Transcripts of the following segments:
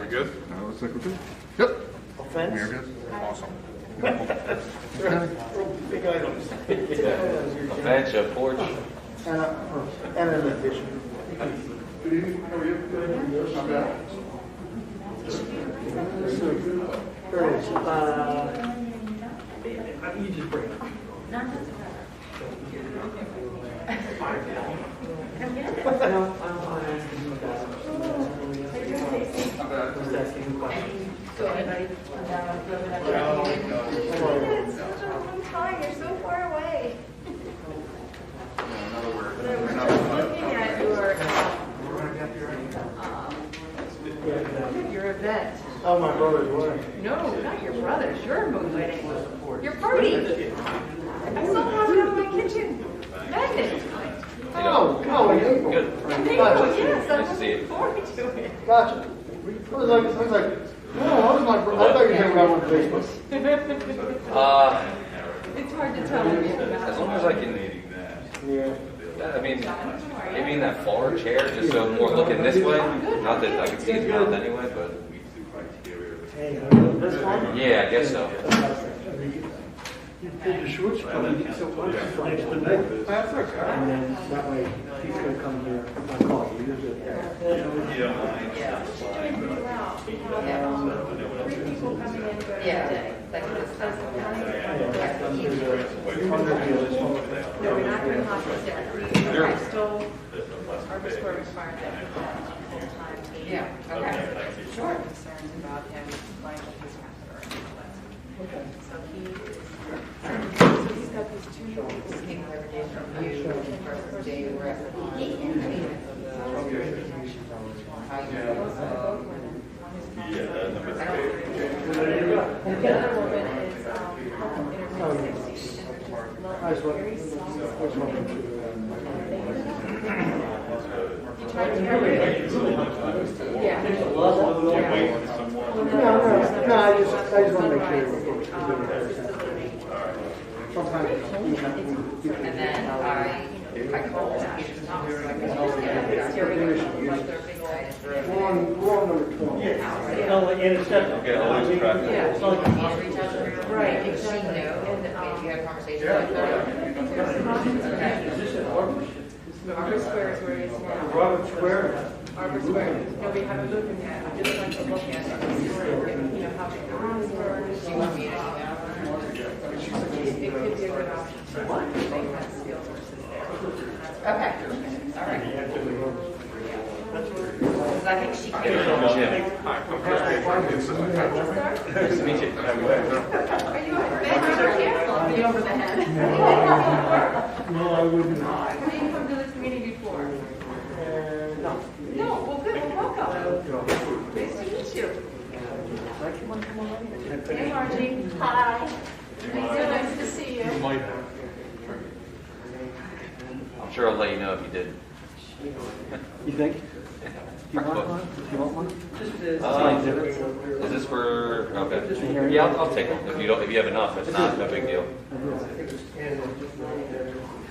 We good? Looks like we're good. Yep. We're good? Awesome. Big items. A bench, a porch. And an addition. Good evening. How are you? Good. Not bad. There it is. You just bring it up. You're so far away. I was looking at your event. Oh, my brother's wedding. No, not your brother's. Your wedding. Your party. I saw one in my kitchen. Magnet. Oh, in April. Good. Yes, I'm Nice to see you. looking forward to it. Gotcha. I was like, no, that was my brother. I thought you came around with Facebook. It's hard to tell when you're As long as I can, Yeah. I mean, maybe in that far chair, just so I'm more looking this way. Not that I can see his mouth anyway, but This one? yeah, I guess so. Did the shorts come in? So why don't you fly to the neck? That's okay. And then that way he's going to come here. I'll call you. You're good. Three people coming in during the day. Like this does the county. No, we're not doing hospitality. We're still, Arbor Square requires that full-time. Yeah, okay. Sure. Concerns about him playing with his catheter and all that. Okay. So he's got these two weeks. Came every day from you, first day we were at the The other woman is interviewing 60. I just want Very to. soft. I just want to. You tried to hear it? Yeah. No, I just want to make sure we're doing it. Sometimes you have to. and then I called Peter's house, so I could just get it. We're on number 12. Okay, I'll lose track. Yeah. Reach out to her. Right, If she exactly. knew, And, maybe you had a conversation with I her. think there's some options. Okay. Arbor Square is where it is now. Robert Square. Arbor Square, no, we haven't looked at that, I just want to look at it, you know, how big the rooms were. She wants me to email her. It could be a good option. They have skills versus there. Okay, all right. Because I think she could. Jim. Hi, I'm Chris. Nice to meet you. Are you over the head? No, I wouldn't. Have you come to this meeting before? No. No, well, good, well, welcome. Nice to meet you. Hey, Margie. Hi. So nice to see you. I'm sure I'll let you know if you did. You think? Do you want one? Do you want one? Is this for? Okay. Yeah, I'll take one. If you have enough, it's not no big deal.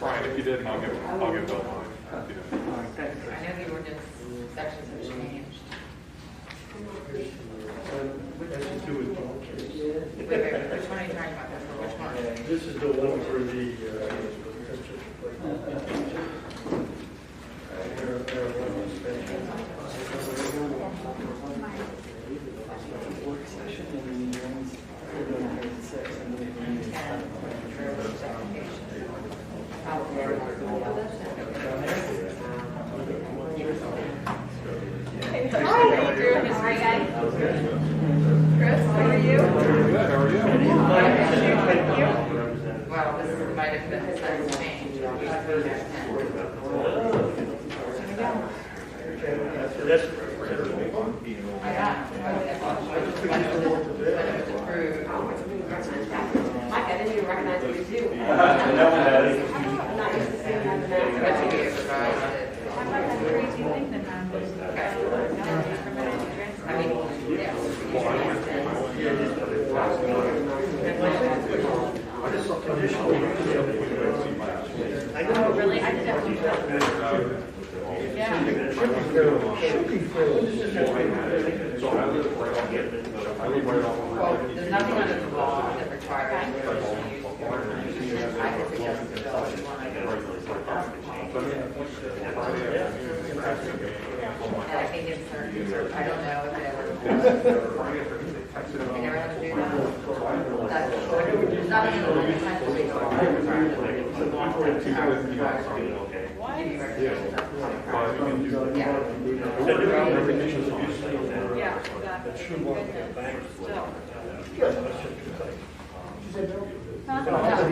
Fine, if you did, I'll give Bill mine. I know the ordinance sections have changed. Wait, which one are you talking about? Which one? This is the one for the, Work session and then we're going to at 6 and then Hi, how you doing? Hi, guys. Chris, how are you? Good, how are you? Well, this might have been the size change. I got Mike, I didn't even recognize you too. I'm not used to seeing you in the mask. I might have crazy thing that happens. I mean, yeah. Oh, really? I did that one. Yeah. should be fairly. So I live right off, I live right off. Well, there's nothing under the law that requires conditional use. I could suggest to Bill if you want to go. And I think it's certain, I don't know if they ever. They never had to do that. That's there's nothing in the essentially law that requires it. Yeah. Yeah, exactly. Still.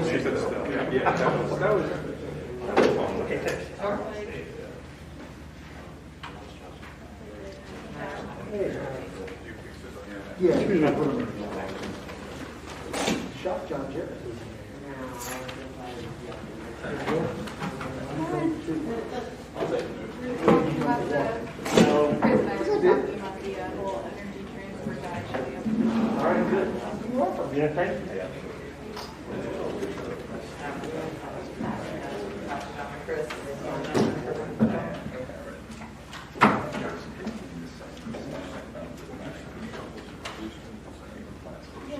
She said still. Yeah, that was Okay, thanks. Yeah. Shop John Jarrett. All right, good. You're welcome. Yeah, thank you.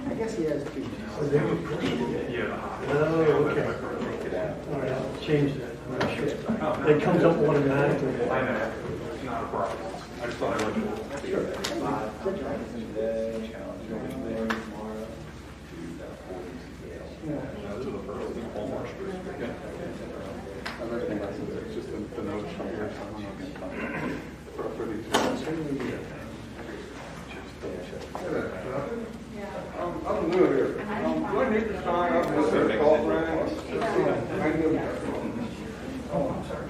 I guess he has two. yeah. Oh, okay. All right, I'll change that. I'm not sure. It comes up automatically. I know, it's not a problem. I just thought I would. It's just the notes from here. I'm new here. Do I need to sign up for this call thing? Oh, I'm sorry.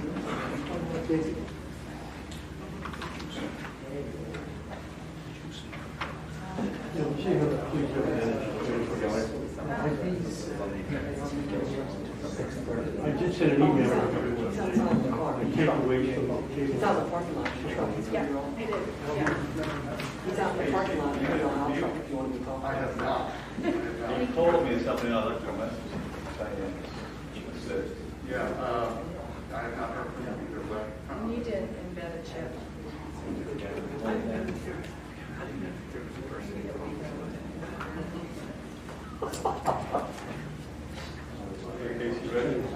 I did send an email. I can't wait for He's out in the parking lot. Yeah, I did, yeah. He's out in the parking lot. He's on our truck if you want to be called. I have not. You told me something I left a message saying, Yeah, I have not heard from you either, but. You did embed a chip.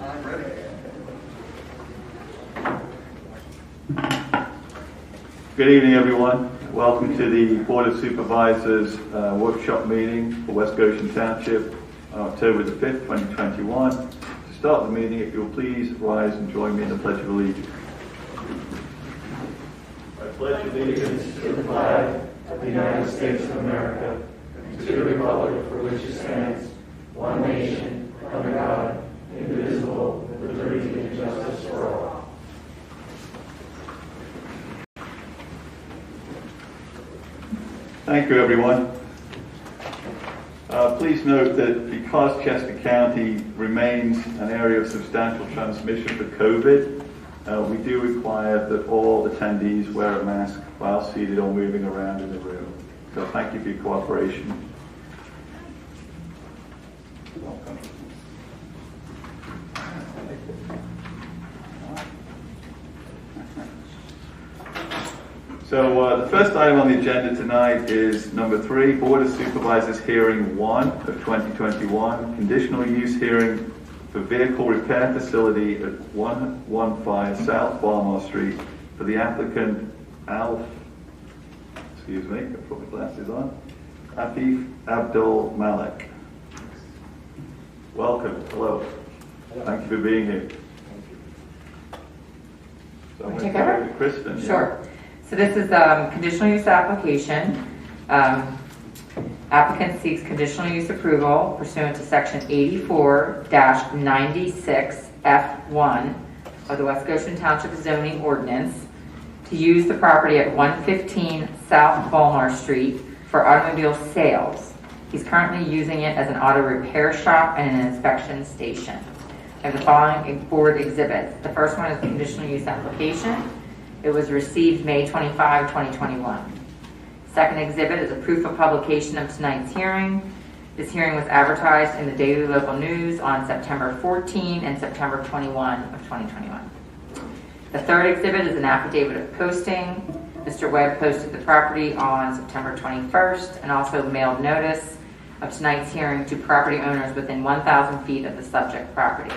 I'm ready. Good evening, everyone. Welcome to the Board of Supervisors workshop meeting for West Goshen Township on October the 5th, 2021. To start the meeting, if you'll please rise and join me in the Pledge of Allegiance. I pledge allegiance to the flag of the United States of America and to the republic for which it stands, one nation, under God, indivisible, with liberty and justice for all. Thank you, everyone. Please note that because Chester County remains an area of substantial transmission for COVID, we do require that all attendees wear a mask while seated or moving around in the room. So thank you for your cooperation. Welcome. So the first item on the agenda tonight is number 3, Board of Supervisors Hearing 1 of 2021, Conditional Use Hearing for Vehicle Repair Facility at 115 South Baltimore Street for the applicant excuse me, I put my glasses on, Afif Abdul Malik. Welcome, hello. Thank you for being here. So I'm going to Take go over? to Kristen. Sure. So this is a conditional use application. Applicant seeks conditional use approval pursuant to section 84-96F1 of the West Goshen Township zoning ordinance to use the property at 115 South Baltimore Street for automobile sales. He's currently using it as an auto repair shop and an inspection station. I have the following board exhibits. The first one is the conditional use application. It was received May 25, 2021. Second exhibit is a proof of publication of tonight's hearing. This hearing was advertised in the Daily Local News on September 14 and September 21 of 2021. The third exhibit is an affidavit of posting. Mr. Webb posted the property on September 21st and also mailed notice of tonight's hearing to property owners within 1,000 feet of the subject property.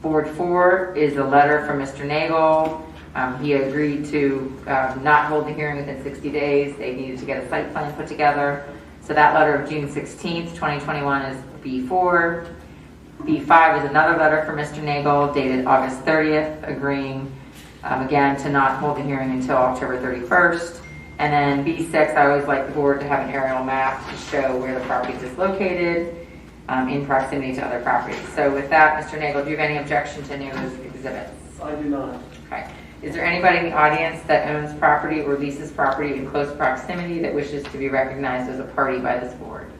Board 4 is a letter from Mr. Nagel. He agreed to not hold the hearing within 60 days. They needed to get a site plan put together. So that letter of June 16th, 2021 is B4. B5 is another letter from Mr. Nagel dated August 30th, agreeing again to not hold the hearing until October 31st. And then B6, I always like the board to have an aerial map to show where the property is located in proximity to other properties. So with that, Mr. Nagel, do you have any objection to any of those exhibits? I do not. Okay. Is there anybody in the audience that owns property or leases property in close proximity that wishes to be recognized as a party by this board?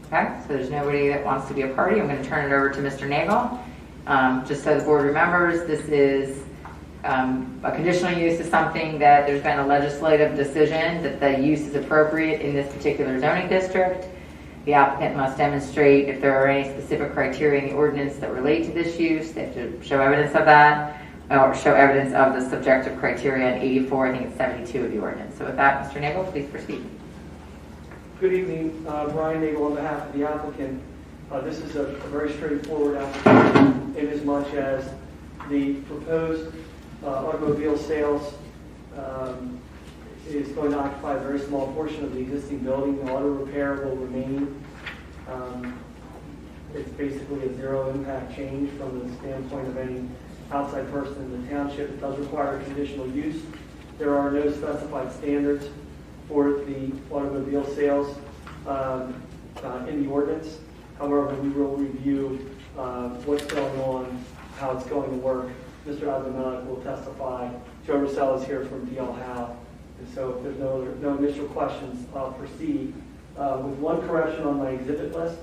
Okay, so there's nobody that wants to be a party. I'm going to turn it over to Mr. Nagel. Just so the board remembers, this is a conditional use is something that there's been a legislative decision that the use is appropriate in this particular zoning district. The applicant must demonstrate if there are any specific criteria in the ordinance that relate to this use. They have to show evidence of that, or show evidence of the subjective criteria in 84, I think it's 72 of the ordinance. So with that, Mr. Nagel, please proceed. Good evening, Brian Nagel on behalf of the applicant. This is a very straightforward application in as much as the proposed automobile sales is going to occupy a very small portion of the existing building. The auto repair will remain. It's basically a zero impact change from the standpoint of any outside person in the township. It does require conditional use. There are no specified standards for the automobile sales in the ordinance. However, we will review what's going on, how it's going to work. Mr. Abdelmalek will testify. Joe Russell is here from DL Howe. And so if there's no initial questions, I'll proceed with one correction on my exhibit list.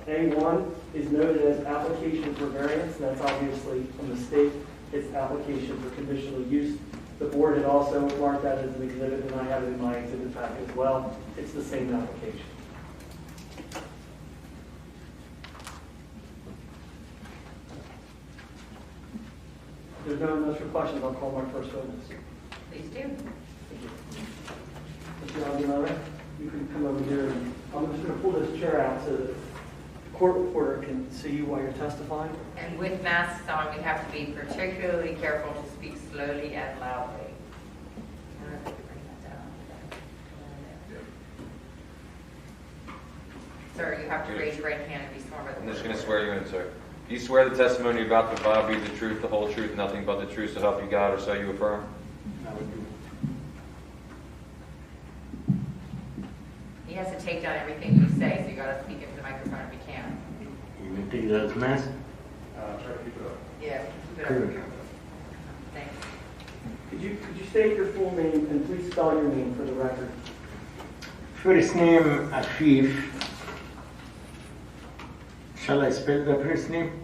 A1 is noted as application for variance. That's obviously a mistake. It's application for conditional use. The board had also marked that as an exhibit, and I have it in my exhibit packet as well. It's the same application. If there's no initial questions, I'll call my first witness. Please do. Mr. Abdelmalek, you can come over here. And I'm just going to pull this chair out so that the court reporter can see you while you're testifying. And with masks on, we have to be particularly careful to speak slowly and loudly. Sir, you have to raise your right hand and be sworn by the I'm just going to swear you in, sir. Do you swear the testimony you're about to provide be the truth, the whole truth, nothing but the truth, so help you God, or so you affirm? He has to take down everything you say, so you got to speak into the microphone if you can. You may take that mask. Try to keep it up. Yeah, keep it over here. Thanks. Could you state your full name and please spell your name for the record? First name Afif. Shall I spell the first name?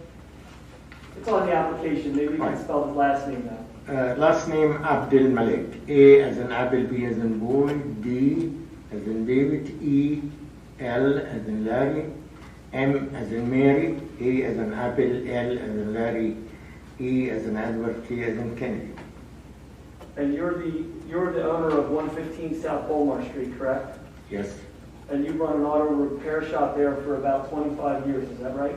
It's on the application. Maybe you can spell the last name now. Last name Abdul Malik. A as in apple, B as in boy, D as in David, E, L as in Larry, M as in Mary, A as in apple, L as in Larry, E as in Edward, K as in Kennedy. And you're the owner of 115 South Bolmar Street, correct? Yes. And you've run an auto repair shop there for about 25 years, is that right?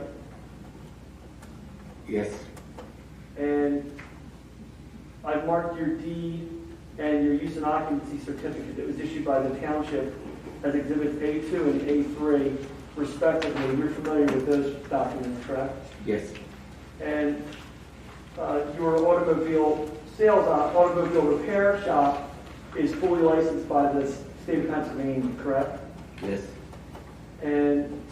Yes. And I've marked your deed and your use and occupancy certificate that was issued by the township as exhibits A2 and A3, respectively. You're familiar with those documents, correct? Yes. And your automobile repair shop is fully licensed by the state of Pennsylvania, correct? Yes. And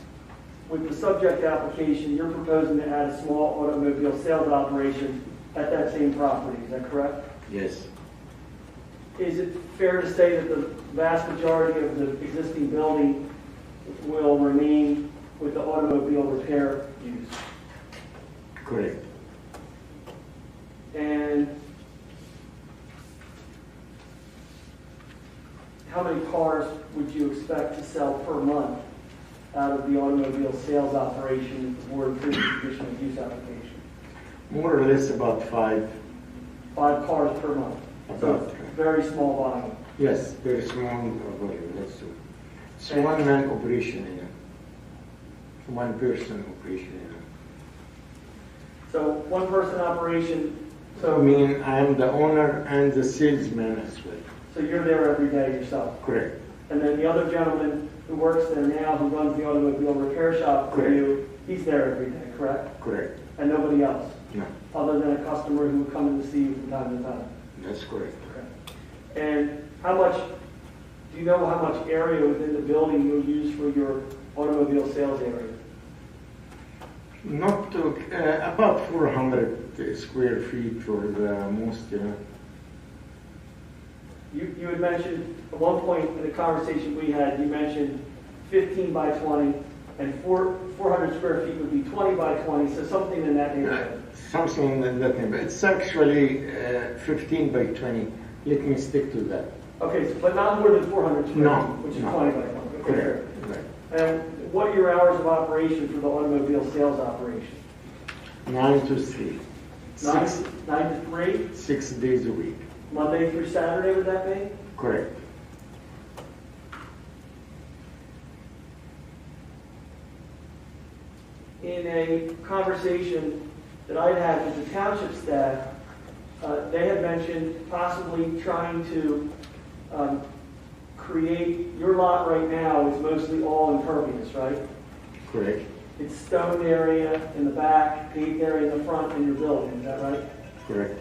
with the subject application, you're proposing to add a small automobile sales operation at that same property, is that correct? Yes. Is it fair to say that the vast majority of the existing building will remain with the automobile repair use? Correct. And how many cars would you expect to sell per month out of the automobile sales operation if the board approved the conditional use application? More or less about 5. 5 cars per month. So About, very small volume. yes, very small volume. That's it. It's one-man operation, you know. One-person operation, you know. So one person operation, So I mean, I am the owner and the salesman as well. so you're there every day yourself. Correct. And then the other gentleman who works there now, who runs the automobile repair shop for Correct. you, he's there every day, correct? Correct. And nobody else, No, other than a customer who would come in to see you from time to time? that's correct. And how much, do you know how much area within the building you'll use for your automobile sales area? Not to, about 400 square feet for the most, you know. You had mentioned, at one point in the conversation we had, you mentioned 15 by 20, and 400 square feet would be 20 by 20, so something in that neighborhood. Something in that neighborhood. It's actually 15 by 20. Let me stick to that. Okay, so, but not more than 400 square No, feet, which is no. 20 by 20. Okay, Correct. Right. and what are your hours of operation for the automobile sales operation? 9 to 3. 9 Six, to 3, 6 days a week. Monday through Saturday, would that be? Correct. In a conversation that I'd had with the township staff, they had mentioned possibly trying to create, your lot right now is mostly all impervious, right? Correct. It's stone area in the back, paved area in the front, and your building, is that right? Correct.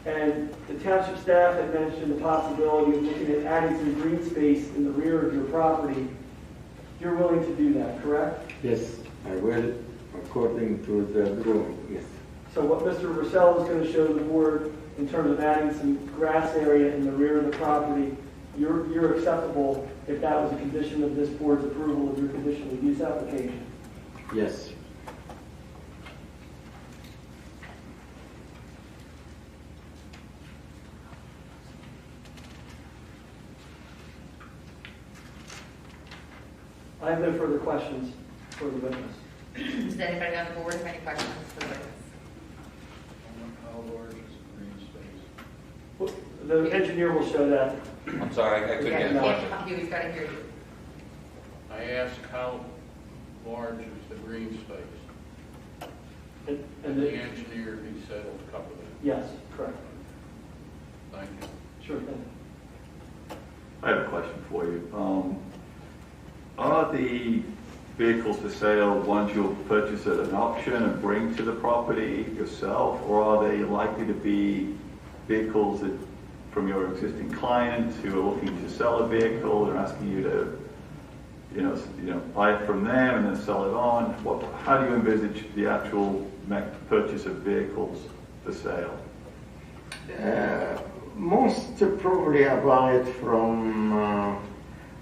And the township staff had mentioned the possibility of looking at adding some green space in the rear of your property. You're willing to do that, correct? Yes, I will, according to the drawing, yes. So what Mr. Russell is going to show the board in terms of adding some grass area in the rear of the property, you're acceptable if that was a condition of this board's approval of your conditional use application? Yes. I have no further questions for the witness. Does anybody on the board have any questions for the witness? How large is the green space? Well, the engineer will show that. I'm sorry, I couldn't get a Yeah, question. he's got to hear you. I asked how large is the green space? And The the, engineer, he said will cover that. yes, correct. Thank you. Sure thing. I have a question for you. Are the vehicles for sale ones you'll purchase at an auction and bring to the property yourself, or are they likely to be vehicles that, from your existing clients who are looking to sell a vehicle and asking you to, buy it from them and then sell it on? How do you envisage the actual purchase of vehicles for sale? Most probably I buy it from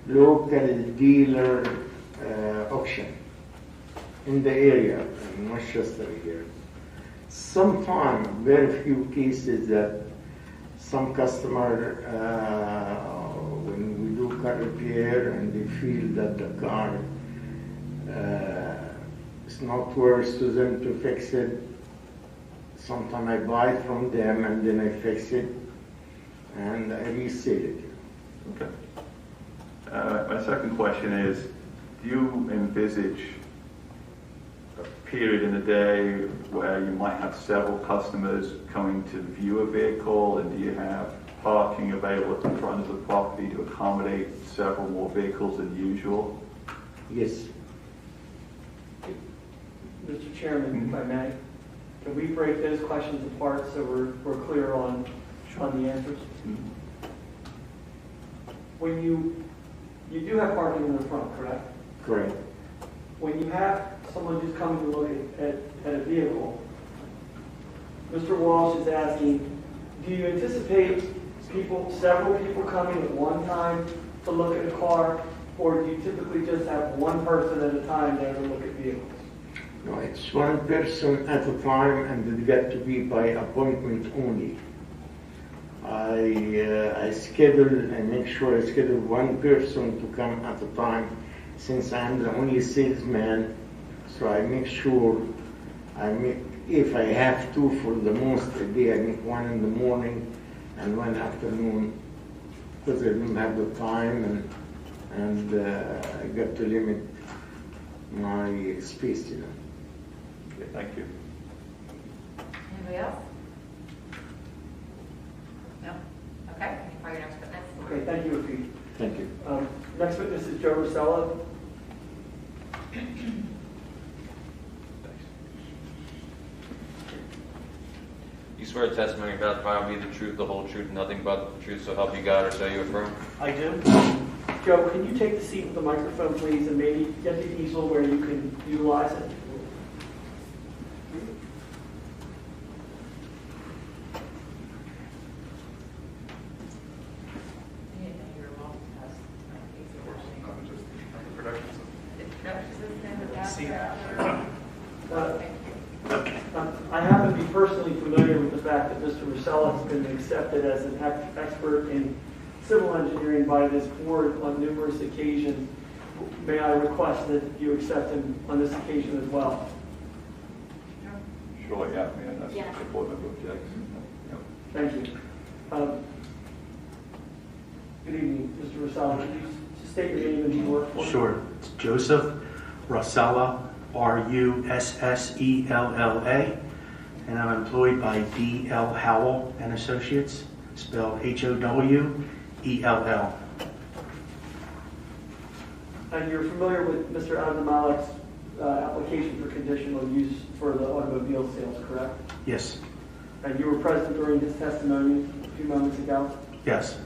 local dealer auction in the area, in Manchester here. Sometimes, very few cases that some customer, when we do car repair and they feel that the car is not worth to them to fix it, sometimes I buy it from them and then I fix it and I resell it. Okay. My second question is, do you envisage a period in the day where you might have several customers coming to view a vehicle, and do you have parking available at the front of the property to accommodate several more vehicles than usual? Yes. Mr. Chairman, if I may, can we break those questions apart so we're clear on the answers? When you do have parking in the front, correct? Correct. When you have someone who's coming to look at a vehicle, Mr. Walsh is asking, do you anticipate several people coming at one time to look at a car, or do you typically just have one person at a time there to look at vehicles? No, it's one person at a time and it got to be by appointment only. I make sure I schedule one person to come at a time, since I'm the only salesman, so I make sure I make if I have to, for the most a day, I make one in the morning and one afternoon, because I don't have the time and I got to limit my space, you know. Okay, thank you. Anybody else? No? Okay, you can call your next witness. Okay, thank you, Pete. Thank you. Next witness is Joe Rosella. You swear testimony about the file will be the truth, the whole truth, nothing but the truth, so help you God, or so you affirm? I do. Joe, can you take the seat with the microphone, please, and maybe get the easel where you can utilize it? I happen to be personally familiar with the fact that Mr. Rosella has been accepted as an expert in civil engineering by this board on numerous occasions. May I request that you accept him on this occasion as well? Sure, yeah, unless Yeah. the board member objects. Yep. Thank you. Good evening, Mr. Rosella. Could you state your name and your work for me? Sure. It's Joseph Russella, Russella, and I'm employed by D.L. Howell and Associates, spelled Howell. And you're familiar with Mr. Abdelmalik's application for conditional use for the automobile sales, correct? Yes, And you were present during his testimony a few moments ago. yes.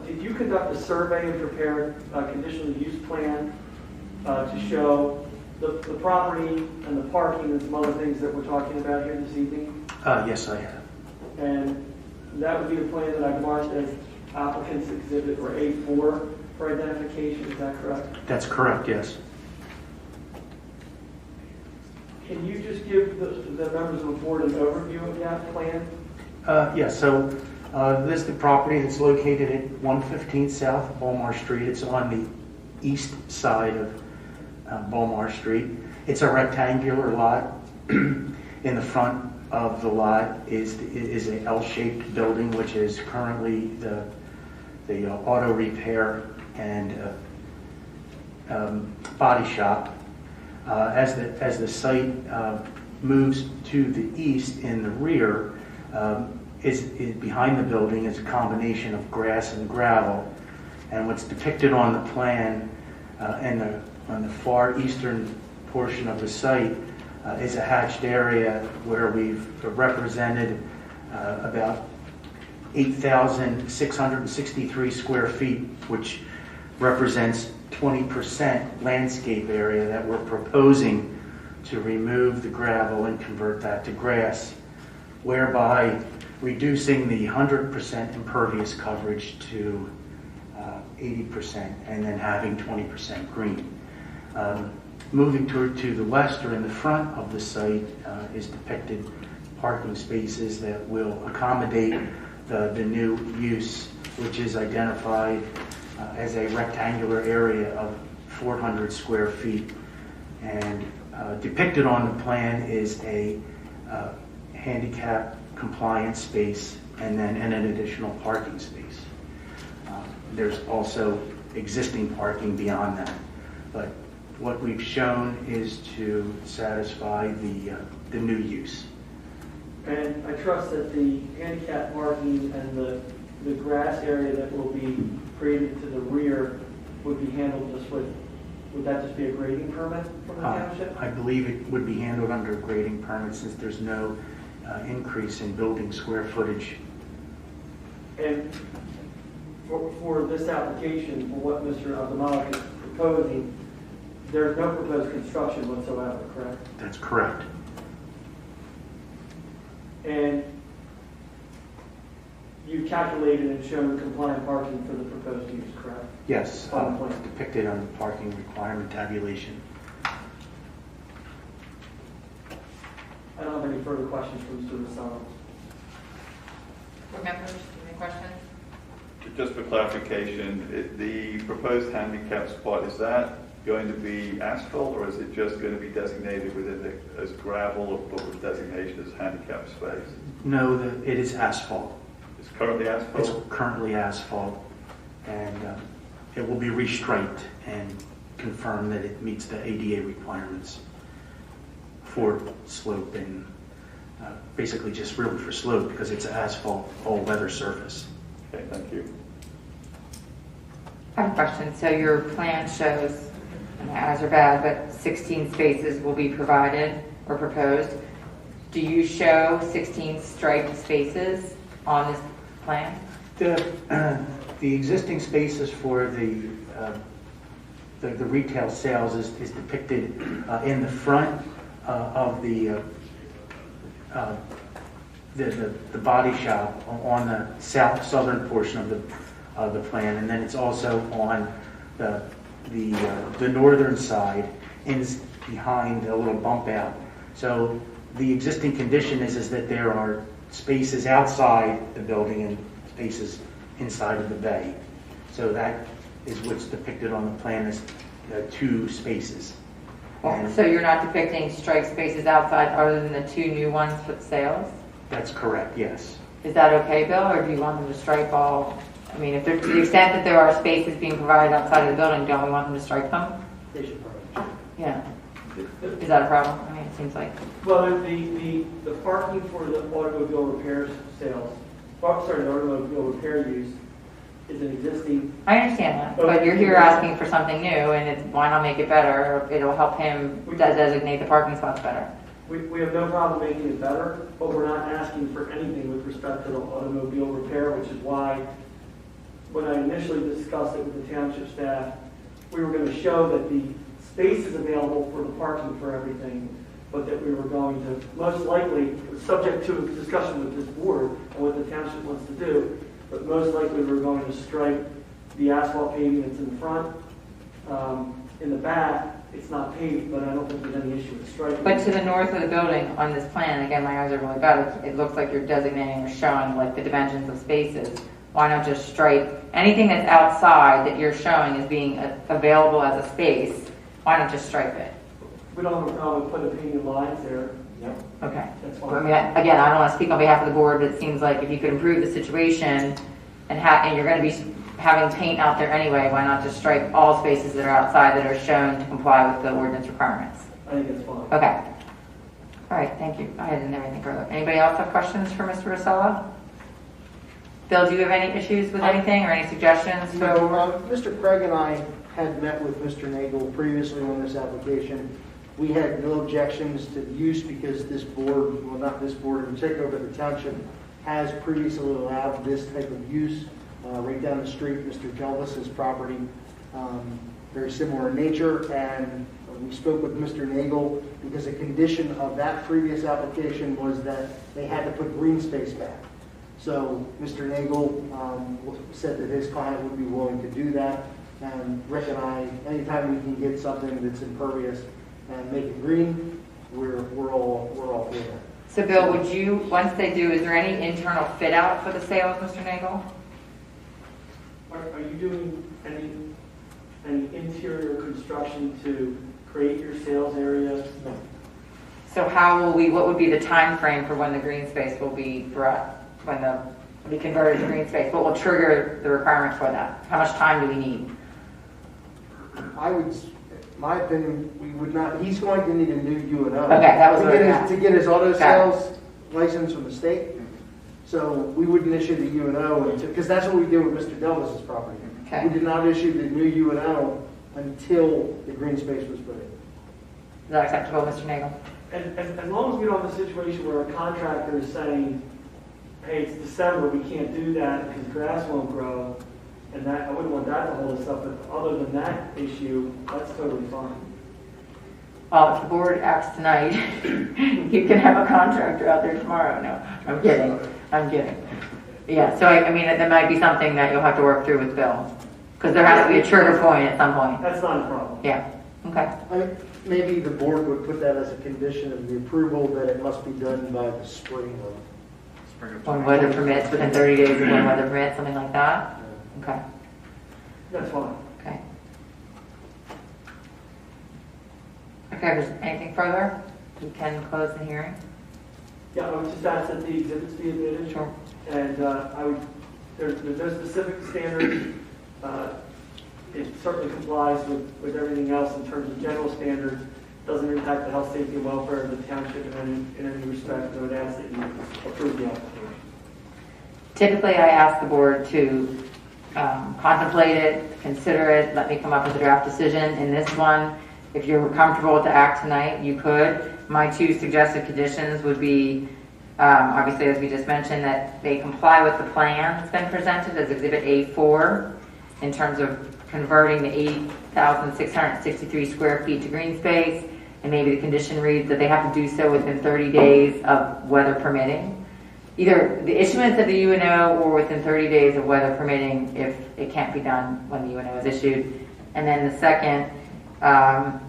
Did you conduct a survey and prepare a conditional use plan to show the property and the parking and some other things that we're talking about here this evening? Yes, I have. And that would be the plan that I've marked as applicant's exhibit or A4 for identification, is that correct? That's correct, yes. Can you just give the members of the board an overview of that plan? Yes, so this is the property that's located at 115 South Balmar Street. It's on the east side of Balmar Street. It's a rectangular lot. In the front of the lot is a L-shaped building, which is currently the auto repair and body shop. As the site moves to the east in the rear, is behind the building is a combination of grass and gravel. And what's depicted on the plan on the far eastern portion of the site is a hatched area where we've represented about 8,663 square feet, which represents 20% landscape area that we're proposing to remove the gravel and convert that to grass, whereby reducing the 100% impervious coverage to 80% and then having 20% green. Moving to the west or in the front of the site is depicted parking spaces that will accommodate the new use, which is identified as a rectangular area of 400 square feet. And depicted on the plan is a handicap compliant space and then an additional parking space. There's also existing parking beyond that. But what we've shown is to satisfy the new use. And I trust that the handicap parking and the grass area that will be created to the rear would be handled just would that just be a grading permit from the township? I believe it would be handled under a grading permit since there's no increase in building square footage. And for this application, for what Mr. Abdelmalik is proposing, there's no proposed construction whatsoever, correct? That's correct. And you've calculated and shown compliant parking for the proposed use, correct? Yes, On the plan. it's depicted on the parking requirement tabulation. I don't have any further questions for Mr. Rosella. Board members, any questions? Just for clarification, the proposed handicap spot, is that going to be asphalt, or is it just going to be designated within the, as gravel, but with designation as handicap space? No, it is asphalt. It's currently asphalt? It's currently asphalt, and it will be restriped and confirm that it meets the ADA requirements for slope and basically just really for slope because it's an asphalt all-weather surface. Okay, thank you. I have a question. So your plan shows, and my eyes are bad, but 16 spaces will be provided or proposed. Do you show 16 striped spaces on this plan? The existing spaces for the retail sales is depicted in the front of the body shop on the southern portion of the plan, and then it's also on the northern side, behind a little bump out. So the existing condition is that there are spaces outside the building and spaces inside of the bay. So that is what's depicted on the plan as 2 spaces. So you're not depicting striped spaces outside other than the 2 new ones for the sales? That's correct, yes. Is that okay, Bill, or do you want them to stripe all? I mean, if to the extent that there are spaces being provided outside of the building, don't we want them to stripe them? They should probably. Yeah. Is that a problem? I mean, it seems like. Well, the parking for the automobile repair sales, the automobile repair use is an existing. I understand that, but you're here asking for something new, and it's, why not make it better? It'll help him designate the parking spots better. We have no problem making it better, but we're not asking for anything with respect to the automobile repair, which is why when I initially discussed it with the township staff, we were going to show that the space is available for the parking for everything, but that we were going to most likely, subject to a discussion with this board and what the township wants to do, but most likely we're going to stripe the asphalt paving that's in the front. In the back, it's not paved, but I don't think there's any issue with striping. But to the north of the building on this plan, again, my eyes are really bad, it looks like you're designating or showing like the dimensions of spaces. Why not just stripe anything that's outside that you're showing as being available as a space? Why not just stripe it? We don't have a problem with putting painted lines there. Yep. Okay. That's I fine. mean, again, I don't want to speak on behalf of the board, but it seems like if you could improve the situation and you're going to be having paint out there anyway, why not just stripe all spaces that are outside that are shown to comply with the ordinance requirements? I think it's fine. Okay. All right, thank you. I didn't have anything further. Anybody else have questions for Mr. Rosella? Bill, do you have any issues with anything or any suggestions? No, Mr. Craig and I had met with Mr. Nagel previously on this application. We had no objections to the use because this board, well, not this board in particular, but the township has previously allowed this type of use right down the street, Mr. Jelvis's property, very similar in nature. And we spoke with Mr. Nagel because a condition of that previous application was that they had to put green space back. So Mr. Nagel said that his client would be willing to do that. And Rick and I, anytime we can get something that's impervious and make it green, we're all for that. So Bill, would you, once they do, is there any internal fit out for the sales, Mr. Nagel? Are you doing any interior construction to create your sales area? No. So how will we, what would be the time frame for when the green space will be brought, when the be converted to green space? What will trigger the requirement for that? How much time do we need? I would, my opinion, we would not, he's going to need a new UNO. Okay, that was what I asked. To get his auto Got sales license from the state. So we wouldn't issue the UNO, because that's what we did with Mr. Delvis's property. Okay. We did not issue the new UNO until the green space was put in. Is that acceptable, Mr. Nagel? As long as we don't have a situation where a contractor is saying, hey, it's December, we can't do that because grass won't grow, and that I wouldn't want that to hold us up, but other than that issue, that's totally fine. Well, if the board acts tonight, you can have a contractor out there tomorrow. No, I'm kidding. I'm kidding. Yeah, so I mean, there might be something that you'll have to work through with Bill, because there has to be a trigger point at some point. That's not a problem. Yeah, okay. I mean, maybe the board would put that as a condition of the approval that it must be done by the spring of. When weather permits, within 30 days of when weather permits, something like that? Okay, That's fine. okay. Okay, if there's anything further, we can close the hearing. Yeah, I would just ask that the exhibits be admitted. Sure. And there's no specific standards. It certainly complies with everything else in terms of general standards. Doesn't impact the health, safety, and welfare of the township in any respect. I would ask that you approve the application. Typically, I ask the board to contemplate it, consider it, let me come up with a draft decision. In this one, if you're comfortable to act tonight, you could. My two suggested conditions would be, obviously, as we just mentioned, that they comply with the plan that's been presented as Exhibit A4 in terms of converting the 8,663 square feet to green space, and maybe the condition reads that they have to do so within 30 days of weather permitting. Either the issuance of the UNO or within 30 days of weather permitting if it can't be done when the UNO is issued. And then the second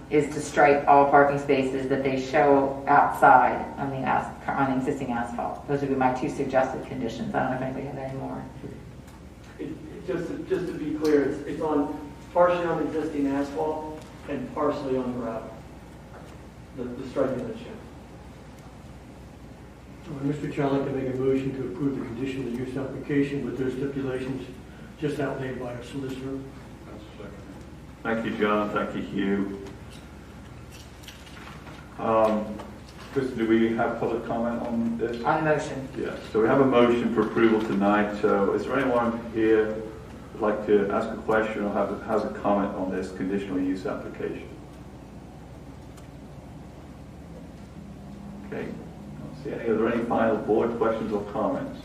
is to strike all parking spaces that they show outside on the existing asphalt. Those would be my two suggested conditions. I don't know if anybody has any more. Just to be clear, it's on partially on existing asphalt and partially on gravel. The striking that shows. Mr. Chair, I'd like to make a motion to approve the conditional use application with those stipulations just outlined by our solicitor. Thank you, John. Thank you, Hugh. Kristen, do we have public comment on this? On the motion. Yes. So we have a motion for approval tonight. So is there anyone here who'd like to ask a question or has a comment on this conditional use application? Okay. I don't see any. Are there any final board questions or comments?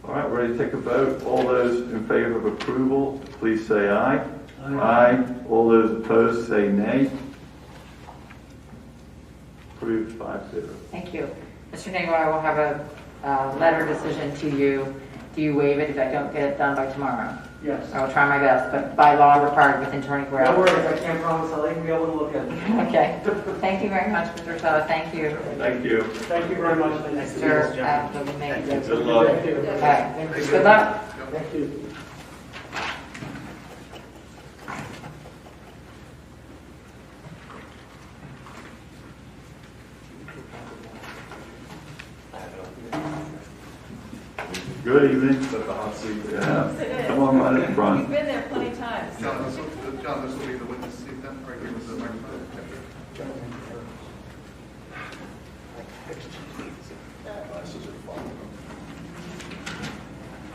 All right, ready to take a vote. All those in favor of approval, please say aye. Aye. Aye. All those opposed, say nay. Approved 5-0. Thank you. Mr. Nagel, I will have a letter decision to you. Do you waive it if I don't get it done by tomorrow? Yes. I will try my best, but by law required within 24 hours. No worries, I can't promise I'll even be able to look at it. Okay. Thank you very much, Mr. Rosella. Thank you. Thank you. Thank you very much. Mr. Abdul-Hamid. Good luck. Okay. Good luck. Thank you. Good evening. Yeah. Come on right in front. You've been there plenty of times. John, this will be the witness seat then, right here with the microphone.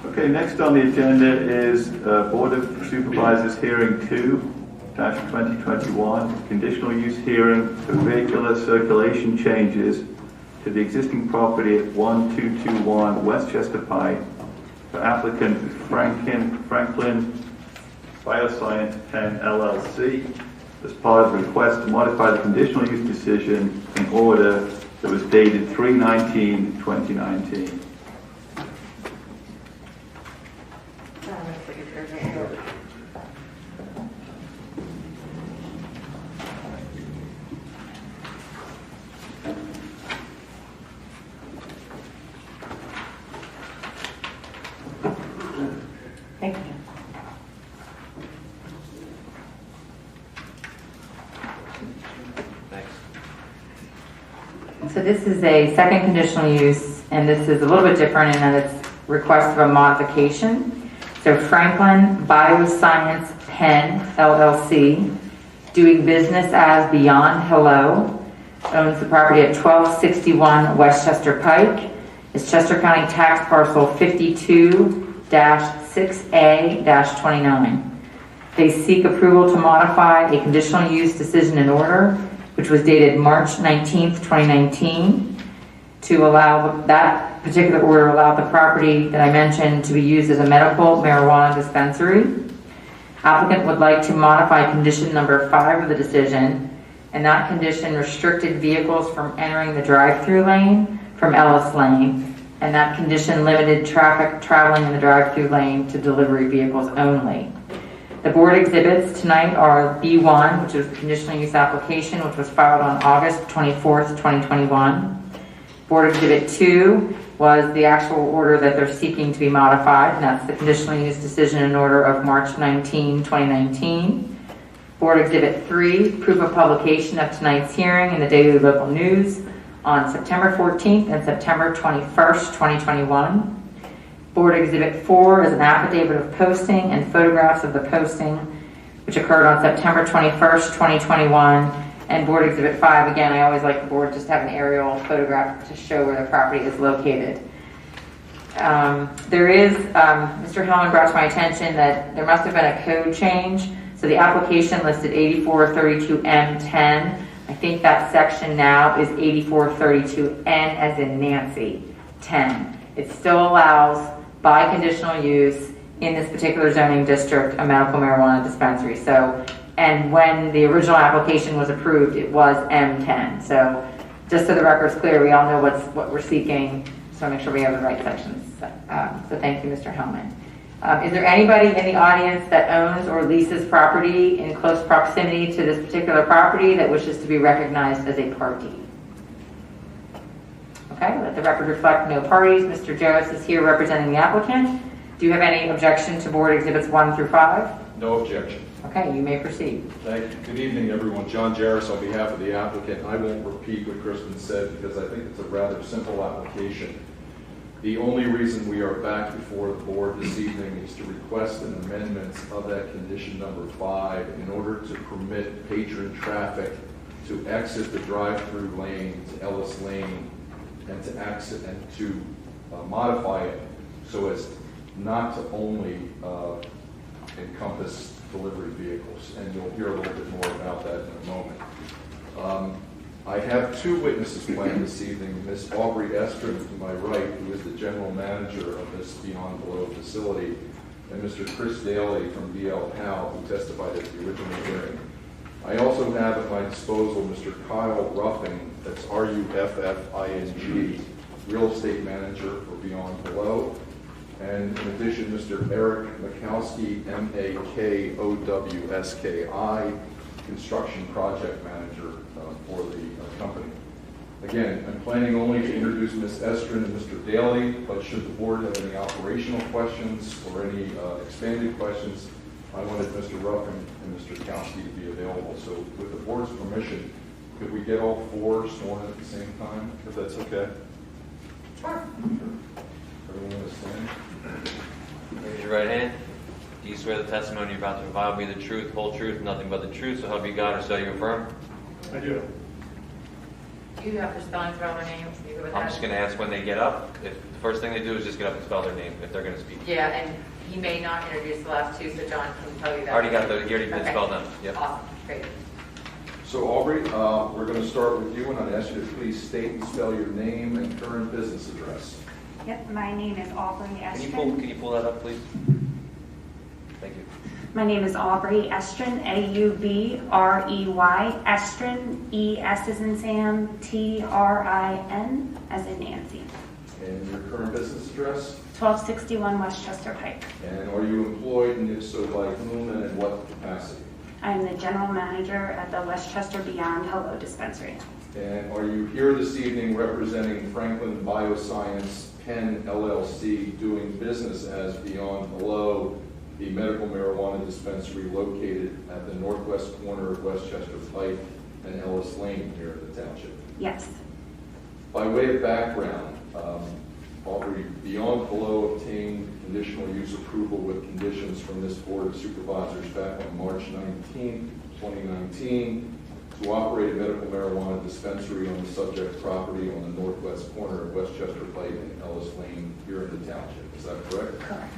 Okay, next on the agenda is Board of Supervisors Hearing 2-2021, conditional use hearing for vehicular circulation changes to the existing property at 1221 Westchester Pike for applicant Franklin Bioscience 10 LLC as part of the request to modify the conditional use decision in order that was dated 3/19/2019. Thank you. So this is a second conditional use, and this is a little bit different in that it's request of a modification. So Franklin Bioscience Penn LLC, doing business as Beyond Hello, owns the property at 1261 Westchester Pike. It's Chester County Tax Parcel 52-6A-29. They seek approval to modify a conditional use decision in order, which was dated March 19th, 2019, to allow that particular order allowed the property that I mentioned to be used as a medical marijuana dispensary. Applicant would like to modify condition number 5 of the decision, and that condition restricted vehicles from entering the drive-through lane from Ellis Lane, and that condition limited traffic traveling in the drive-through lane to delivery vehicles only. The board exhibits tonight are B1, which is the conditional use application, which was filed on August 24th, 2021. Board exhibit 2 was the actual order that they're seeking to be modified, and that's the conditional use decision in order of March 19, 2019. Board Exhibit 3, proof of publication of tonight's hearing in the Daily Local News on September 14th and September 21st, 2021. Board Exhibit 4 is an affidavit of posting and photographs of the posting, which occurred on September 21st, 2021. And Board Exhibit 5, again, I always like the board just to have an aerial photograph to show where the property is located. Mr. Hellman brought to my attention that there must have been a code change. So the application listed 8432M10. I think that section now is 8432N as in Nancy, 10. It still allows, by conditional use, in this particular zoning district, a medical marijuana dispensary. So, and when the original application was approved, it was M10. So just so the record's clear, we all know what we're seeking. So make sure we have the right sections. So thank you, Mr. Hellman. Is there anybody in the audience that owns or leases property in close proximity to this particular property that wishes to be recognized as a party? Okay, let the record reflect no parties. Mr. Jarris is here representing the applicant. Do you have any objection to Board Exhibits 1 through 5? No objection. Okay, you may proceed. Thank you. Good evening, everyone. John Jarris on behalf of the applicant. I won't repeat what Kristen said because I think it's a rather simple application. The only reason we are back before the board this evening is to request an amendment of that condition number 5 in order to permit patron traffic to exit the drive-through lane to Ellis Lane and to exit and to modify it so as not to only encompass delivery vehicles. And you'll hear a little bit more about that in a moment. I have 2 witnesses planned this evening, Ms. Aubrey Estrin to my right, who is the general manager of this Beyond Below facility, and Mr. Chris Daly from BL Howe, who testified at the original hearing. I also have at my disposal Mr. Kyle Ruffing, that's R-U-F-F-I-N-G, real estate manager for Beyond Below, and in addition, Mr. Eric Makowski, M-A-K-O-W-S-K-I, construction project manager for the company. Again, I'm planning only to introduce Ms. Estrin and Mr. Daly, but should the board have any operational questions or any expanded questions, I wanted Mr. Ruffin and Mr. Makowski to be available. So with the board's permission, could we get all 4 sworn at the same time, if that's okay? Sure. Everyone understand? Raise your right hand. Do you swear the testimony you're about to provide will be the truth, whole truth, nothing but the truth, so help you God, or so you affirm? I do. You have to spell and spell their names. I'm just going to ask when they get up. If the first thing they do is just get up and spell their name, if they're going to speak. Yeah, and he may not introduce the last 2, so John can tell you that. You already did spell them. Yep. Awesome, great. So Aubrey, we're going to start with you, and I'd ask you to please state and spell your name and current business address. Yep, my name is Aubrey Estrin. Can you pull that up, please? Thank you. My name is Aubrey Estrin, A-U-B-R-E-Y, Estrin, E-S as in Sam, T-R-I-N as in Nancy. And your current business address? 1261 Westchester Pike. And are you employed, and if so, by whom and in what capacity? I'm the general manager at the Westchester Beyond Hello Dispensary. And are you here this evening representing Franklin Bioscience Penn LLC, doing business as Beyond Hello, the medical marijuana dispensary located at the northwest corner of Westchester Pike and Ellis Lane here in the township? Yes. By way of background, Aubrey, Beyond Hello obtained conditional use approval with conditions from this Board of Supervisors back on March 19, 2019, to operate a medical marijuana dispensary on the subject property on the northwest corner of Westchester Pike and Ellis Lane here in the township. Is that correct? Correct.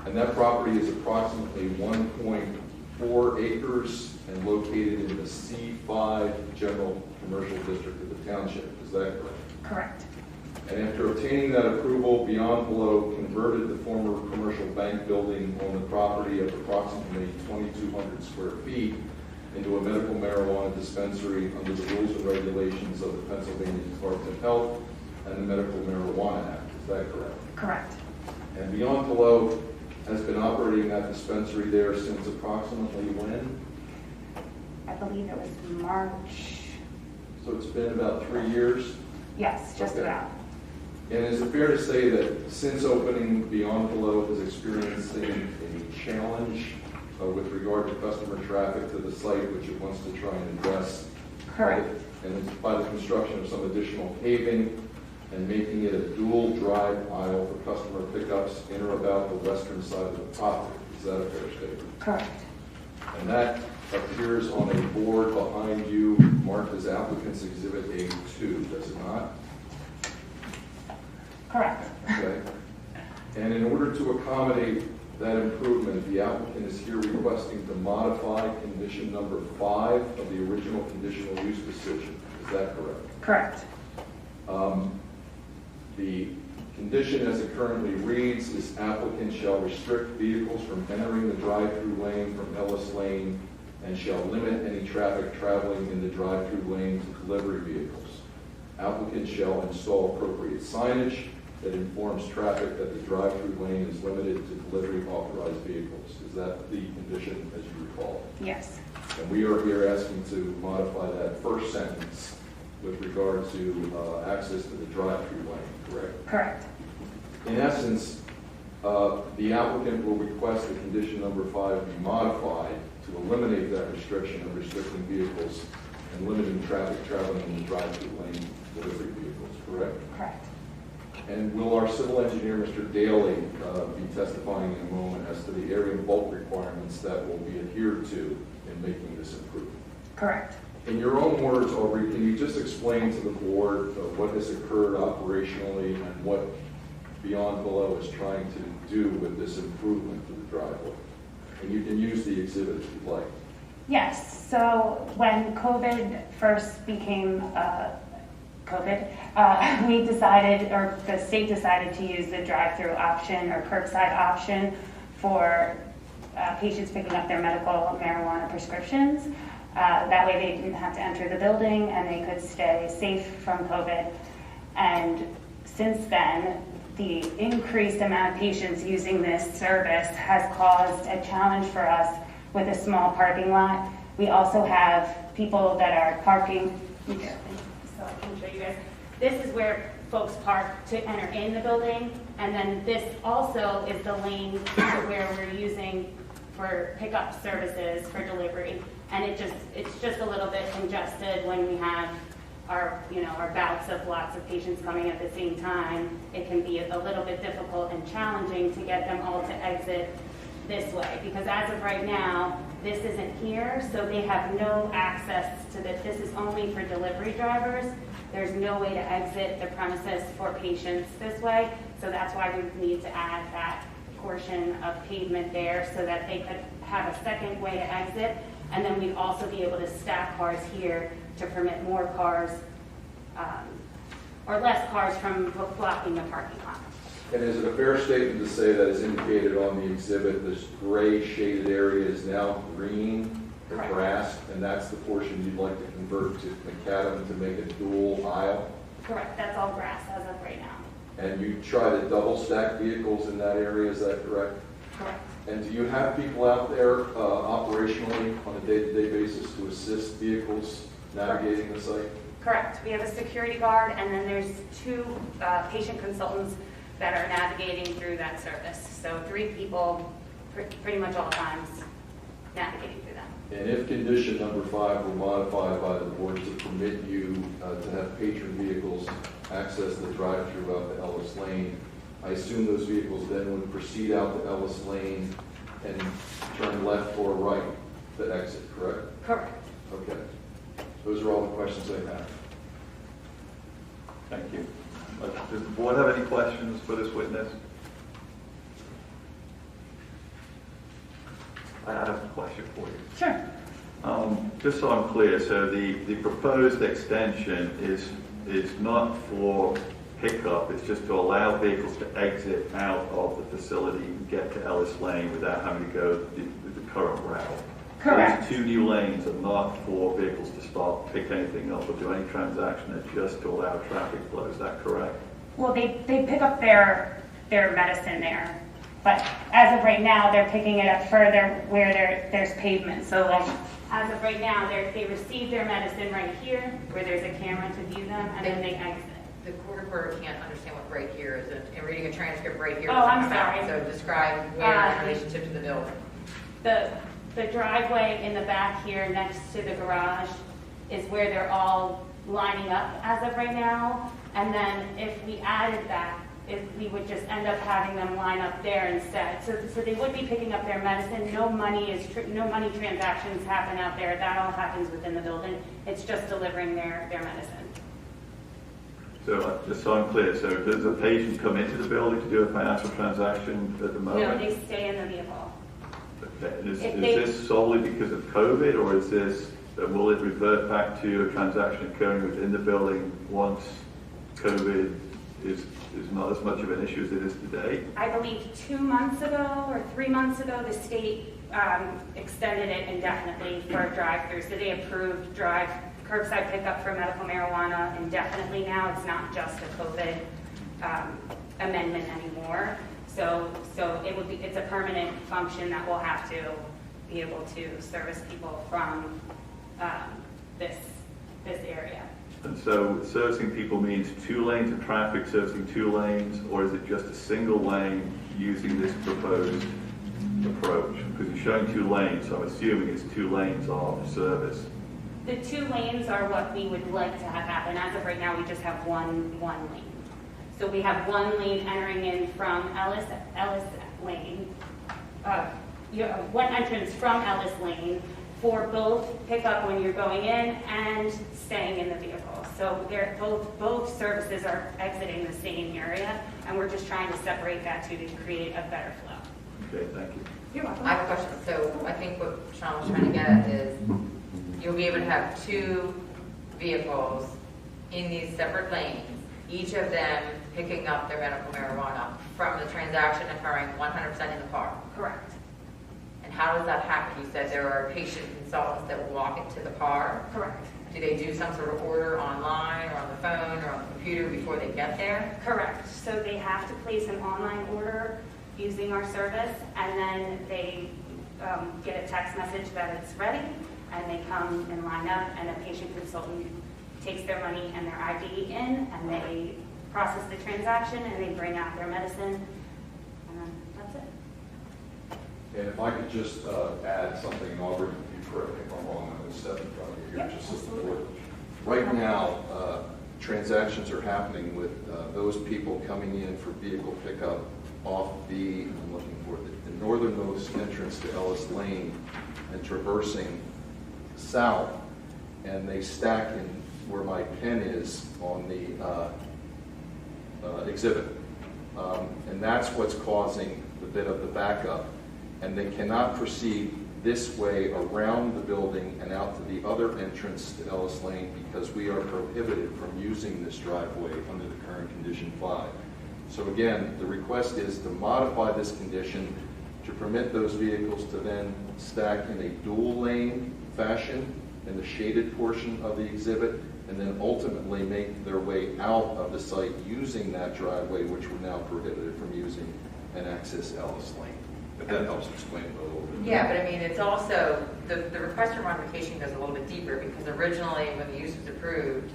And that property is approximately 1.4 acres and located in the C5 General Commercial District of the township. Is that correct? Correct. And after obtaining that approval, Beyond Below converted the former commercial bank building on the property of approximately 2,200 square feet into a medical marijuana dispensary under the rules and regulations of the Pennsylvania Department of Health and the Medical Marijuana Act. Is that correct? Correct. And Beyond Below has been operating that dispensary there since approximately when? I believe it was March. So it's been about 3 years? Yes, just Okay. about. And is it fair to say that since opening, Beyond Below is experiencing a challenge with regard to customer traffic to the site, which it wants to try and address. Correct. And by the construction of some additional paving and making it a dual drive aisle for customer pickups in or about the western side of the property. Is that a fair statement? Correct. And that appears on a board behind you marked as applicant's exhibit A2, does it not? Correct. Okay. And in order to accommodate that improvement, the applicant is here requesting to modify condition number 5 of the original conditional use decision. Is that correct? Correct. The condition as it currently reads is applicant shall restrict vehicles from entering the drive-through lane from Ellis Lane and shall limit any traffic traveling in the drive-through lane to delivery vehicles. Applicant shall install appropriate signage that informs traffic that the drive-through lane is limited to delivery authorized vehicles. Is that the condition as you recall? Yes. And we are here asking to modify that first sentence with regard to access to the drive-through lane, correct? Correct. In essence, the applicant will request that condition number 5 be modified to eliminate that restriction of restricting vehicles and limiting traffic traveling in the drive-through lane delivery vehicles, correct? Correct. And will our civil engineer, Mr. Daly, be testifying in a moment as to the area and bulk requirements that will be adhered to in making this improvement? Correct. In your own words, Aubrey, can you just explain to the board what has occurred operationally and what Beyond Below is trying to do with this improvement to the driveway? And you can use the exhibit if you'd like. Yes. So when COVID first became we decided, or the state decided, to use the drive-through option or curbside option for patients picking up their medical marijuana prescriptions. That way they didn't have to enter the building and they could stay safe from COVID. And since then, the increased amount of patients using this service has caused a challenge for us with a small parking lot. We also have people that are parking, so I can show you guys. This is where folks park to enter in the building, and then this also is the lane where we're using for pickup services for delivery. And it's just a little bit congested when we have our bouts of lots of patients coming at the same time. It can be a little bit difficult and challenging to get them all to exit this way, because as of right now, this isn't here, so they have no access to this. This is only for delivery drivers. There's no way to exit the premises for patients this way, so that's why we need to add that portion of pavement there so that they could have a second way to exit. And then we'd also be able to stack cars here to permit more cars or less cars from blocking the parking lot. And is it a fair statement to say that, as indicated on the exhibit, this gray shaded area is now green or Correct. grass, and that's the portion you'd like to convert to macadam to make a dual aisle? Correct, that's all grass as of right now. And you try to double stack vehicles in that area, is that correct? Correct. And do you have people out there operationally on a day-to-day basis to assist vehicles navigating the site? Correct. We have a security guard, and then there's 2 patient consultants that are navigating through that service. So 3 people pretty much all times navigating through them. And if condition number 5 were modified by the board to permit you to have patron vehicles access the drive-through out to Ellis Lane, I assume those vehicles then would proceed out to Ellis Lane and turn left or right to exit, correct? Correct. Okay. Those are all the questions I have. Thank you. Does the board have any questions for this witness? I have a question for you. Sure. Just so I'm clear, so the proposed extension is not for pickup, it's just to allow vehicles to exit out of the facility and get to Ellis Lane without having to go the current route. Correct. Those 2 new lanes are not for vehicles to stop, pick anything up, or do any transaction. It's just to allow traffic flow. Is that correct? Well, they pick up their medicine there, but as of right now, they're picking it up further where there's pavement. So like, as of right now, they receive their medicine right here, where there's a camera to view them, and then they exit. The court reporter can't understand what right here is, and reading a transcript right here. Oh, I'm sorry. So describe where in relationship to the building. the driveway in the back here next to the garage is where they're all lining up as of right now. And then if we added that, we would just end up having them line up there instead. So they would be picking up their medicine. No money transactions happen out there. That all happens within the building. It's just delivering their medicine. So just so I'm clear, so does a patient come into the building to do a financial transaction at the moment? No, they stay in the vehicle. Okay. Is this solely because of COVID, or is this, will it revert back to a transaction occurring within the building once COVID is not as much of an issue as it is today? I believe 2 months ago or 3 months ago, the state extended it indefinitely for drive-throughs. So they approved curbside pickup for medical marijuana indefinitely now. It's not just a COVID amendment anymore. So it's a permanent function that we'll have to be able to service people from this area. And so servicing people means 2 lanes of traffic, servicing 2 lanes, or is it just a single lane using this proposed approach? Because you're showing 2 lanes, so I'm assuming it's 2 lanes of service. The 2 lanes are what we would like to have happen. As of right now, we just have one lane. So we have 1 lane entering in from Ellis Lane, 1 entrance from Ellis Lane for both pickup when you're going in and staying in the vehicle. So they're both services are exiting the same area, and we're just trying to separate that to create a better flow. Okay, thank you. You're welcome. I have a question. So I think what Sean was trying to get at is you'll be able to have 2 vehicles in these separate lanes, each of them picking up their medical marijuana from the transaction occurring 100% in the car. Correct. And how does that happen? You said there are patient consultants that will walk into the car. Correct. Do they do some sort of order online or on the phone or on the computer before they get there? Correct. So they have to place an online order using our service, and then they get a text message that it's ready, and they come and line up, and a patient consultant takes their money and their ID in, and they process the transaction, and they bring out their medicine, and that's it. And if I could just add something, Aubrey, you correct me if I'm wrong, I'm going to step in front of you here just as the board. Right now, transactions are happening with those people coming in for vehicle pickup off I'm looking for the northernmost entrance to Ellis Lane and traversing south, and they stack in where my pen is on the exhibit. And that's what's causing the bit of the backup. And they cannot proceed this way around the building and out to the other entrance to Ellis Lane because we are prohibited from using this driveway under the current condition 5. So again, the request is to modify this condition to permit those vehicles to then stack in a dual lane fashion in the shaded portion of the exhibit, and then ultimately make their way out of the site using that driveway, which we're now prohibited from using, and access Ellis Lane. If that helps explain it a little bit. Yeah, but I mean, it's also, the request for modification goes a little bit deeper, because originally when the use was approved,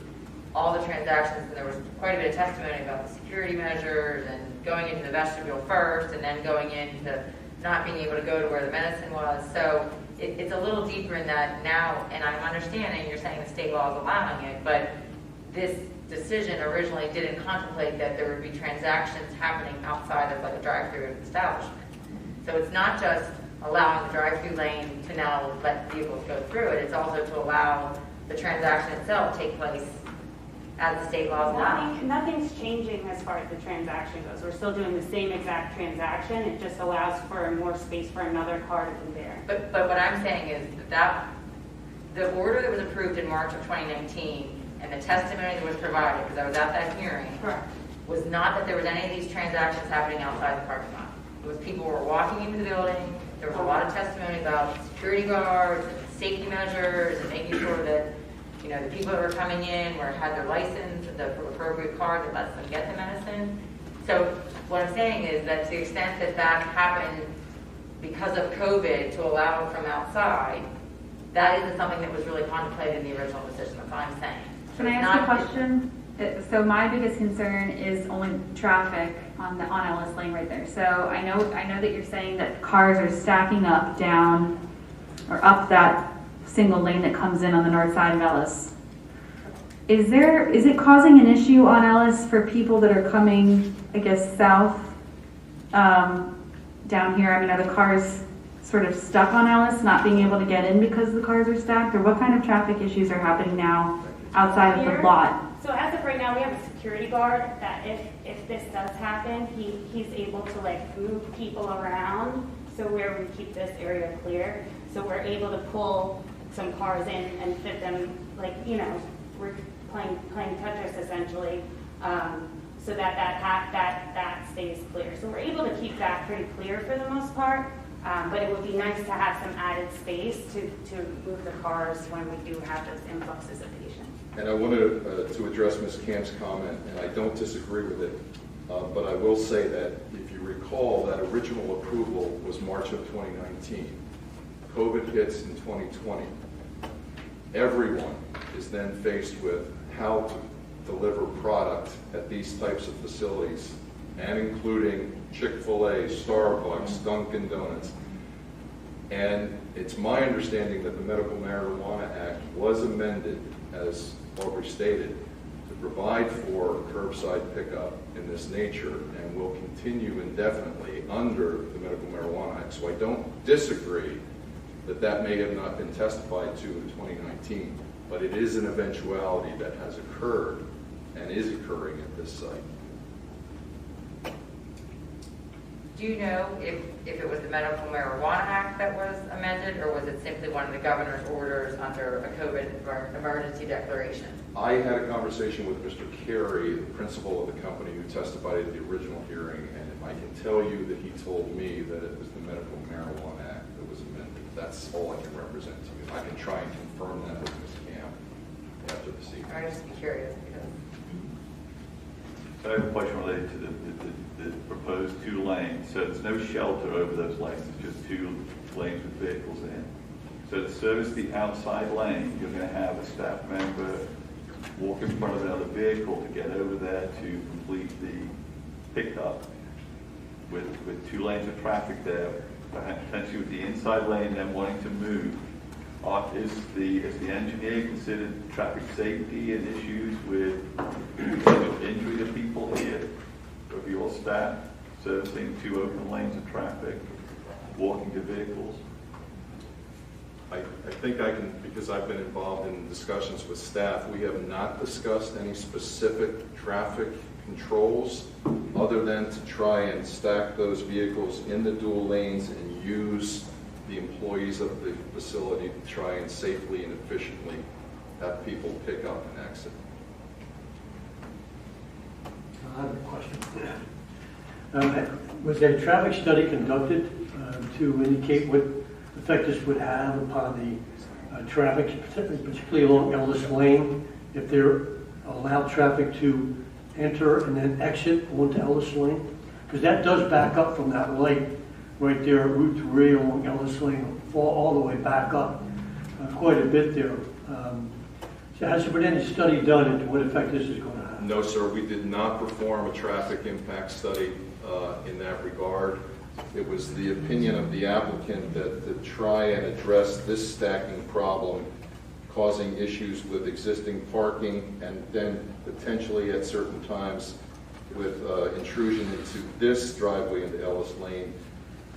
all the transactions, and there was quite a bit of testimony about the security measures and going into the vestibule first and then going into not being able to go to where the medicine was. So it's a little deeper in that now, and I'm understanding you're saying the state law is allowing it, but this decision originally didn't contemplate that there would be transactions happening outside of like a drive-through establishment. So it's not just allowing the drive-through lane to now let vehicles go through it, it's also to allow the transaction itself to take place as the state laws allow. Nothing's changing as far as the transaction goes. We're still doing the same exact transaction. It just allows for more space for another car to be there. But what I'm saying is that the order that was approved in March of 2019 and the testimony that was provided, because I was at that hearing, correct, was not that there was any of these transactions happening outside the parking lot. It was people were walking into the building. There was a lot of testimony about security guards and safety measures and making sure that the people that were coming in had their license, the appropriate card that lets them get the medicine. So what I'm saying is that to the extent that that happened because of COVID to allow it from outside, that isn't something that was really contemplated in the original decision. That's all I'm saying. Can I ask a question? So my biggest concern is only traffic on Ellis Lane right there. So I know that you're saying that cars are stacking up down or up that single lane that comes in on the north side of Ellis. Is it causing an issue on Ellis for people that are coming, I guess, south down here? I mean, are the cars sort of stuck on Ellis, not being able to get in because the cars are stacked? Or what kind of traffic issues are happening now outside of the lot? So as of right now, we have a security guard that if this does happen, he's able to like move people around so where we keep this area clear. So we're able to pull some cars in and fit them, like, you know, we're playing Tetris essentially, so that stays clear. So we're able to keep that pretty clear for the most part. But it would be nice to have some added space to move the cars when we do have those influxes of patients. And I wanted to address Ms. Camp's comment, and I don't disagree with it, but I will say that if you recall, that original approval was March of 2019. COVID hits in 2020. Everyone is then faced with how to deliver product at these types of facilities, and including Chick-fil-A, Starbucks, Dunkin' Donuts. And it's my understanding that the Medical Marijuana Act was amended, as Aubrey stated, to provide for curbside pickup in this nature and will continue indefinitely under the Medical Marijuana Act. So I don't disagree that that may have not been testified to in 2019, but it is an eventuality that has occurred and is occurring at this site. Do you know if it was the Medical Marijuana Act that was amended, or was it simply one of the governor's orders under a COVID emergency declaration? I had a conversation with Mr. Carey, the principal of the company who testified at the original hearing, and I can tell you that he told me that it was the Medical Marijuana Act that was amended. That's all I can represent to you. I can try and confirm that with Ms. Camp after this evening. I just be curious because. I have a question related to the proposed 2 lanes. So there's no shelter over those lanes, it's just 2 lanes with vehicles in. So to service the outside lane, you're going to have a staff member walk in front of another vehicle to get over there to complete the pickup with 2 lanes of traffic there, potentially with the inside lane then wanting to move. Is the engineer considered traffic safety and issues with potential injury to people here of your staff servicing 2 open lanes of traffic, walking to vehicles? I think I can, because I've been involved in discussions with staff, we have not discussed any specific traffic controls other than to try and stack those vehicles in the dual lanes and use the employees of the facility to try and safely and efficiently have people pick up and exit. I have a question. Was a traffic study conducted to indicate what effect this would have upon the traffic, particularly along Ellis Lane, if they're allowed traffic to enter and then exit onto Ellis Lane? Because that does back up from that light right there at Route 3 along Ellis Lane, fall all the way back up quite a bit there. So has there been any study done into what effect this is going to have? No, sir, we did not perform a traffic impact study in that regard. It was the opinion of the applicant that to try and address this stacking problem causing issues with existing parking and then potentially at certain times with intrusion into this driveway into Ellis Lane,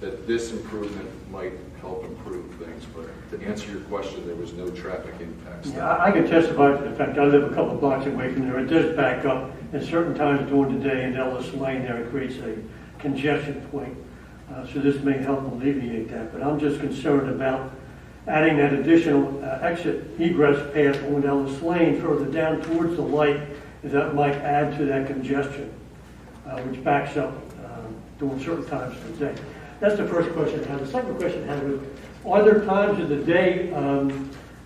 that this improvement might help improve things. But to answer your question, there was no traffic impact study. Yeah, I can testify to the fact I live a couple of blocks away from there. It does back up at certain times during the day in Ellis Lane there. It creates a congestion point. So this may help alleviate that. But I'm just concerned about adding that additional exit egress path on Ellis Lane further down towards the light, as that might add to that congestion, which backs up during certain times of the day. That's the first question I have. The second question I have is, are there times of the day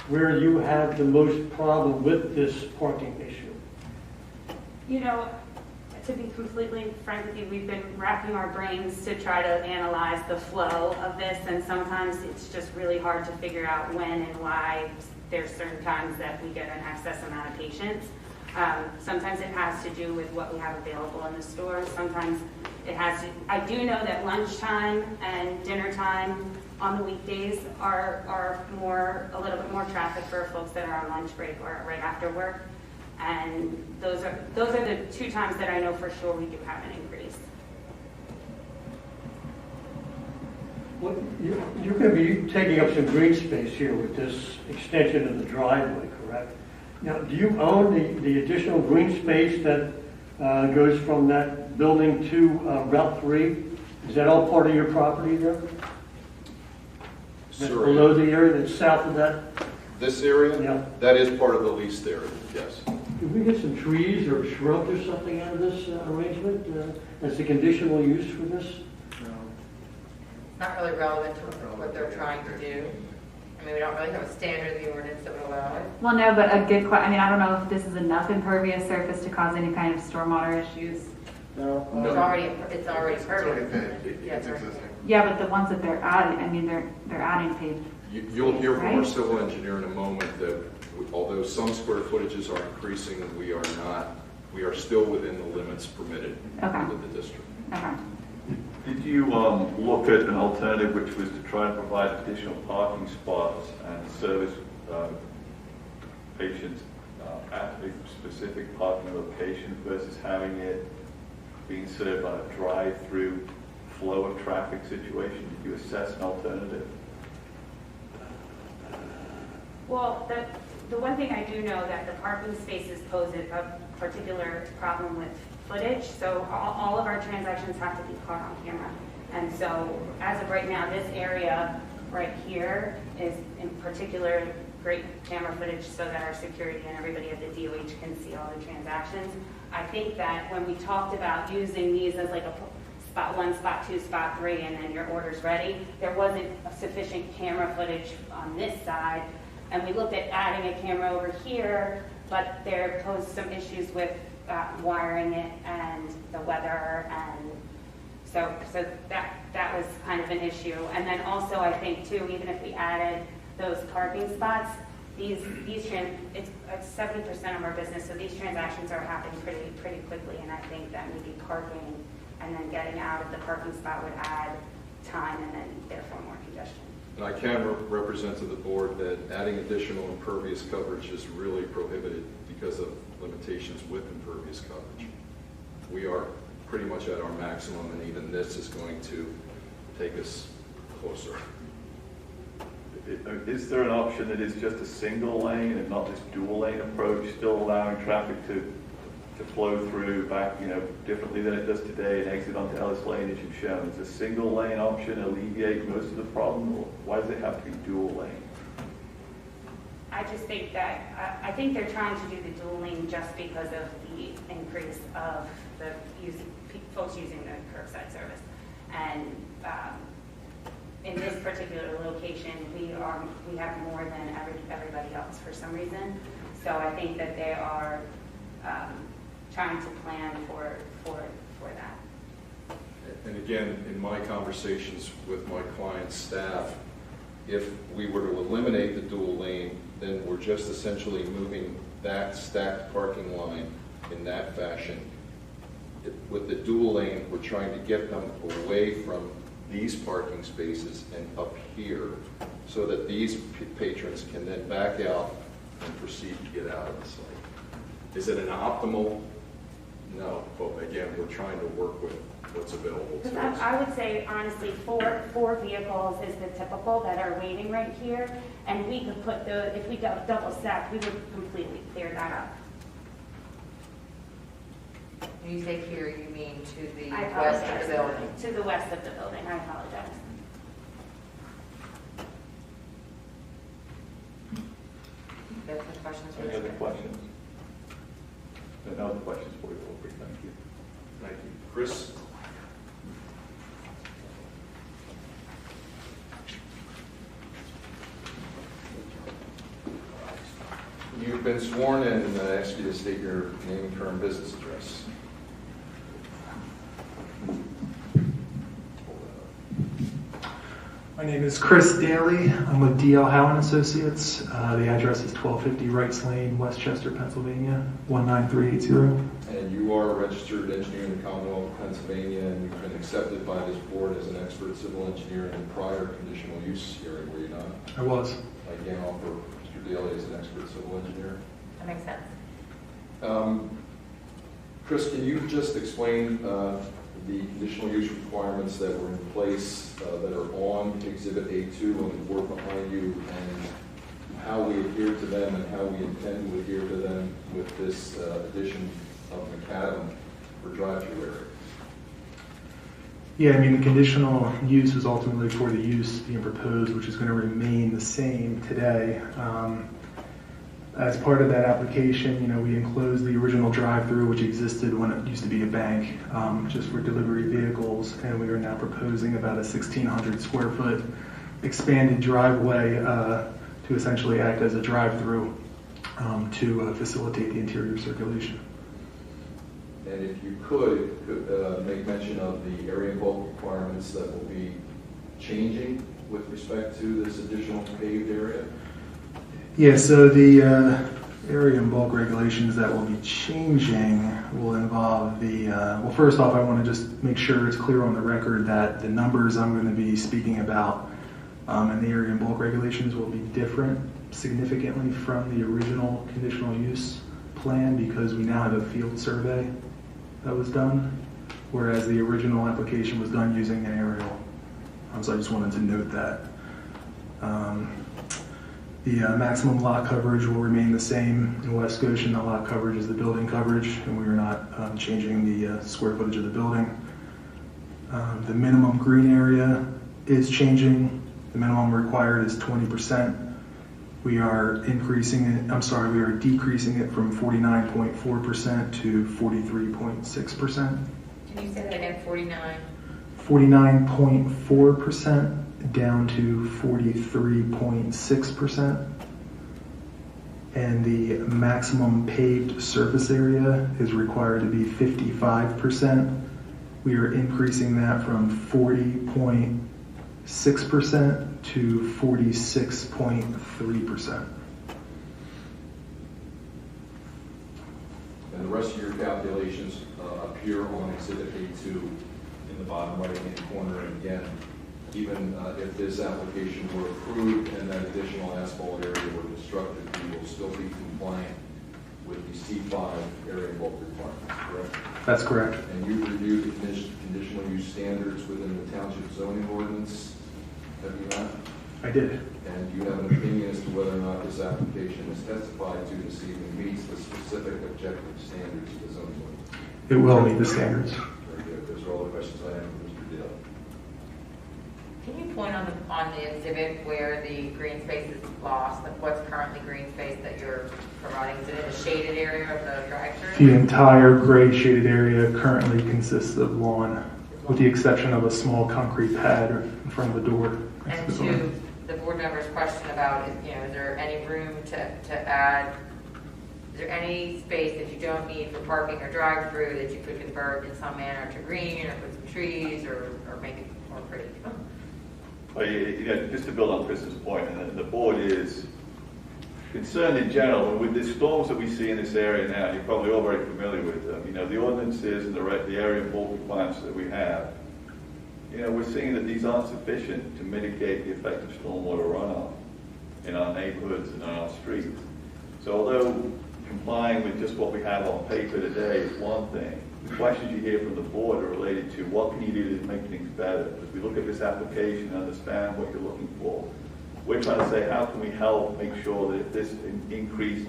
where you have the most problem with this parking issue? You know, to be completely frank with you, we've been racking our brains to try to analyze the flow of this, and sometimes it's just really hard to figure out when and why there's certain times that we get an excess amount of patients. Sometimes it has to do with what we have available in the store. Sometimes It has to, I do know that lunchtime and dinner time on the weekdays are a little bit more traffic for folks that are on lunch break or right after work. And those are the 2 times that I know for sure we do have an increase. Well, you're going to be taking up some green space here with this extension of the driveway, correct? Now, do you own the additional green space that goes from that building to Route 3? Is that all part of your property there? That's Sir, below the area that's south of that? This area? Yeah. That is part of the leased area, yes. Could we get some trees or shrubs or something out of this arrangement as a conditional use for this? Not really relevant to what they're trying to do. I mean, we don't really have a standard in the ordinance that would allow it. Well, no, but a good question. I mean, I don't know if this is enough impervious surface to cause any kind of stormwater issues. No. It's already pervious. Yes, sir. Yeah, but the ones that they're adding, I mean, they're adding paved. You'll hear from our Right. civil engineer in a moment that although some square footages are increasing, we are still within the limits permitted within the district. Okay. Did you look at an alternative which was to try and provide additional parking spots and service patients at a specific parking location versus having it being served on a drive-through flow of traffic situation? Did you assess an alternative? Well, the one thing I do know that the parking spaces pose a particular problem with footage, so all of our transactions have to be caught on camera. And so as of right now, this area right here is in particular great camera footage so that our security and everybody at the DOH can see all the transactions. I think that when we talked about using these as like a spot 1, spot 2, spot 3, and then your order's ready, there wasn't sufficient camera footage on this side. And we looked at adding a camera over here, but there posed some issues with wiring it and the weather, and so that was kind of an issue. And then also I think too, even if we added those parking spots, it's 70% of our business, so these transactions are happening pretty quickly, and I think that maybe parking and then getting out of the parking spot would add time and then therefore more congestion. And I can represent to the board that adding additional impervious coverage is really prohibited because of limitations with impervious coverage. We are pretty much at our maximum, and even this is going to take us closer. Is there an option that is just a single lane and not this dual lane approach, still allowing traffic to flow through back, differently than it does today and exit onto Ellis Lane as you've shown? Is a single lane option alleviate most of the problem, or why does it have to be dual lane? I just think that, I think they're trying to do the dual lane just because of the increase of the folks using the curbside service. And in this particular location, we have more than everybody else for some reason. So I think that they are trying to plan for that. And again, in my conversations with my client's staff, if we were to eliminate the dual lane, then we're just essentially moving that stacked parking line in that fashion. With the dual lane, we're trying to get them away from these parking spaces and up here so that these patrons can then back out and proceed to get out of the site. Is it an optimal? No, but again, we're trying to work with what's available to us. I would say, honestly, four vehicles is the typical that are waiting right here, and we could put if we double stack, we would completely clear that up. When you say here, you mean to the I west of apologize. the building? To the west of the building, I apologize. Any other questions? Any other questions? No other questions for you, Wilbur. Thank you. Thank you. Chris? You've been sworn in, and I ask you to state your name, firm, business address. My My name is Chris Daly. I'm with D.L. Howe & Associates. The address is 1250 Wrights Lane, Westchester, Pennsylvania, 19380. And you are a registered engineer in the Commonwealth of Pennsylvania, and you've been accepted by this board as an expert civil engineer in the prior conditional use hearing, were you not? I was. I can't offer Mr. Daly as an expert civil engineer. That makes sense. Chris, can you just explain the conditional use requirements that were in place that are on Exhibit A2 on the board behind you, and how we adhere to them and how we intend to adhere to them with this addition of macadam for drive-through area? Yeah, I mean, the conditional use was ultimately for the use being proposed, which is going to remain the same today. As part of that application, we enclosed the original drive-through, which existed when it used to be a bank, just for delivery vehicles, and we are now proposing about a 1,600 square foot expanded driveway to essentially act as a drive-through to facilitate the interior circulation. And if you could make mention of the area and bulk requirements that will be changing with respect to this additional paved area? Yeah, so the area and bulk regulations that will be changing will involve the, well, first off, I want to just make sure it's clear on the record that the numbers I'm going to be speaking about in the area and bulk regulations will be different significantly from the original conditional use plan, because we now have a field survey that was done, whereas the original application was done using an aerial. So I just wanted to note that. The maximum lot coverage will remain the same in West Goshen. The lot coverage is the building coverage, and we are not changing the square footage of the building. The minimum green area is changing. The minimum required is 20%. We are decreasing it from 49.4% to 43.6%. Can you say that again, 49? 49.4% down to 43.6%. And the maximum paved surface area is required to be 55%. We are increasing that from 40.6% to 46.3%. And the rest of your calculations appear on Exhibit A2 in the bottom right-hand corner. And again, even if this application were approved and that additional asphalt area were constructed, we will still be compliant with the C5 area and bulk requirements, correct? That's correct. And you reviewed the conditional use standards within the Township zoning ordinance, have you not? I did. And you have an opinion as to whether or not this application is testified to this evening meets the specific objective standards of the zoning ordinance? It will meet the standards. Very good. Those are all the questions I have for Mr. Dale. Can you point on the exhibit where the green space is lost, like what's currently green space that you're promoting? Is it in the shaded area of the drive-through? The entire gray shaded area currently consists of lawn, with the exception of a small concrete pad in front of the door. And to the board member's question about, is there any room to add, is there any space that you don't need for parking or drive-through that you could convert in some manner to green, or put some trees, or make it more pretty? Well, just to build on Chris's point, and the board is concerned in general with the storms that we see in this area now. You're probably all very familiar with them. The ordinances and the area and bulk requirements that we have. We're seeing that these aren't sufficient to mitigate the effect of stormwater runoff in our neighborhoods and on our streets. So although complying with just what we have on paper today is one thing, the questions you hear from the board are related to what can you do to make things better. As we look at this application and understand what you're looking for, we're trying to say how can we help make sure that this increase,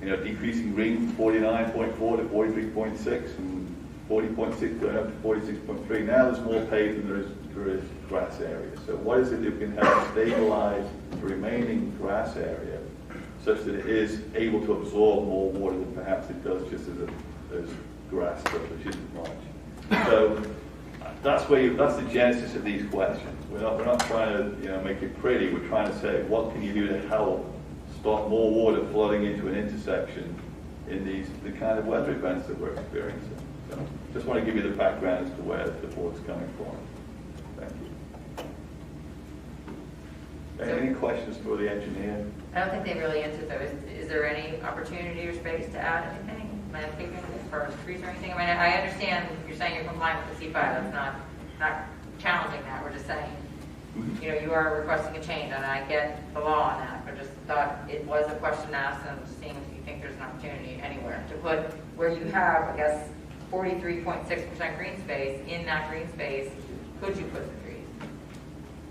decreasing green from 49.4 to 43.6 and 40.6 going up to 46.3. Now there's more paved than there is grass area. So what is it that can help stabilize the remaining grass area such that it is able to absorb more water than perhaps it does just as grass does, which isn't much. So that's the genesis of these questions. We're not trying to make it pretty. We're trying to say what can you do to help stop more water flooding into an intersection in the kind of weather events that we're experiencing. So just want to give you the background as to where the board's coming from. Thank you. Any questions for the engineer? I don't think they really answered though. Is there any opportunity or space to add anything? Landscaping as far as trees or anything? I mean, I understand you're saying you're complying with the C5. That's not challenging that. We're just saying, you know, you are requesting a change, and I get the law on that. But just thought it was a question asked, and just seeing if you think there's an opportunity anywhere to put where you have, I guess, 43.6% green space. In that green space, could you put some trees,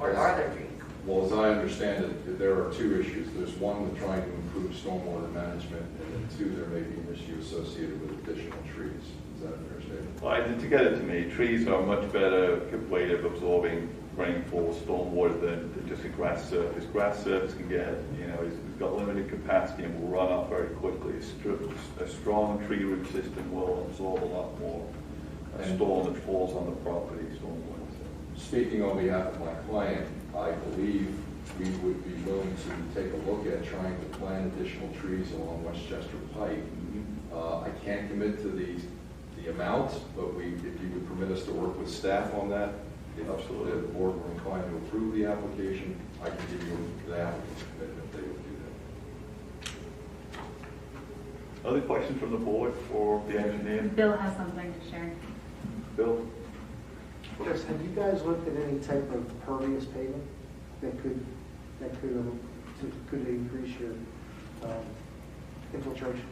or are there trees? Well, as I understand it, there are two issues. There's one with trying to improve stormwater management, and then two, there may be an issue associated with additional trees. Is that a fair statement? Well, together to me, trees are a much better way of absorbing rainfall, stormwater than just a grass surface. Grass surface can get, you know, it's got limited capacity and will run off very quickly. A strong tree root system will absorb a lot more storm that falls on the property, stormwater. Speaking on behalf of my client, I believe we would be willing to take a look at trying to plant additional trees along Westchester Pike. I can't commit to the amount, but if you would permit us to work with staff on that, if the board were inclined to approve the application, I can give you the applicant's commitment they would do that. Other questions from the board for the engineer? Bill has something to share. Bill? Chris, have you guys looked at any type of pervious pavement that could increase your infiltration?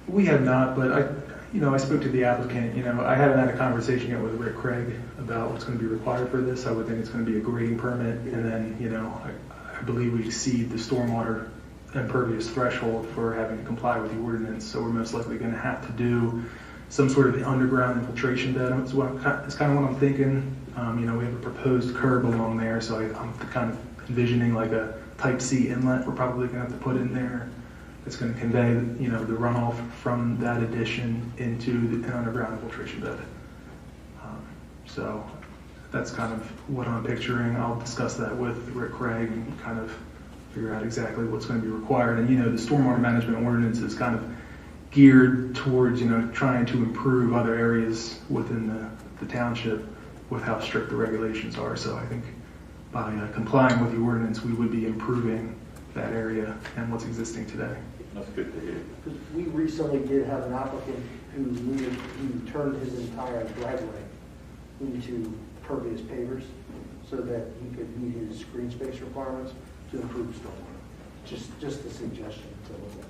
We have not, but I spoke to the applicant. I haven't had a conversation yet with Rick Craig about what's going to be required for this. I would think it's going to be a grading permit, and then, I believe we exceed the stormwater impervious threshold for having to comply with the ordinance. So we're most likely going to have to do some sort of underground infiltration bed. That's kind of what I'm thinking. We have a proposed curb along there, so I'm kind of envisioning like a type C inlet we're probably going to have to put in there. It's going to convey, the runoff from that addition into an underground infiltration bed. So that's kind of what I'm picturing. I'll discuss that with Rick Craig and kind of figure out exactly what's going to be required. And, the stormwater management ordinance is kind of geared towards, trying to improve other areas within the township with how strict the regulations are. So I think by complying with the ordinance, we would be improving that area and what's existing today. That's good to hear. Because we recently did have an applicant who turned his entire driveway into pervious pavers so that he could meet his green space requirements to improve stormwater. Just a suggestion to look at.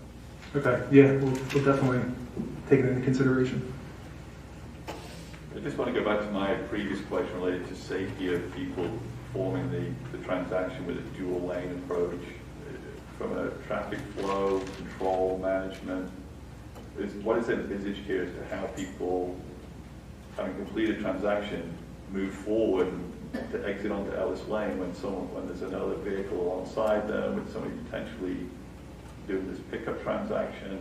Okay, yeah, we'll definitely take it into consideration. I just want to go back to my previous question related to safety of people performing the transaction with a dual lane approach. From a traffic flow, control, management, what is envisaged here as to how people, having completed a transaction, move forward to exit onto Ellis Lane when there's another vehicle alongside them, with somebody potentially doing this pickup transaction.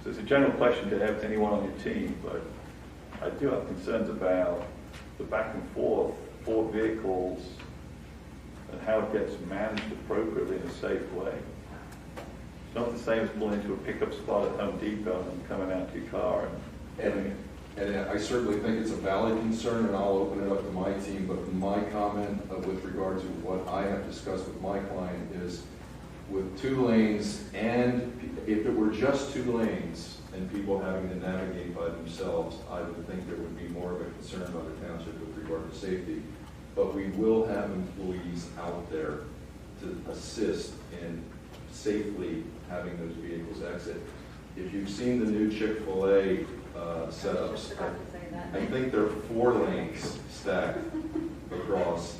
So it's a general question to anyone on your team, but I do have concerns about the back and forth for vehicles and how it gets managed appropriately in a safe way. It's not the same as pulling into a pickup spot at Home Depot and coming out to your car and doing it. And I certainly think it's a valid concern, and I'll open it up to my team, but my comment with regard to what I have discussed with my client is with 2 lanes, and if it were just 2 lanes and people having to navigate by themselves, I would think there would be more of a concern by the township with regard to safety. But we will have employees out there to assist in safely having those vehicles exit. If you've seen the new Chick-fil-A setups, I think there are 4 lanes stacked across,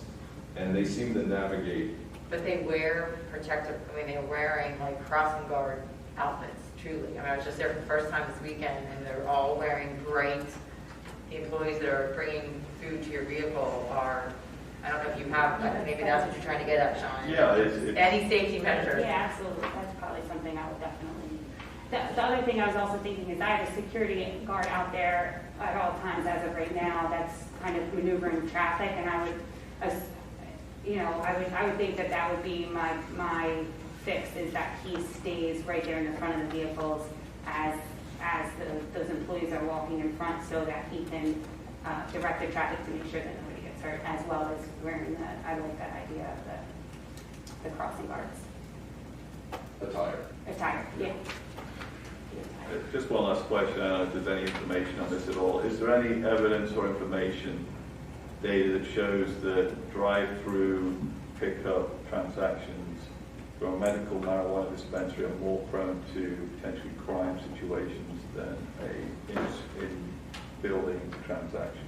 and they seem to navigate. But they wear protective, they're wearing like crossing guard outfits, truly. I was just there for the first time this weekend, and they're all wearing bright. The employees that are bringing food to your vehicle are, I don't know if you have, maybe that's what you're trying to get at, Sean. Yeah, it's any safety measure. Yeah, absolutely. That's probably something I would definitely. The other thing I was also thinking is I have a security guard out there at all times as of right now that's kind of maneuvering traffic, and I would, I would think that would be my fix, is that he stays right there in the front of the vehicles as those employees are walking in front, so that he can direct the traffic to make sure that nobody gets hurt, as well as wearing I like that idea of the crossing guards. Attire. Attire, yeah. Just one last question. I don't know if there's any information on this at all. Is there any evidence or information, data that shows that drive-through pickup transactions from a medical marijuana dispensary are more prone to potentially crime situations than a in-building transaction?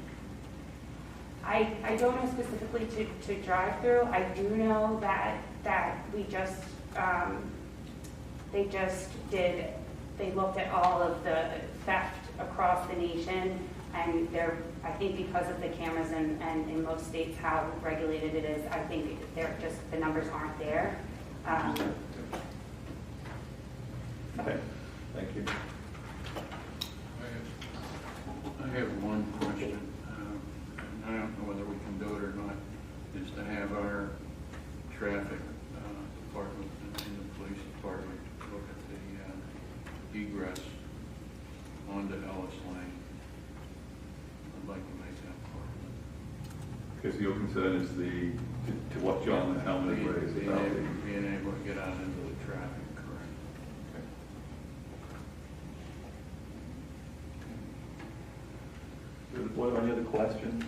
I don't know specifically to drive through. I do know that we just they looked at all of the theft across the nation, and I think because of the cameras and in most states how regulated it is, I think the numbers aren't there. Okay, thank you. I have one question. And I don't know whether we can do it or not, is to have our traffic department and the police department look at the egress onto Ellis Lane. I'd like to make that part of it. Because your concern is to what John and Helmut raised about being able to get out into the traffic, correct? Does the board have any other questions?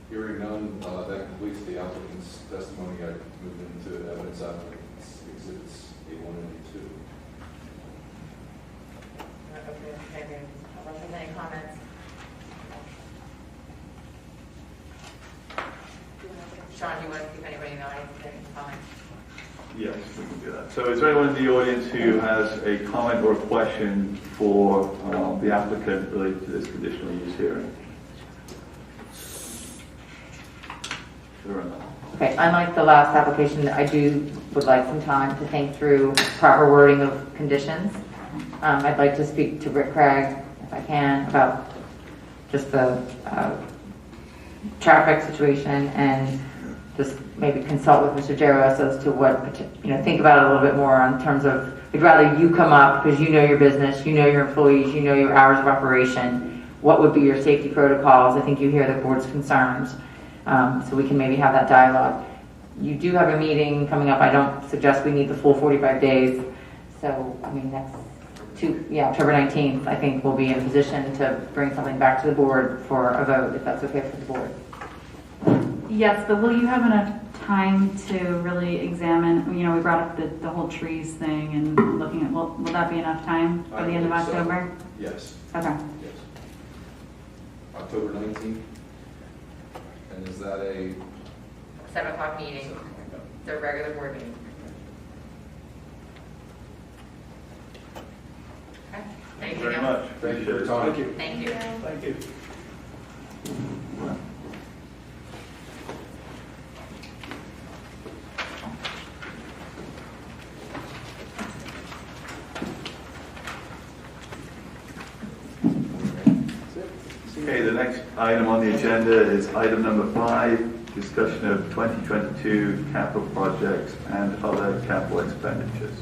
Hearing none, that completes the applicant's testimony. I move into evidence applicants exhibits A1 and A2. Any comments? Sean, do you want to see if anybody in the audience has any comments? Yes, we can do that. So is there anyone in the audience who has a comment or a question for the applicant related to this conditional use hearing? There are none. Okay, unlike the last application, I would like some time to think through proper wording of conditions. I'd like to speak to Rick Craig, if I can, about just the traffic situation, and just maybe consult with Mr. Jaros as to what, think about it a little bit more in terms of, I'd rather you come up because you know your business, you know your employees, you know your hours of operation, what would be your safety protocols. I think you hear the board's concerns. So we can maybe have that dialogue. You do have a meeting coming up. I don't suggest we need the full 45 days. So, October 19th, I think we'll be in a position to bring something back to the board for a vote, if that's okay for the board. Yes, but will you have enough time to really examine, we brought up the whole trees thing and looking at, will that be enough time for the end of October? Yes. Okay. Yes. October 19th. And is that a 7 o'clock meeting, the regular board meeting. Okay. Thank you very much. Thank you for your time. Thank you. Thank you. Okay, the next item on the agenda is item number 5, discussion of 2022 capital projects and other capital expenditures.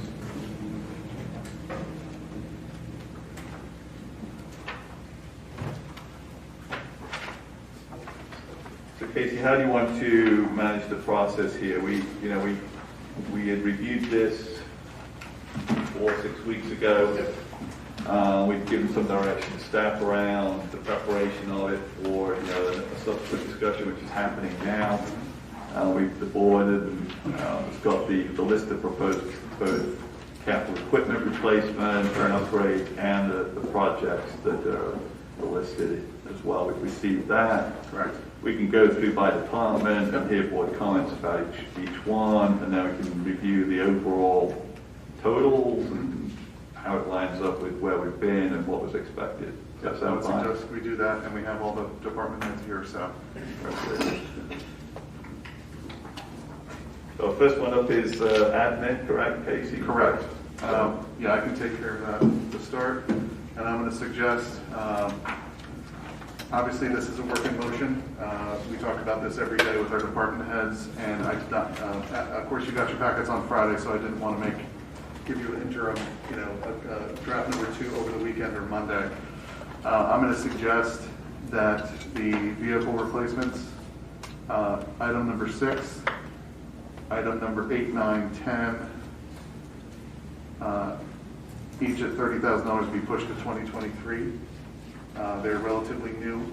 So Casey, how do you want to manage the process here? We had reviewed this 4 or 6 weeks ago. We've given some direction to staff around the preparation of it for a subsequent discussion, which is happening now. The board has got the list of proposed capital equipment replacement and upgrade, and the projects that are listed as well. We've received that. Correct. We can go through by department and hear board comments about each one, and then we can review the overall totals and how it lines up with where we've been and what was expected. Yes, I would suggest we do that, and we have all the department heads here, so. So first one up is admin, correct, Casey? Correct. Yeah, I can take care of that to start. And I'm going to suggest, obviously this is a working motion. We talk about this every day with our department heads, and I did not, of course you got your packets on Friday, so I didn't want to give you an interim, draft number 2 over the weekend or Monday. I'm going to suggest that the vehicle replacements Item number 6, item number 8, 9, 10, each at $30,000 be pushed to 2023. They're relatively new.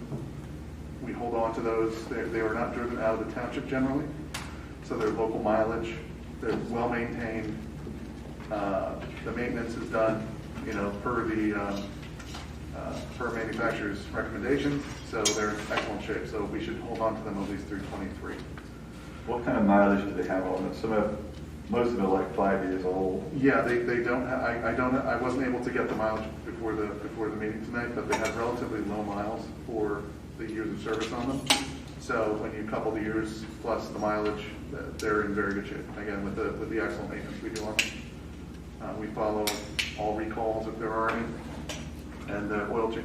We hold on to those. They are not driven out of the township generally, so they're local mileage. They're well maintained. The maintenance is done, per manufacturer's recommendations, so they're in excellent shape. So we should hold on to them at least through 23. What kind of mileage do they have on them? Most of them are like 5 years old. Yeah, they don't. I wasn't able to get the mileage before the meeting tonight, but they have relatively low miles for the years of service on them. So when you couple the years plus the mileage, they're in very good shape. Again, with the excellent maintenance we do on them. We follow all recalls if there are any, and the oils,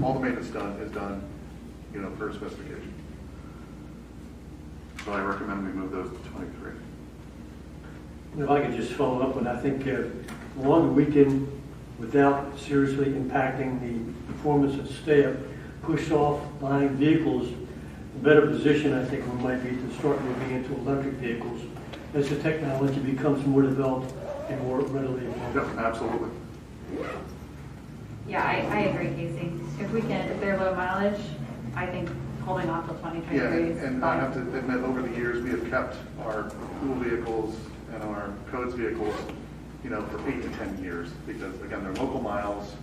all the maintenance is done, per specification. So I recommend we move those to 23. If I could just follow up on, I think along the weekend, without seriously impacting the performance of staff, push off buying vehicles, a better position I think we might be to start moving into electric vehicles as the technology becomes more developed and more readily available. Yep, absolutely. Yeah, I agree, Casey. If they're low mileage, I think holding off till 2023 is and fine. I have to admit, over the years, we have kept our pool vehicles and our codes vehicles, for 8 to 10 years, because again, they're local miles,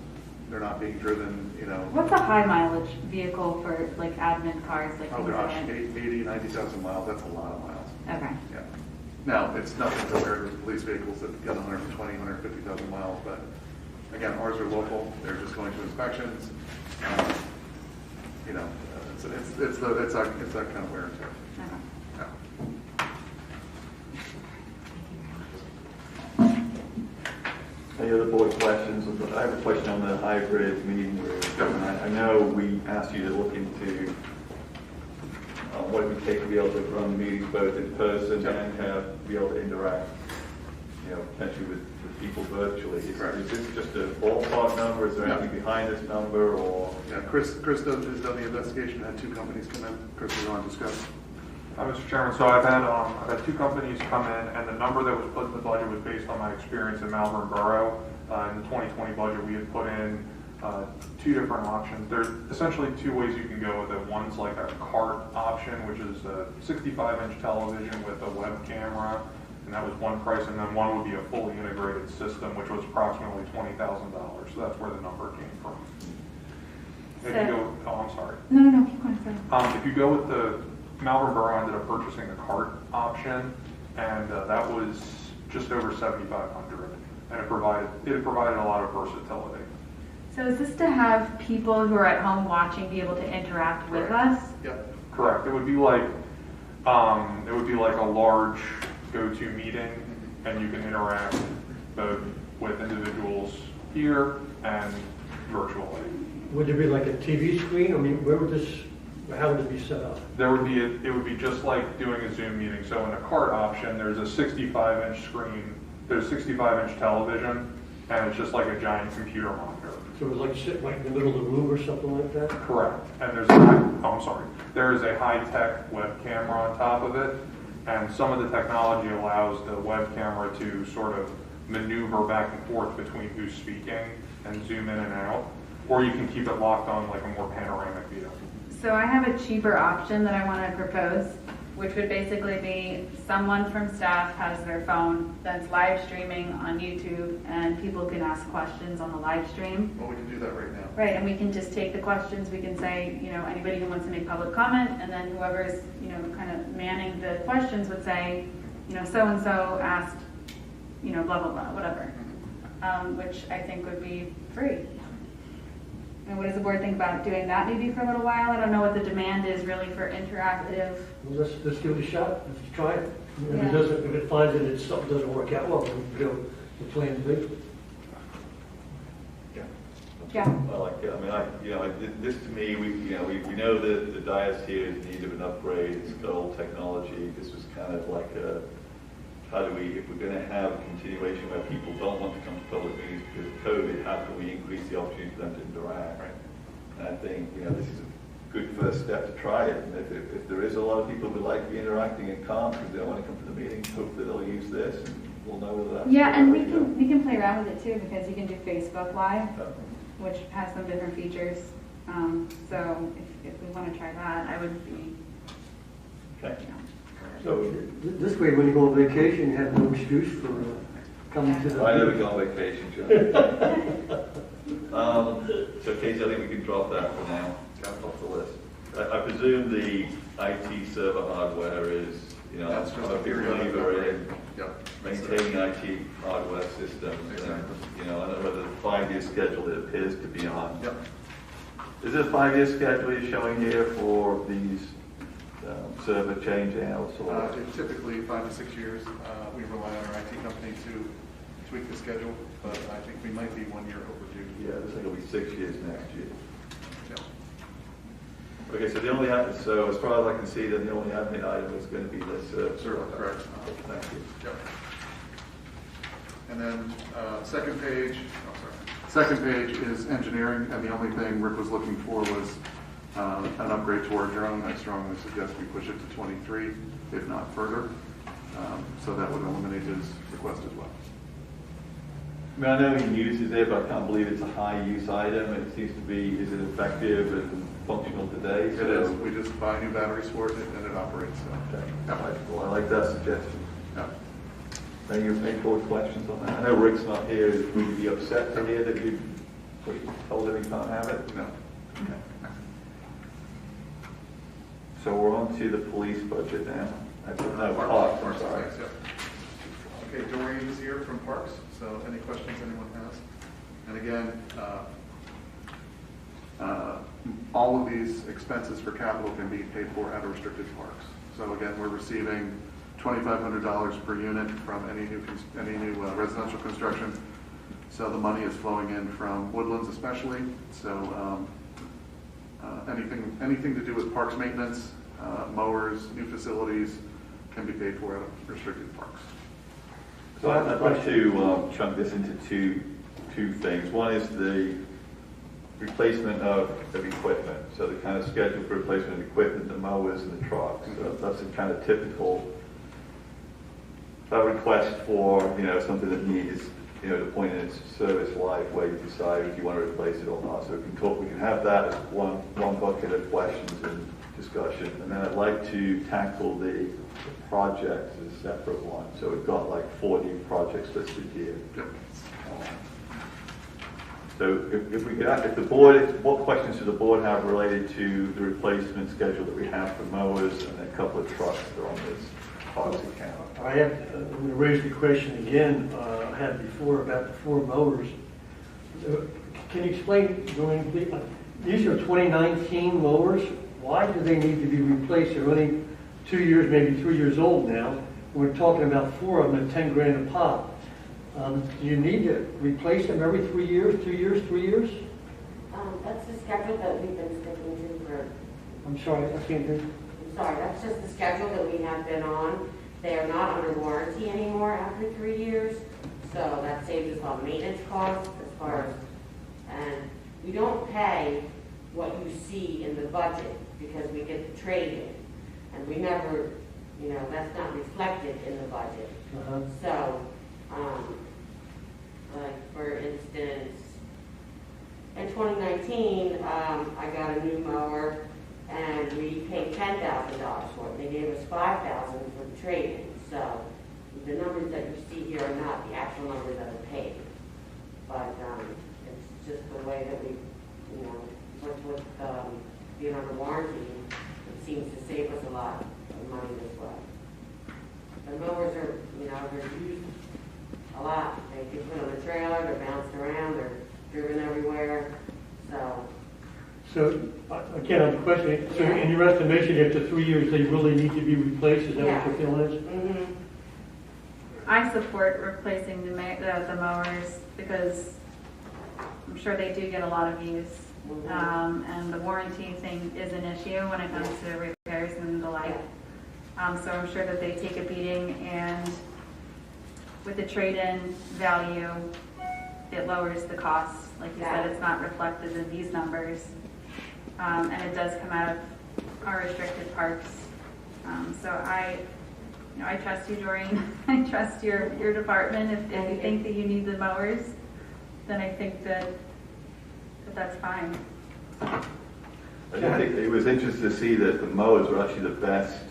they're not being driven, What's a high mileage vehicle for like admin cars? Like oh gosh, 80, 90,000 miles, that's a lot of miles. Okay. Yeah. Now, it's nothing compared with police vehicles that get 120, 150,000 miles, but again, ours are local, they're just going to inspections. It's that kind of wear and tear. Yeah. Any other board questions? I have a question on the hybrid meeting room. I know we asked you to look into what it would take to be able to run meetings both in person and have be able to interact, potentially with people virtually. Is this just a ballpark number? Is there anything behind this number? Or yeah, Chris has done the investigation. Had 2 companies come in. Chris was on to discuss. Mr. Chairman, so I've had 2 companies come in, and the number that was put in the budget was based on my experience in Malvern Borough. In the 2020 budget, we had put in 2 different options. There's essentially 2 ways you can go with it. One's like a cart option, which is a 65-inch television with a web camera, and that was one price, and then one would be a fully integrated system, which was approximately $20,000. So that's where the number came from. If you go, I'm sorry. No, keep going. Sorry. If you go with the Malvern Borough ended up purchasing the cart option, and that was just over $7,500, and it provided a lot of versatility. So is this to have people who are at home watching be able to interact with us? Yep. Correct. It would be like a large go-to meeting, and you can interact both with individuals here and virtually. Would there be like a TV screen? I mean, how would it be set up? It would be just like doing a Zoom meeting. So in the cart option, there's a 65-inch screen, there's a 65-inch television, and it's just like a giant computer monitor. So it was like sit right in the middle of the room or something like that? Correct. And there is a high-tech web camera on top of it, and some of the technology allows the web camera to sort of maneuver back and forth between who's speaking and zoom in and out, or you can keep it locked on like a more panoramic view. So I have a cheaper option that I want to propose, which would basically be someone from staff has their phone that's live streaming on YouTube, and people can ask questions on the live stream. Well, we can do that right now. Right, and we can just take the questions. We can say, anybody who wants to make public comment, and then whoever's, kind of manning the questions would say, so-and-so asked, blah, blah, blah, whatever, which I think would be free. And what does the board think about doing that maybe for a little while? I don't know what the demand is really for interactive. Well, let's give it a shot. Let's try it. Yeah. If it finds that something doesn't work out well, then we'll go the plan B. Yeah. This to me, we know that the dais here is in need of an upgrade. It's got old technology. This was kind of like if we're going to have a continuation where people don't want to come to public meetings because of COVID, how can we increase the opportunity for them to interact? Right. And I think, this is good first step to try it. And if there is a lot of people who would like to be interacting and can't because they don't want to come to the meeting, hopefully they'll use this and we'll know whether that's... Yeah, and we can play around with it too, because you can do Facebook Live, Okay. which has some different features. So if we want to try that, I would be, Okay. So this way, when you go on vacation, you have no excuse for coming to the... I never go on vacation, John. So Casey, I think we can drop that for now, off the list. I presume the IT server hardware is, That's I'm just a a big periodic believer in Yep. maintaining IT hardware systems. Exactly. And, I don't know whether the 5-year schedule it appears to be on. Yep. Is it a 5-year schedule you're showing here for these server change outs? Or? Typically 5 to 6 years. We rely on our IT company to tweak the schedule, but I think we might be 1 year overdue. Yeah, this thing will be 6 years next year. Yeah. Okay, so as far as I can see, then the only admin item is going to be this server. Correct. Thank you. Yep. And then second page is engineering, and the only thing Rick was looking for was an upgrade to our drone. I strongly suggest we push it to 23, if not further. So that would eliminate his request as well. I mean, I know he uses it, but I can't believe it's a high-use item. It seems to be, is it effective and functional today? It is. We just buy new batteries for it, and it operates. So. Okay. Well, I like that suggestion. Yeah. Any board questions on that? I know Rick's not here. Would you be upset to hear that you told him he can't have it? No. Okay. So we're on to the police budget now. Parks. I'm sorry. Okay, Doreen is here from Parks, so any questions anyone has? And again, all of these expenses for capital can be paid for at restricted parks. So again, we're receiving $2,500 per unit from any new residential construction. So the money is flowing in from Woodlands especially. So anything to do with parks maintenance, mowers, new facilities can be paid for at restricted parks. So I'd like to chunk this into two things. One is the replacement of equipment. So the kind of schedule for replacement of equipment, the mowers and the trucks. So that's a kind of typical request for something that needs the point in its service life where you decide if you want to replace it or not. So we can have that as one bucket of questions and discussion, and then I'd like to tackle the projects as a separate one. So we've got like 40 projects listed here. So if the board, what questions does the board have related to the replacement schedule that we have for mowers and a couple of trucks that are on this parks account? I'm going to raise the question again I had before about the 4 mowers. Can you explain, these are 2019 mowers. Why do they need to be replaced? They're only 2 years, maybe 3 years old now. We're talking about 4 of them at 10 grand a pop. Do you need to replace them every 3 years, 2 years, 3 years? That's the schedule that we've been sticking to for... I'm sorry, I can't hear. I'm sorry, that's just the schedule that we have been on. They are not under warranty anymore after 3 years, so that saves us on maintenance costs as far as... And we don't pay what you see in the budget because we get the trade-in. And we never, that's not reflected in the budget. So, like for instance, in 2019, I got a new mower and we paid $10,000 for it. They gave us $5,000 for the trade-in. So the numbers that you see here are not the actual numbers that are paid. But it's just the way that we, with being under warranty, it seems to save us a lot of money this way. The mowers are, they're used a lot. They get put on the trailer, they're bounced around, they're driven everywhere. So again, I'm questioning, so in your estimation, after 3 years, they really need to be replaced? Is that what your feeling is? Mm-hmm. I support replacing the mowers because I'm sure they do get a lot of use. And the warranty thing is an issue when it comes to repairs and the like. So I'm sure that they take a beating, and with the trade-in value, it lowers the cost. Like you said, it's not reflected in these numbers. and it does come out of our restricted parks. So I trust you, Doreen. I trust your department. If you think that you need the mowers, then I think that that's fine. I think it was interesting to see that the mowers were actually the best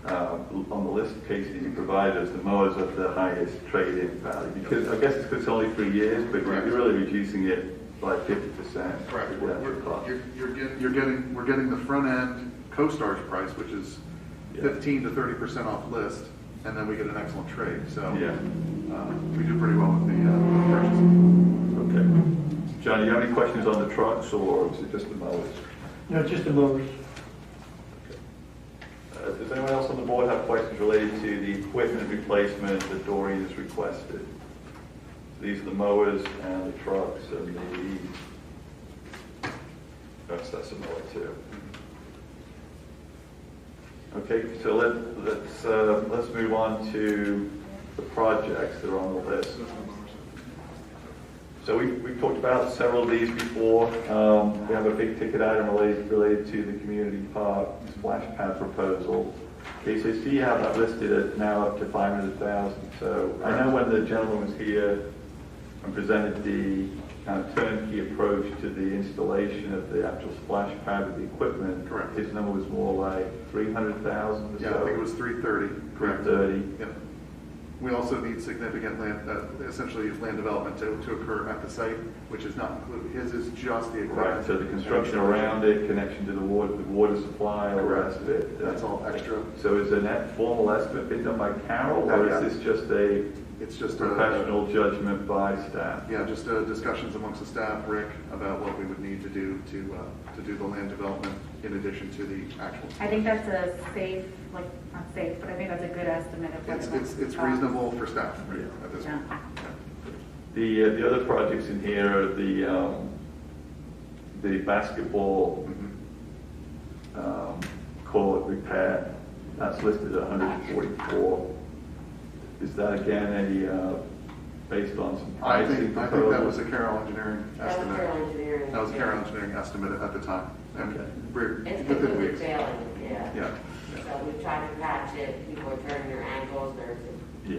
on the list of cases you provided us. The mowers have the highest trade-in value because I guess it's because it's only 3 years, but you're really reducing it by 50%. Correct. We're getting the front end CoStar's price, which is 15 to 30% off list, and then we get an excellent trade. So we do pretty well with the purchasing. Okay. John, do you have any questions on the trucks, or is it just the mowers? No, just the mowers. Does anyone else on the board have questions related to the equipment replacement that Doreen has requested? These are the mowers and the trucks and that's a mower too. Okay, so let's move on to the projects that are on the list. So we've talked about several of these before. We have a big ticket item related to the community park splash pad proposal. Okay, so you have that listed at now up to $500,000. So I know when the gentleman was here and presented the kind of turnkey approach to the installation of the actual splash pad with the equipment. Correct. His number was more like $300,000 or so. Yeah, I think it was 330. Correct. 330. Yep. We also need significant land, essentially land development to occur at the site, which is not included. His is just the equipment. Right, so the construction around it, connection to the water supply, all the rest of it. That's all extra. So is a net formal estimate been done by Carol, or is this just a professional judgment by staff? Yeah, just discussions amongst the staff, Rick, about what we would need to do to do the land development in addition to the actual. I think that's a safe, like, not safe, but I think that's a good estimate of what it's reasonable for staff at this point. The other projects in here are the basketball court repair. That's listed at 144. Is that again based on some pricing? I think that was a Carroll Engineering estimate. That was Carroll Engineering estimate at the time. And It's within because weeks. it's failing, Yeah. So we've tried to patch it, people are turning their ankles, there's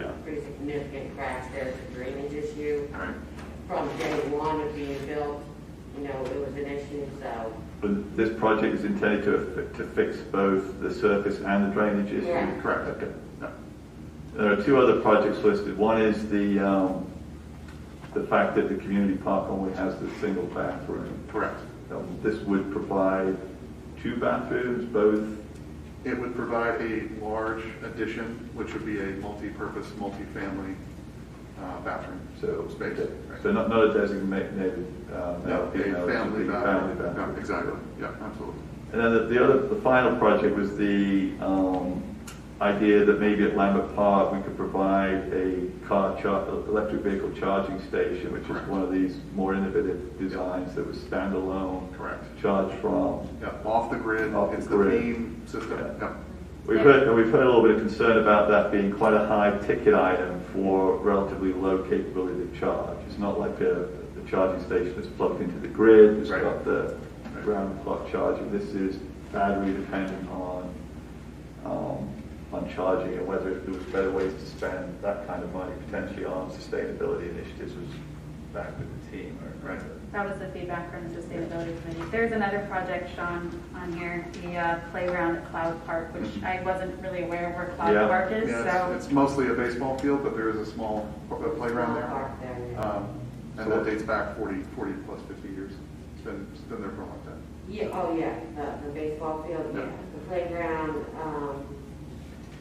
a pretty significant cracks, there's a drainage issue. Right. From day one of being built, it was an issue, so. But this project is intended to fix both the surface and the drainage issue? Yeah. Correct. Okay. No. There are two other projects listed. One is the fact that the community park only has the single bathroom. Correct. This would provide 2 bathrooms, both? It would provide a large addition, which would be a multi-purpose, multi-family bathroom space. Okay. So not a designated no, a family bathroom. No, exactly. Yeah, absolutely. And then the final project was the idea that maybe at Lambert Park we could provide a electric vehicle charging station, which is one of these more innovative designs that was standalone. Correct. Charged from off the grid. It's the main system. Yeah. We've heard a little bit of concern about that being quite a high ticket item for relatively low capability of charge. It's not like a charging station that's plugged into the grid. It's got the ground clock charging. This is battery dependent on charging, and whether there was better ways to spend that kind of money potentially on sustainability initiatives was back with the team. Right. That was the feedback from the Sustainability Committee. There's another project, Sean, on here, the playground at Cloud Park, which I wasn't really aware of where Cloud Park is. So it's mostly a baseball field, but there is a small playground there. And that dates back 40 plus 50 years. It's been there for a long time. Yeah, the baseball field, The playground,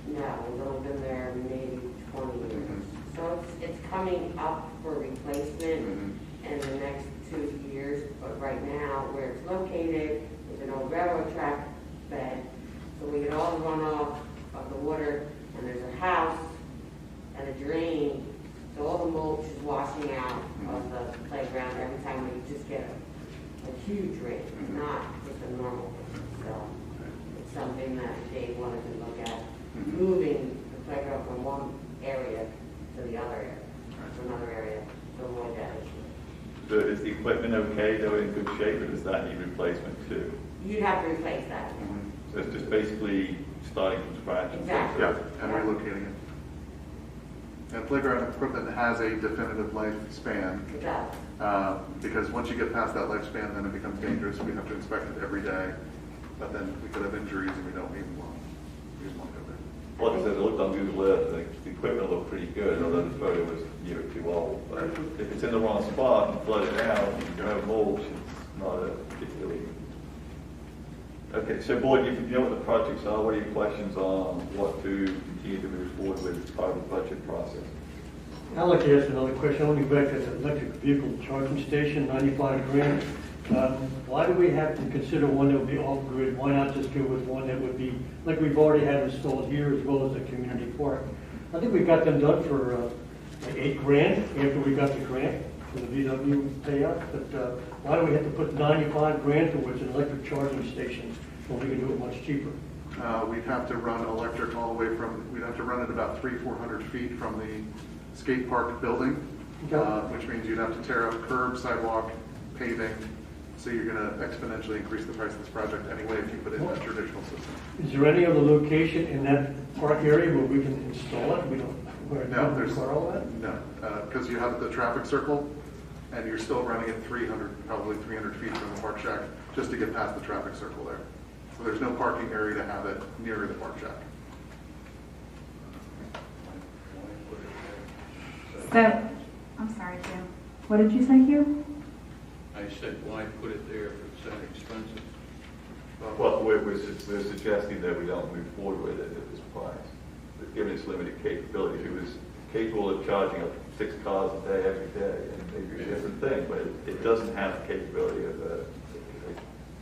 no, we've only been there maybe 20 years. So it's coming up for replacement in the next 2 years, but right now, where it's located, it's an old railroad track bed, so we get all the runoff of the water, and there's a house and a drain, so all the mulch is washing out of the playground every time we just get a huge rain. It's not just a normal rain, so it's something that Dave wanted to look at, moving the playground from one area to the other area, to another area, to avoid that issue. So is the equipment okay, though, in good shape, or does that need replacement too? You'd have to replace that. So it's just basically starting from scratch? Exactly. Yeah, and relocating it. And playground equipment has a definitive lifespan. It does. Because once you get past that lifespan, then it becomes dangerous. We have to inspect it every day. But then we could have injuries and we don't even want to go there. Like I said, it looked on Google Earth, the equipment looked pretty good, although the photo was a year or two old. But if it's in the wrong spot and flooded out, and you have mulch, it's not a particularly... Okay, so board, you know what the projects are. What are your questions on what to continue to move forward with as part of the budget process? I'd like to ask another question. Only back to the electric vehicle charging station, 95 grand. Why do we have to consider one that would be off-grid? Why not just go with one that would be, like we've already had installed here as well as the community park? I think we got them done for like 8 grand after we got the grant for the VW payout. But why do we have to put 95 grand towards an electric charging station when we can do it much cheaper? We'd have to run electric all the way from, we'd have to run it about 300-400 feet from the skate park building, which means you'd have to tear up curb, sidewalk, paving. So you're going to exponentially increase the price of this project anyway if you put in a traditional system. Is there any other location in that park area where we can install it? We don't. No, there's all that. No, because you have the traffic circle, and you're still running at 300, probably 300 feet from the park shack, just to get past the traffic circle there. So there's no parking area to have it near the park shack. So, I'm sorry, Jim. What did you say, Hugh? I said, why put it there if it's that expensive? Well, we're suggesting that we don't move forward with it at this price. But given its limited capability, if it was capable of charging up 6 cars a day every day, and maybe a different thing, but it doesn't have the capability of a...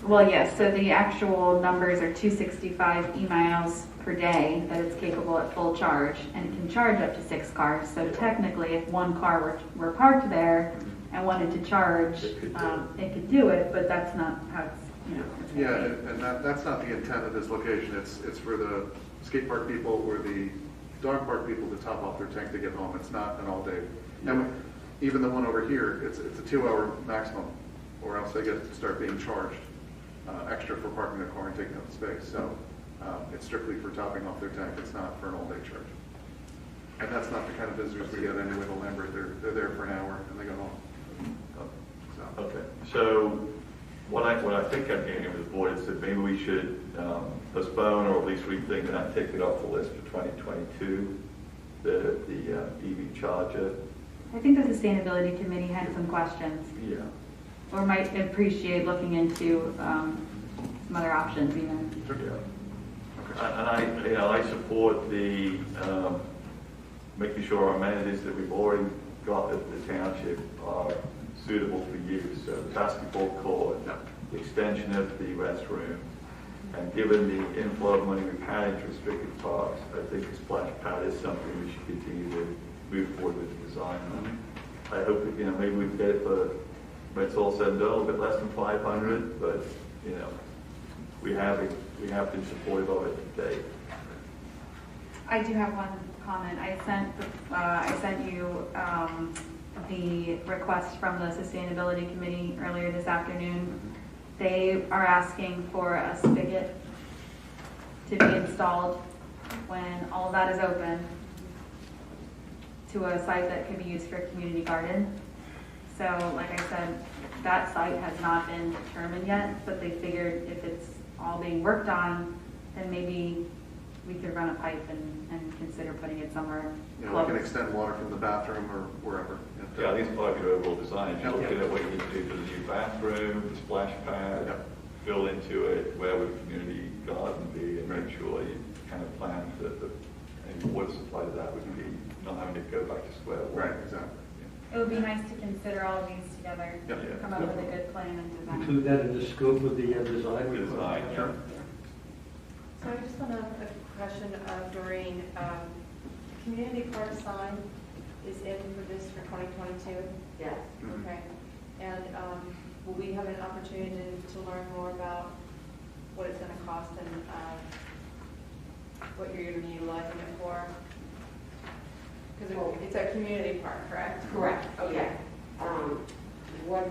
Well, yes, so the actual numbers are 265 e-miles per day that it's capable at full charge, and it can charge up to 6 cars. So technically, if one car were parked there and wanted to charge, it could do it, but that's not how it's, you know. Yeah, and that's not the intent of this location. It's for the skate park people or the dog park people to top off their tank to get home. It's not an all-day. And even the one over here, it's a 2-hour maximum, or else they get to start being charged extra for parking their car and taking up the space. So it's strictly for topping off their tank. It's not for an all-day charge. And that's not the kind of visitors we get anyway to Lambert. They're there for an hour and they go home. So. Okay, so what I think I'm hearing with the board is that maybe we should postpone or at least rethink and take it off the list for 2022, the EV charger. I think the Sustainability Committee had some questions. Yeah. Or might appreciate looking into some other options even. And I support the making sure our amenities that we've already got at the township are suitable for use. So the basketball court, the extension of the restroom, and given the inflow of money we've had into restricted parks, I think a splash pad is something we should continue to move forward with the design on. I hope that, maybe we can get it for, when it's all said and done, a little bit less than 500, but, we have been supportive of it to date. I do have one comment. I sent you the request from the Sustainability Committee earlier this afternoon. They are asking for a spigot to be installed when all of that is open to a site that can be used for a community garden. So, like I said, that site has not been determined yet, but they figured if it's all being worked on, then maybe we could run a pipe and consider putting it somewhere We can extend water from the bathroom or wherever. Yeah, I think it's part of your overall design. If you're looking at what you need to do to the new bathroom, the splash pad, fill into it, where would the community garden be, and make sure you kind of plan that any water supply to that would be not having to go back to square one. Right, exactly. It would be nice to consider all of these together, come up with a good plan and design. Include that in the scope of the design. Design, sure. So I just want a question during community park sign is in for this for 2022? Yes. Okay. And will we have an opportunity to learn more about what it's going to cost and what you're going to be utilizing it for? Because it's a community park, correct? Correct. Okay. What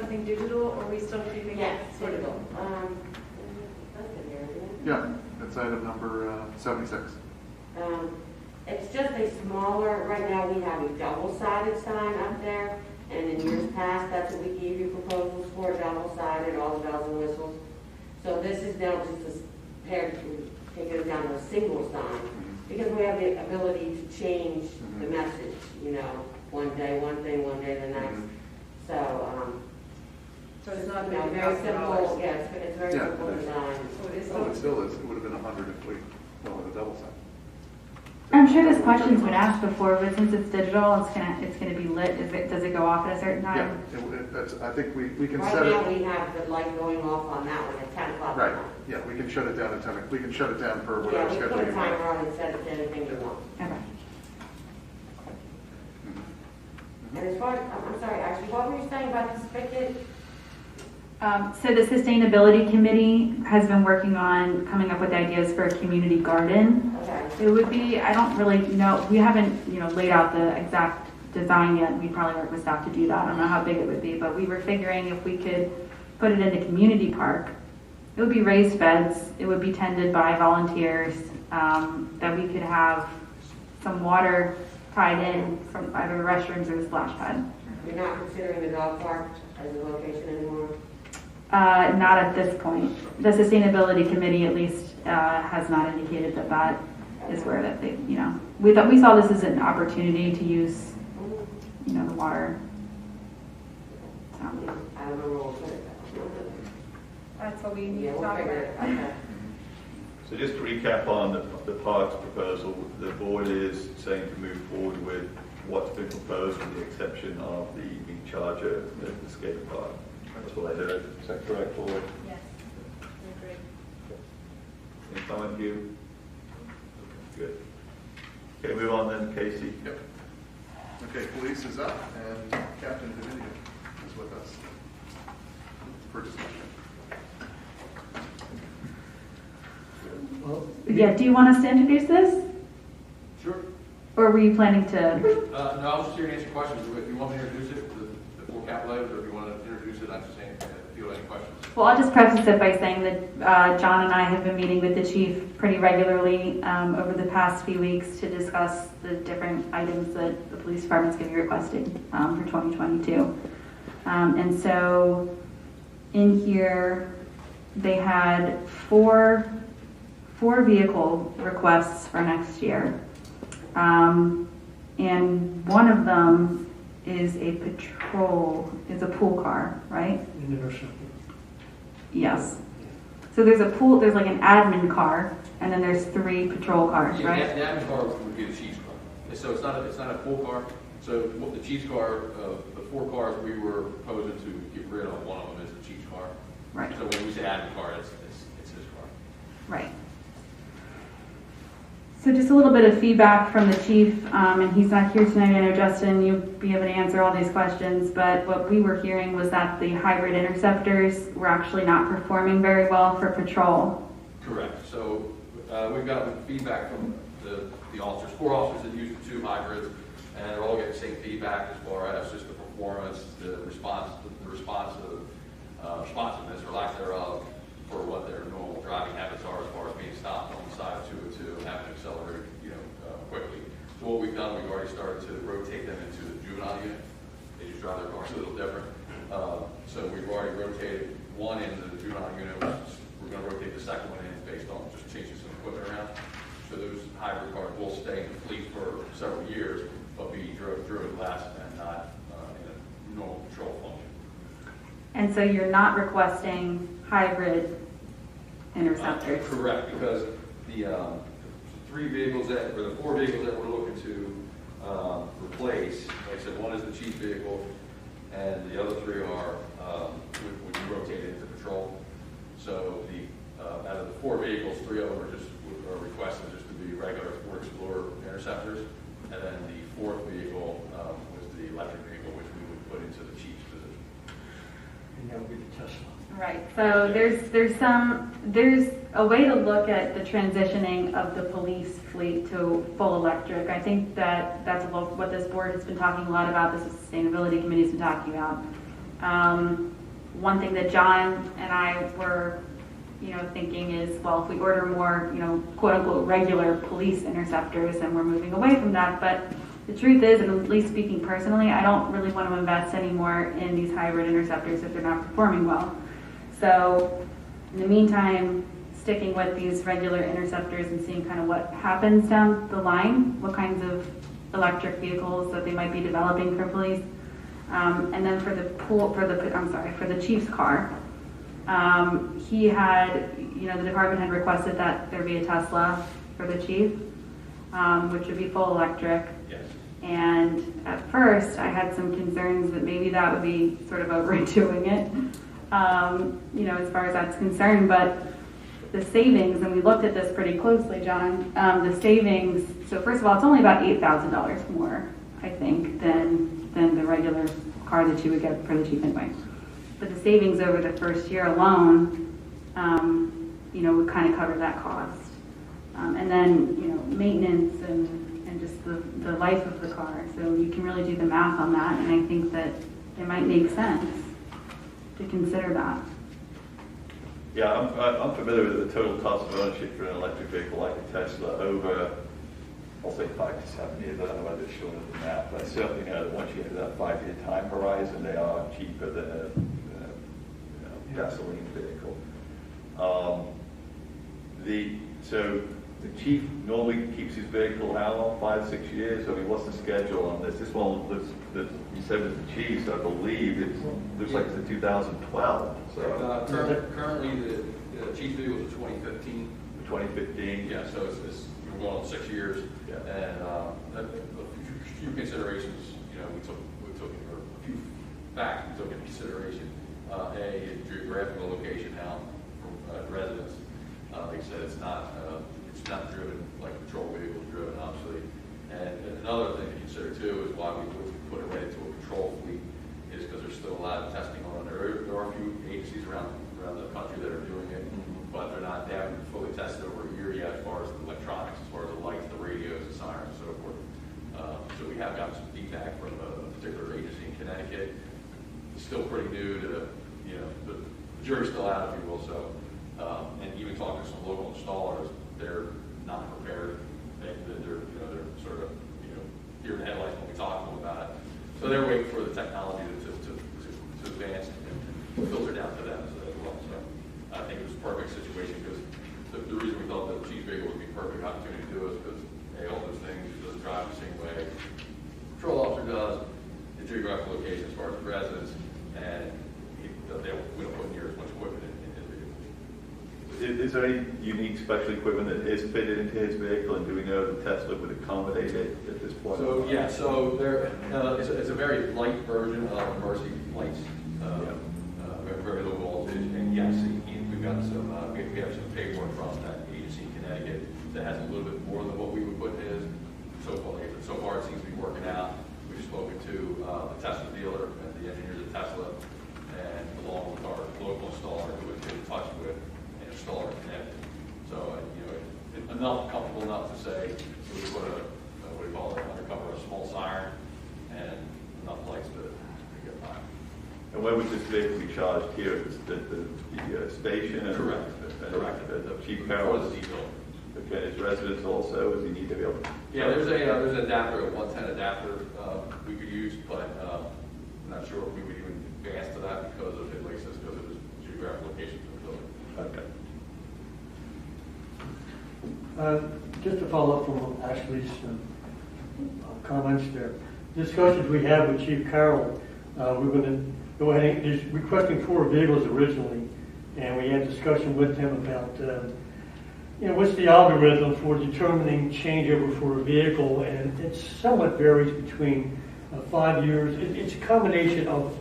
something digital, or are we still keeping Yes, it sort of? digital. That's it here, isn't it? Yeah, that's item number 76. It's just a smaller, right now we have a double-sided sign up there, and in years past, that's what we gave you proposals for, double-sided, all the bells and whistles. So this is now just a pair, taking it down to a single sign, because we have the ability to change the message, you know, one day one thing, one day the next. So, So it's not you know, $50,000. very simple, yeah, it's very Yeah. simple design. So it is Oh, it still is. It would have been 100 if we went with a double sign. I'm sure this question's been asked before, but since it's digital, it's gonna be lit. Does it go off at a certain Yeah, time? I think we can Right set now, it. we have the light going off on that one at 10 o'clock. Right, yeah, we can shut it down at 10. We can shut it down for whatever Yeah, we schedule put a you want. timer on and set it to anything you want. Okay. And as far as, I'm sorry, actually, what were you saying about the spigot? So the Sustainability Committee has been working on coming up with ideas for a community garden. Okay. It would be, I don't really know, we haven't, laid out the exact design yet. We'd probably work with staff to do that. I don't know how big it would be, but we were figuring if we could put it in a community park, it would be raised beds, it would be tended by volunteers, that we could have some water tied in from either restrooms or the splash pad. You're not considering the dog park as a location anymore? Not at this point. The Sustainability Committee at least has not indicated that is where that they, we saw this as an opportunity to use, the water. So. I don't know where we'll put it. That's what we need Yeah, to we'll talk figure about. it. Okay. So just to recap on the parks proposal, the board is saying to move forward with what's been proposed with the exception of the EV charger at the skate park. That's what I heard. Is that correct, board? Yes, I agree. Any comment, you? Good. Okay, move on then, Casey. Yep. Okay, police is up, and Captain Dominion is with us for discussion. Yeah, do you want us to introduce this? Sure. Or were you planning to? No, I was just here to answer questions. If you want me to introduce it, the full capital items, or if you want to introduce it, I'm just saying, if you have any questions. Well, I'll just preface it by saying that John and I have been meeting with the chief pretty regularly over the past few weeks to discuss the different items that the police department's going to be requesting for 2022. And so in here, they had four vehicle requests for next year. And one of them is a pool car, right? An interceptor. Yes. So there's like an admin car, and then there's 3 patrol cars, Yeah, right? the admin car would be the chief's car. So it's not a full car. So what the chief's car, the 4 cars we were proposing to get rid of, one of them is the chief's car. Right. So when we say admin car, it's his car. Right. So just a little bit of feedback from the chief, and he's not here tonight. I know, Justin, you'll be able to answer all these questions, but what we were hearing was that the hybrid interceptors were actually not performing very well for patrol. Correct. So we've gotten feedback from the officers, 4 officers that use the 2 hybrids, and they're all getting the same feedback as far as just the performance, the responsiveness or lack thereof for what their normal driving habits are as far as being stopped on the side of 202 and having to accelerate, quickly. So what we've done, we've already started to rotate them into the juvenile unit. They just drive their cars a little different. So we've already rotated one into the juvenile unit. We're going to rotate the second one in based on just changing some equipment around. So those hybrid cars will stay in the fleet for several years, but be driven less and not in a normal patrol function. And so you're not requesting hybrid interceptors? Correct, because the 4 vehicles that we're looking to replace, like I said, one is the chief vehicle, and the other 3 are would be rotated into patrol. So out of the 4 vehicles, 3 of them are requested just to be regular Ford Explorer interceptors, and then the 4th vehicle was the electric vehicle, which we would put into the chief's position. And that would be the Tesla. Right. So there's a way to look at the transitioning of the police fleet to full electric. I think that's what this board has been talking a lot about. This Sustainability Committee has been talking about. one thing that John and I were, thinking is, well, if we order more, quote unquote, regular police interceptors, then we're moving away from that. But the truth is, and at least speaking personally, I don't really want to invest anymore in these hybrid interceptors if they're not performing well. So in the meantime, sticking with these regular interceptors and seeing kind of what happens down the line, what kinds of electric vehicles that they might be developing for police. And then for the chief's car, he had, the department had requested that there be a Tesla for the chief, which would be full electric. Yes. And at first, I had some concerns that maybe that would be sort of overdoing it, as far as that's concerned. But the savings, and we looked at this pretty closely, John, the savings, so first of all, it's only about $8,000 more, I think, than the regular car that you would get for the chief anyway. But the savings over the first year alone, would kind of cover that cost. And then, maintenance and just the life of the car. So you can really do the math on that, and I think that it might make sense to consider that. Yeah, I'm familiar with the total cost of ownership for an electric vehicle like a Tesla over, I'll say 5 to 7 years. I don't know whether it's shorter than that, but I certainly know that once you get to that 5-year time horizon, they are cheaper than a gasoline vehicle. So the chief normally keeps his vehicle how long? 5-6 years? I mean, what's the schedule on this? This one looks, you said with the chiefs, I believe it looks like it's a 2012. So Currently, the chief vehicle is 2015. 2015. Yeah, so it's we're going on 6 years. Yeah. And a few considerations, we took or a few facts we took into consideration. A, geographical location now from residents. Like I said, it's not driven like patrol vehicles driven, obviously. And another thing to consider too is why we put it right into a patrol fleet is because there's still a lot of testing on it. There are a few agencies around the country that are doing it, but they haven't fully tested over a year yet as far as the electronics, as far as the lights, the radios, the sirens, and so forth. So we have gotten some feedback from a particular agency in Connecticut. It's still pretty new to the jury's still out, if you will. So, and even talking to some local installers, they're not prepared. They're sort of deer in the headlights when we talk to them about it. So they're waiting for the technology to advance and filter down to them as well. So I think it was a perfect situation because the reason we thought that the chief vehicle would be a perfect opportunity to do it is because all those things, he doesn't drive the same way patrol officer does, the geographical location as far as residents, and we don't put near as much equipment in his vehicle. Is there any unique special equipment that is fitted into his vehicle, and do we know the Tesla would accommodate it at this point? So yeah, so there it's a very light version of Mercy lights, very low voltage, and yes, we've got some we have some paperwork from that agency in Connecticut that has a little bit more than what we would put in his. So far it seems to be working out. We've spoken to the Tesla dealer and the engineers at Tesla, and along with our local installer who we've been in touch with, and installer connected. So comfortable enough to say we put what do you call it, undercover, a small siren, and enough lights to get by. And when would this vehicle be charged here at the station? Correct. The Chief Carroll? For the depot. Okay, his residents also, does he need to be able to? Yeah, there's an adapter, a 110 adapter we could use, but I'm not sure if we would even advance to that because of his license, because of his geographic location for the building. Okay. Just to follow up from Ashley's comments there, discussions we had with Chief Carroll, we're going to go ahead and he's requesting 4 vehicles originally, and we had discussion with him about what's the algorithm for determining changeover for a vehicle, and it somewhat varies between 5 years. It's a combination of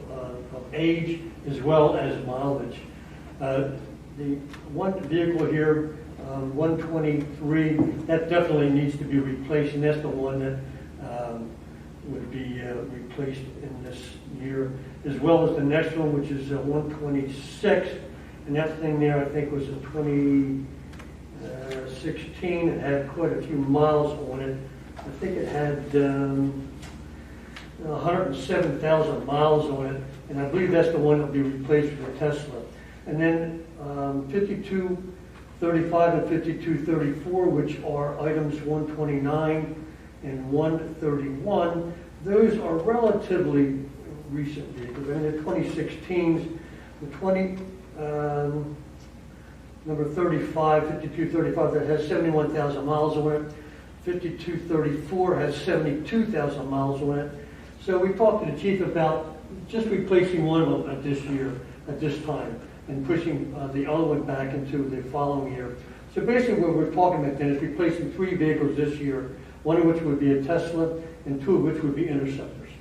age as well as mileage. The one vehicle here, 123, that definitely needs to be replaced, and that's the one that would be replaced in this year, as well as the next one, which is 126, and that thing there I think was a 2016. It had quite a few miles on it. I think it had 107,000 miles on it, and I believe that's the one that will be replaced with a Tesla. And then 5235 and 5234, which are items 129 and 131, those are relatively recent vehicles. I mean, they're 2016s. The number 35, 5235, that has 71,000 miles on it. 5234 has 72,000 miles on it. So we talked to the chief about just replacing one of them at this time, and pushing the other one back into the following year. So basically what we're talking about then is replacing 3 vehicles this year, one of which would be a Tesla and 2 of which would be Interceptors.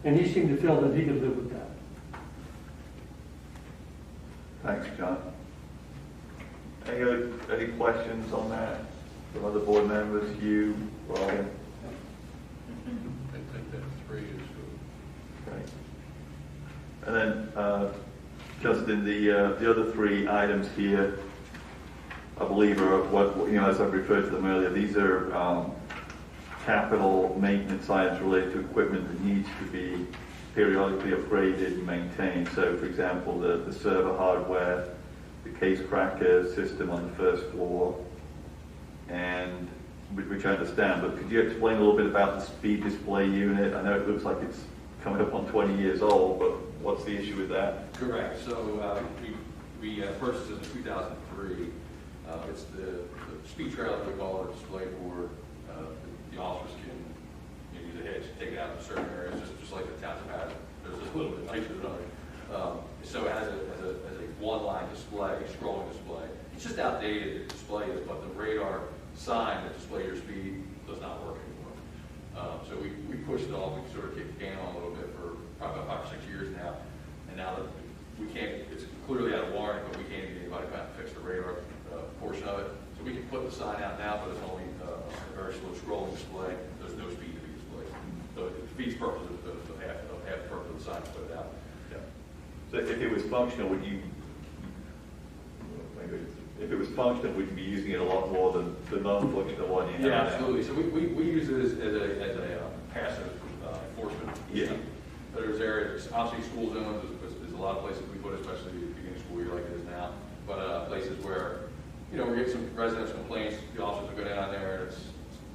And he seemed to feel that he could live with that. Thanks, John. Any questions on that from other board members? You, Ryan? I think that 3 is good. Great. And then, Justin, the other 3 items here, I believe, are what, as I've referred to them earlier, these are capital maintenance items related to equipment that needs to be periodically upgraded and maintained. So, for example, the server hardware, the case cracker system on the first floor, and which I understand, but could you explain a little bit about the speed display unit? I know it looks like it's coming up on 20 years old, but what's the issue with that? Correct. So we purchased it in 2003. It's the speed trailer, we call it, a display board. The officers can use a hitch, take it out to certain areas, just like the Township has. There's a little bit nicer than others. So it has a one-line display, scrolling display. It's just outdated, the display is, but the radar sign that displays your speed does not work anymore. So we pushed it off, we sort of kicked the can on a little bit for probably about 5 or 6 years now. And now that we can't, it's clearly out of warranty, but we can't get anybody back to fix the radar portion of it. So we can put the sign out now, but it's only a very slow scrolling display. There's no speed to be displayed. So it defeats the purpose of half the purpose of the sign to put it out. Yeah. So if it was functional, would you be using it a lot more than the non-functional one you have? Yeah, absolutely. So we use it as a passive enforcement. Yeah. There's areas, obviously school zones, there's a lot of places we put, especially at the beginning of school year like it is now, but places where, we get some residents' complaints, the officers will go down there, and it's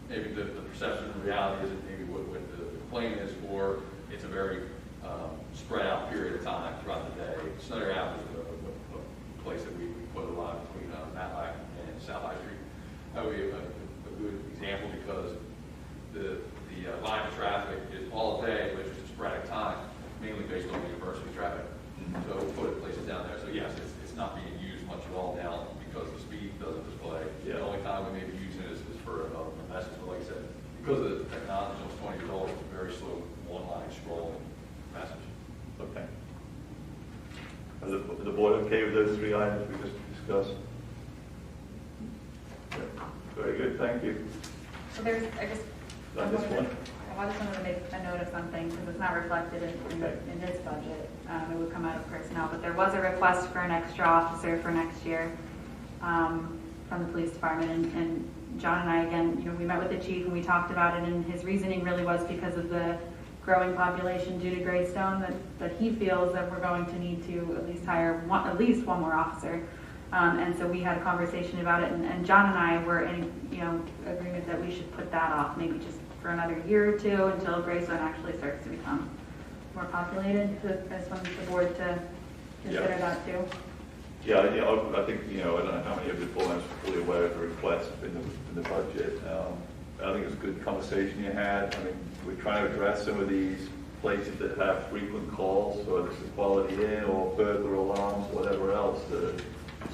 maybe the perception and reality isn't maybe what the complaint is, or it's a very spread out period of time throughout the day. Snutter Ave is a place that we put a lot between Matlack and South High Street. That would be a good example because the line of traffic is all day, but it's just a sporadic time, mainly based on the university traffic. So we put places down there. So yes, it's not being used much at all now because the speed doesn't display. Yeah. The only time we may be using it is for a message, but like I said, because of the technology is 20 years old, it's a very slow one-line scrolling message. Okay. Is the board okay with those 3 items we just discussed? Yeah. Very good, thank you. So there's, I guess, On this one? I just wanted to make a note of something because it's not reflected in his budget. It would come out of personnel, but there was a request for an extra officer for next year from the police department. And John and I, again, we met with the chief and we talked about it, and his reasoning really was because of the growing population due to Greystone that he feels that we're going to need to at least hire at least one more officer. And so we had a conversation about it, and John and I were in agreement that we should put that off maybe just for another year or 2 until Greystone actually starts to become more populated. So I just wanted the board to consider that too. Yeah, I think, I don't know how many of the board members are fully aware of the request in the budget. I think it's a good conversation you had. I mean, we're trying to address some of these places that have frequent calls, whether it's the Quality Inn or burglar alarms, whatever else, that are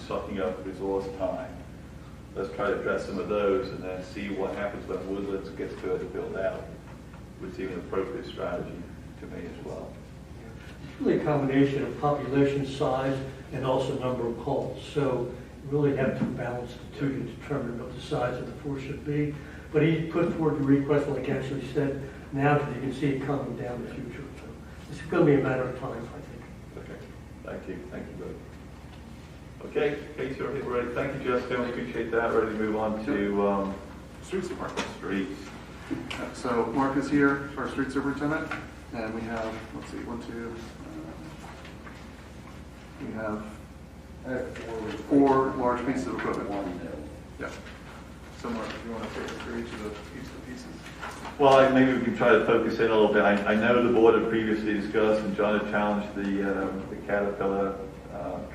sucking up resource time. Let's try to address some of those and then see what happens when Woodlands gets further built out. Would seem an appropriate strategy to me as well. It's really a combination of population size and also number of calls. So you really have to balance the two to determine what the size of the force should be. But he put forward the request, like I actually said, now that you can see it coming down in the future. So it's going to be a matter of time, I think. Okay. Thank you. Thank you both. Okay, Casey, we're ready. Thank you, Jessica. I appreciate that. Ready to move on to streets department. Streets. So Mark is here, our street superintendent, and we have, let's see, we have four large pieces of equipment. Yeah. So Mark, if you want to take us through each of the pieces. Well, maybe we can try to focus in a little bit. I know the board had previously discussed, and John had challenged the Caterpillar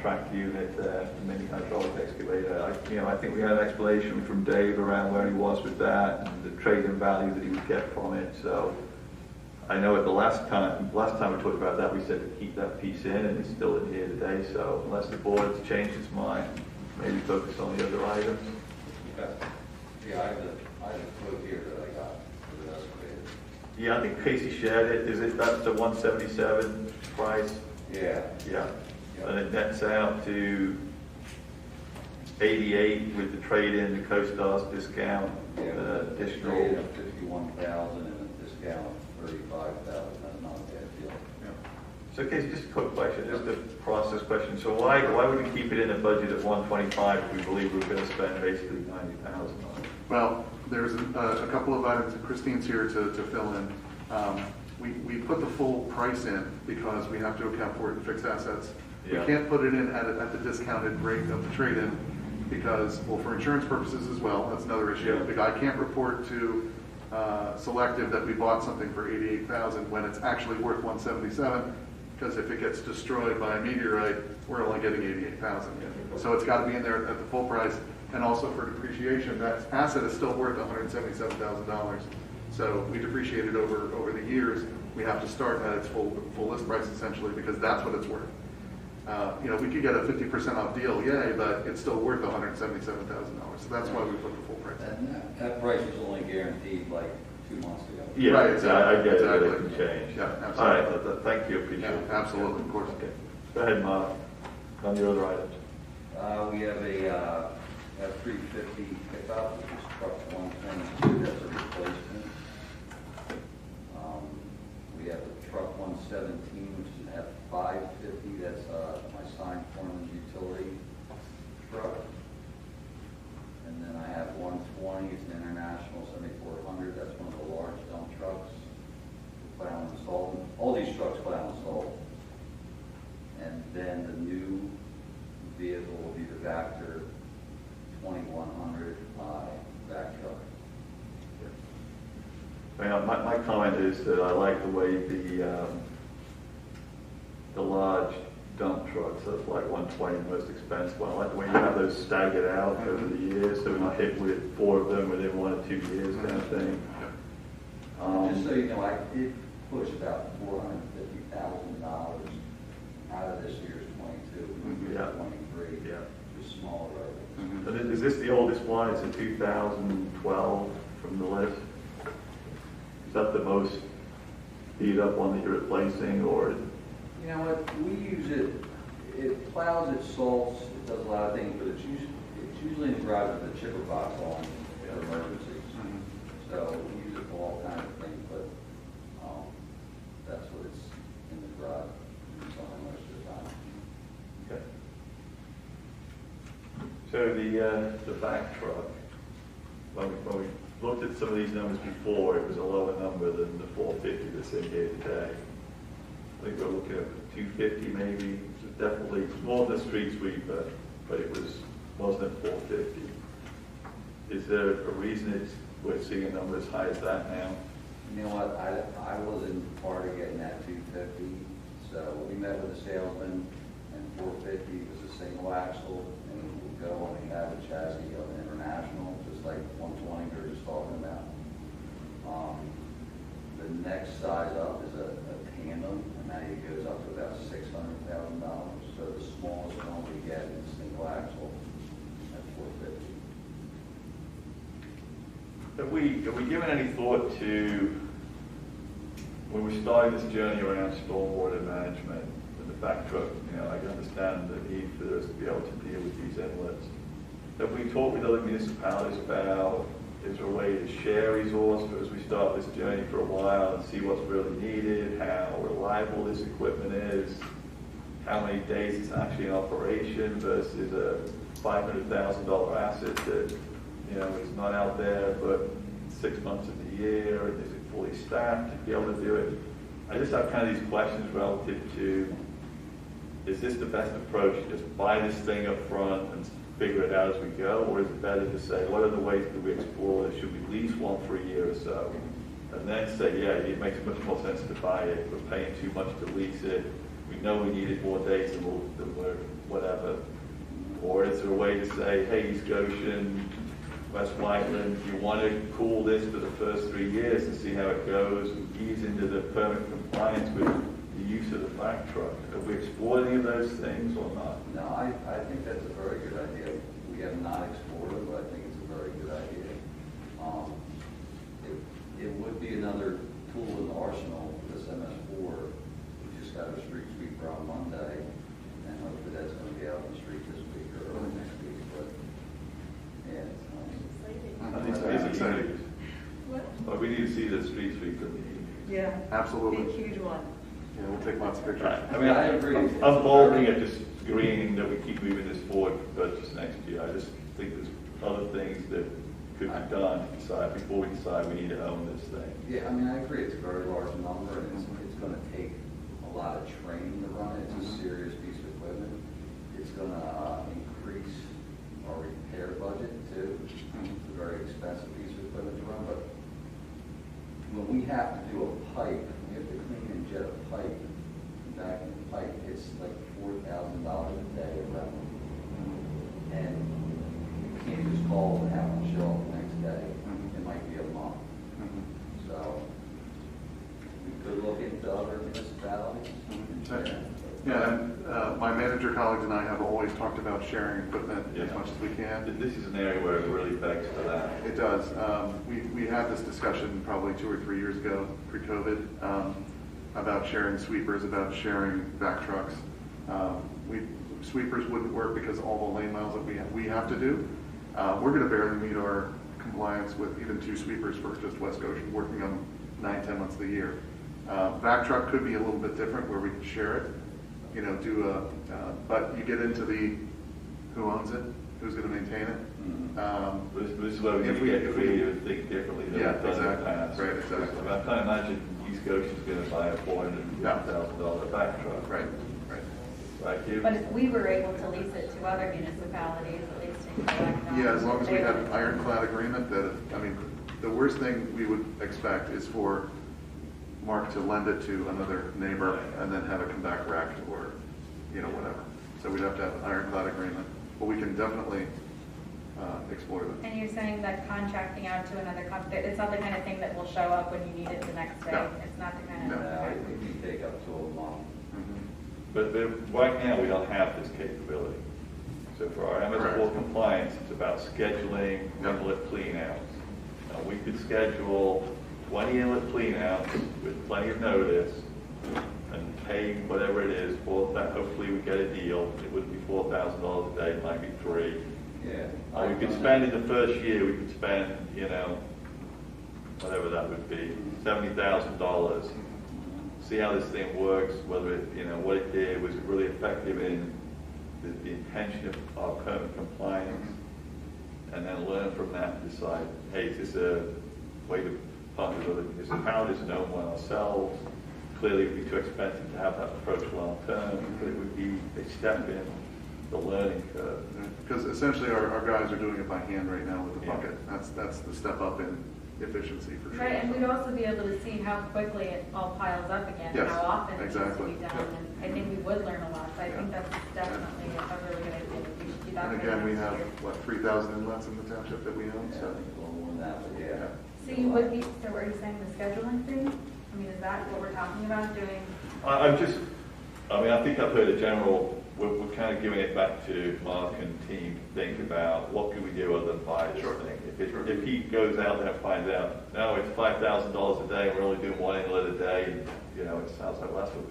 track unit, the mini hydraulic excavator. I think we had an explanation from Dave around where he was with that and the trade-in value that he would get from it. So I know at the last time we talked about that, we said to keep that piece in, and it's still in here today. So unless the board's changed its mind, maybe focus on the other items. Yeah, I have a quote here that I got for the excavator. Yeah, I think Casey shared it. That's the 177 price? Yeah. Yeah. And it nets out to 88 with the trade-in, the CoStar's discount, additional. Trade-in of 51,000 and a discount of 35,000. That's not a bad deal. Yeah. So Casey, just a quick question, just a process question. So why would we keep it in a budget of 125 if we believe we're going to spend basically 90,000 on it? Well, there's a couple of items that Christine's here to fill in. We put the full price in because we have to account for it in fixed assets. Yeah. We can't put it in at the discounted rate of the trade-in because, well, for insurance purposes as well, that's another issue. Yeah. The guy can't report to Selective that we bought something for 88,000 when it's actually worth 177, because if it gets destroyed by a meteorite, we're only getting 88,000. So it's got to be in there at the full price. And also for depreciation, that asset is still worth $177,000. So we depreciate it over the years. We have to start at its full list price essentially because that's what it's worth. We could get a 50% off deal, yay, but it's still worth $177,000. So that's why we put the full price. And that price was only guaranteed like 2 months ago. Yeah, right, exactly. I get exactly. it can change. Yeah, absolutely. All right, thank you, appreciate it. Absolutely, of course. Okay. Go ahead, Mark, on your other items. We have a F-350 pickup, which is truck 122, that's a replacement. We have a truck 117, which is an F-550, that's my sign foreman's utility truck. And then I have 120, it's an International 7400, that's one of the large dump trucks. We plan on installing, all these trucks plan on installing. And then the new vehicle will be the Vector 2100 back truck. My comment is that I like the way the large dump trucks, that's like 120, the most expensive one. I like the way you have those staggered out over the years, so we're not hit with 4 of them within 1 or 2 years kind of thing. Just so you know, I did push about $450,000 out of this year's 22, Yeah. 23, Yeah. just small roads. And is this the oldest one? It's a 2012 from the list? Is that the most beat up one that you're replacing, or? You know what, we use it plows, it salts, it does a lot of things, but it's usually in the garage with a chipper box on for emergencies. So we use it for all kinds of things, but that's what it's in the garage most of the time. Okay. So the back truck, when we looked at some of these numbers before, it was a lower number than the 450 that's in here today. I think we're looking at 250 maybe. It's definitely more than the street sweeper, but it wasn't 450. Is there a reason we're seeing a number as high as that now? You know what, I wasn't part of getting that 250, so we met with the salesman, and 450 was a single axle, and we would go on the average chassis of an International, just like 120 we were just talking about. The next size up is a tandem, and now it goes up to about $600,000. So the smallest one we get is a single axle at 450. Have we given any thought to, when we're starting this journey around stormwater management and the back truck, I can understand the need for us to be able to deal with these inlets. Have we talked with other municipalities about, is there a way to share resource as we start this journey for a while and see what's really needed, how reliable this equipment is, how many days it's actually in operation versus a $500,000 asset that is not out there, but 6 months of the year? Is it fully staffed to be able to do it? I just have kind of these questions relative to, is this the best approach, just buy this thing up front and figure it out as we go? Or is it better to say, what are the ways that we explore this? Should we lease one for a year or so? And then say, yeah, it makes much more sense to buy it. We're paying too much to lease it. We know we needed more days than we're whatever. Or is there a way to say, hey, East Goshen, West Whiteland, you want to cool this for the first 3 years and see how it goes, and ease into the permit compliance with the use of the back truck? Have we explored any of those things or not? No, I think that's a very good idea. We have not explored it, but I think it's a very good idea. It would be another tool in the arsenal for this MS4. We just got a street sweeper on Monday, and hopefully that's going to be out on the street this week or early next week. But yeah, It's exciting. Well, we need to see the street sweeper. Yeah. Absolutely. Big, huge one. Yeah, we'll take lots of pictures. I mean, I agree. I'm balking at just agreeing that we keep moving this forward for purchase next year. I just think there's other things that could be done before we decide we need to own this thing. Yeah, I mean, I agree. It's a very large number, and it's going to take a lot of training to run it. It's a serious piece of equipment. It's going to increase our repair budget too. It's a very expensive piece of equipment to run, but when we have to do a pipe, we have to clean and jet a pipe, back in the pipe, it's like $4,000 a day of rental. And you can't just call and have them show up the next day. It might be a month. So we could look into other municipalities. Yeah, and my manager colleagues and I have always talked about sharing equipment as much as we can. This is an area where it really begs for that. It does. We had this discussion probably 2 or 3 years ago, pre-COVID, about sharing sweepers, about sharing back trucks. Sweepers wouldn't work because all the lane miles that we have to do. We're going to barely meet our compliance with even 2 sweepers for just West Goshen, working on 9-10 months of the year. Back truck could be a little bit different where we can share it, but you get into the who owns it, who's going to maintain it. This is where we need to get creative and think differently than we've done in the exactly. past. Right, exactly. I can't imagine East Goshen's going to buy a $450,000 back truck. Right. Right, Hugh? But if we were able to lease it to other municipalities, at least in Quebec. Yeah, as long as we have an ironclad agreement the worst thing we would expect is for Mark to lend it to another neighbor and then have it come back wrecked or, whatever. So we'd have to have an ironclad agreement, but we can definitely explore that. And you're saying that contracting out to another company, it's not the kind of thing that will show up when you need it the next day? No. It's not the kind of... No, it can take up to a month. But right now, we don't have this capability. So for our MS4 compliance, it's about scheduling inlet cleanouts. Now, we could schedule 20 inlet cleanouts with plenty of notice and pay whatever it is for that. Hopefully, we get a deal. It wouldn't be $4,000 a day, it might be $3,000. Yeah. We could spend in the first year, we could spend, whatever that would be, $70,000. See how this thing works, whether it, what it did, was it really effective in the intention of our permit compliance, and then learn from that and decide, hey, is this a way to partner with other municipalities and own one ourselves? Clearly, it would be too expensive to have that approach long term, but it would be a step in the learning curve. Because essentially our guys are doing it by hand right now with the bucket. That's the step up in efficiency for sure. Right, and we'd also be able to see how quickly it all piles up again, and how often it needs to be done. And I think we would learn a lot, so I think that's definitely a really good idea. We should do that. And again, we have, 3,000 inlets in the township that we own, so. A little more than that, but yeah. So you would be, so are you saying the scheduling thing? I mean, is that what we're talking about, doing? I think I've heard a general, we're kind of giving it back to Mark and team to think about what can we do other than buy this thing. If he goes out there and finds out, no, it's $5,000 a day, and we're only doing 1 inlet a day, and, it sounds like that's what,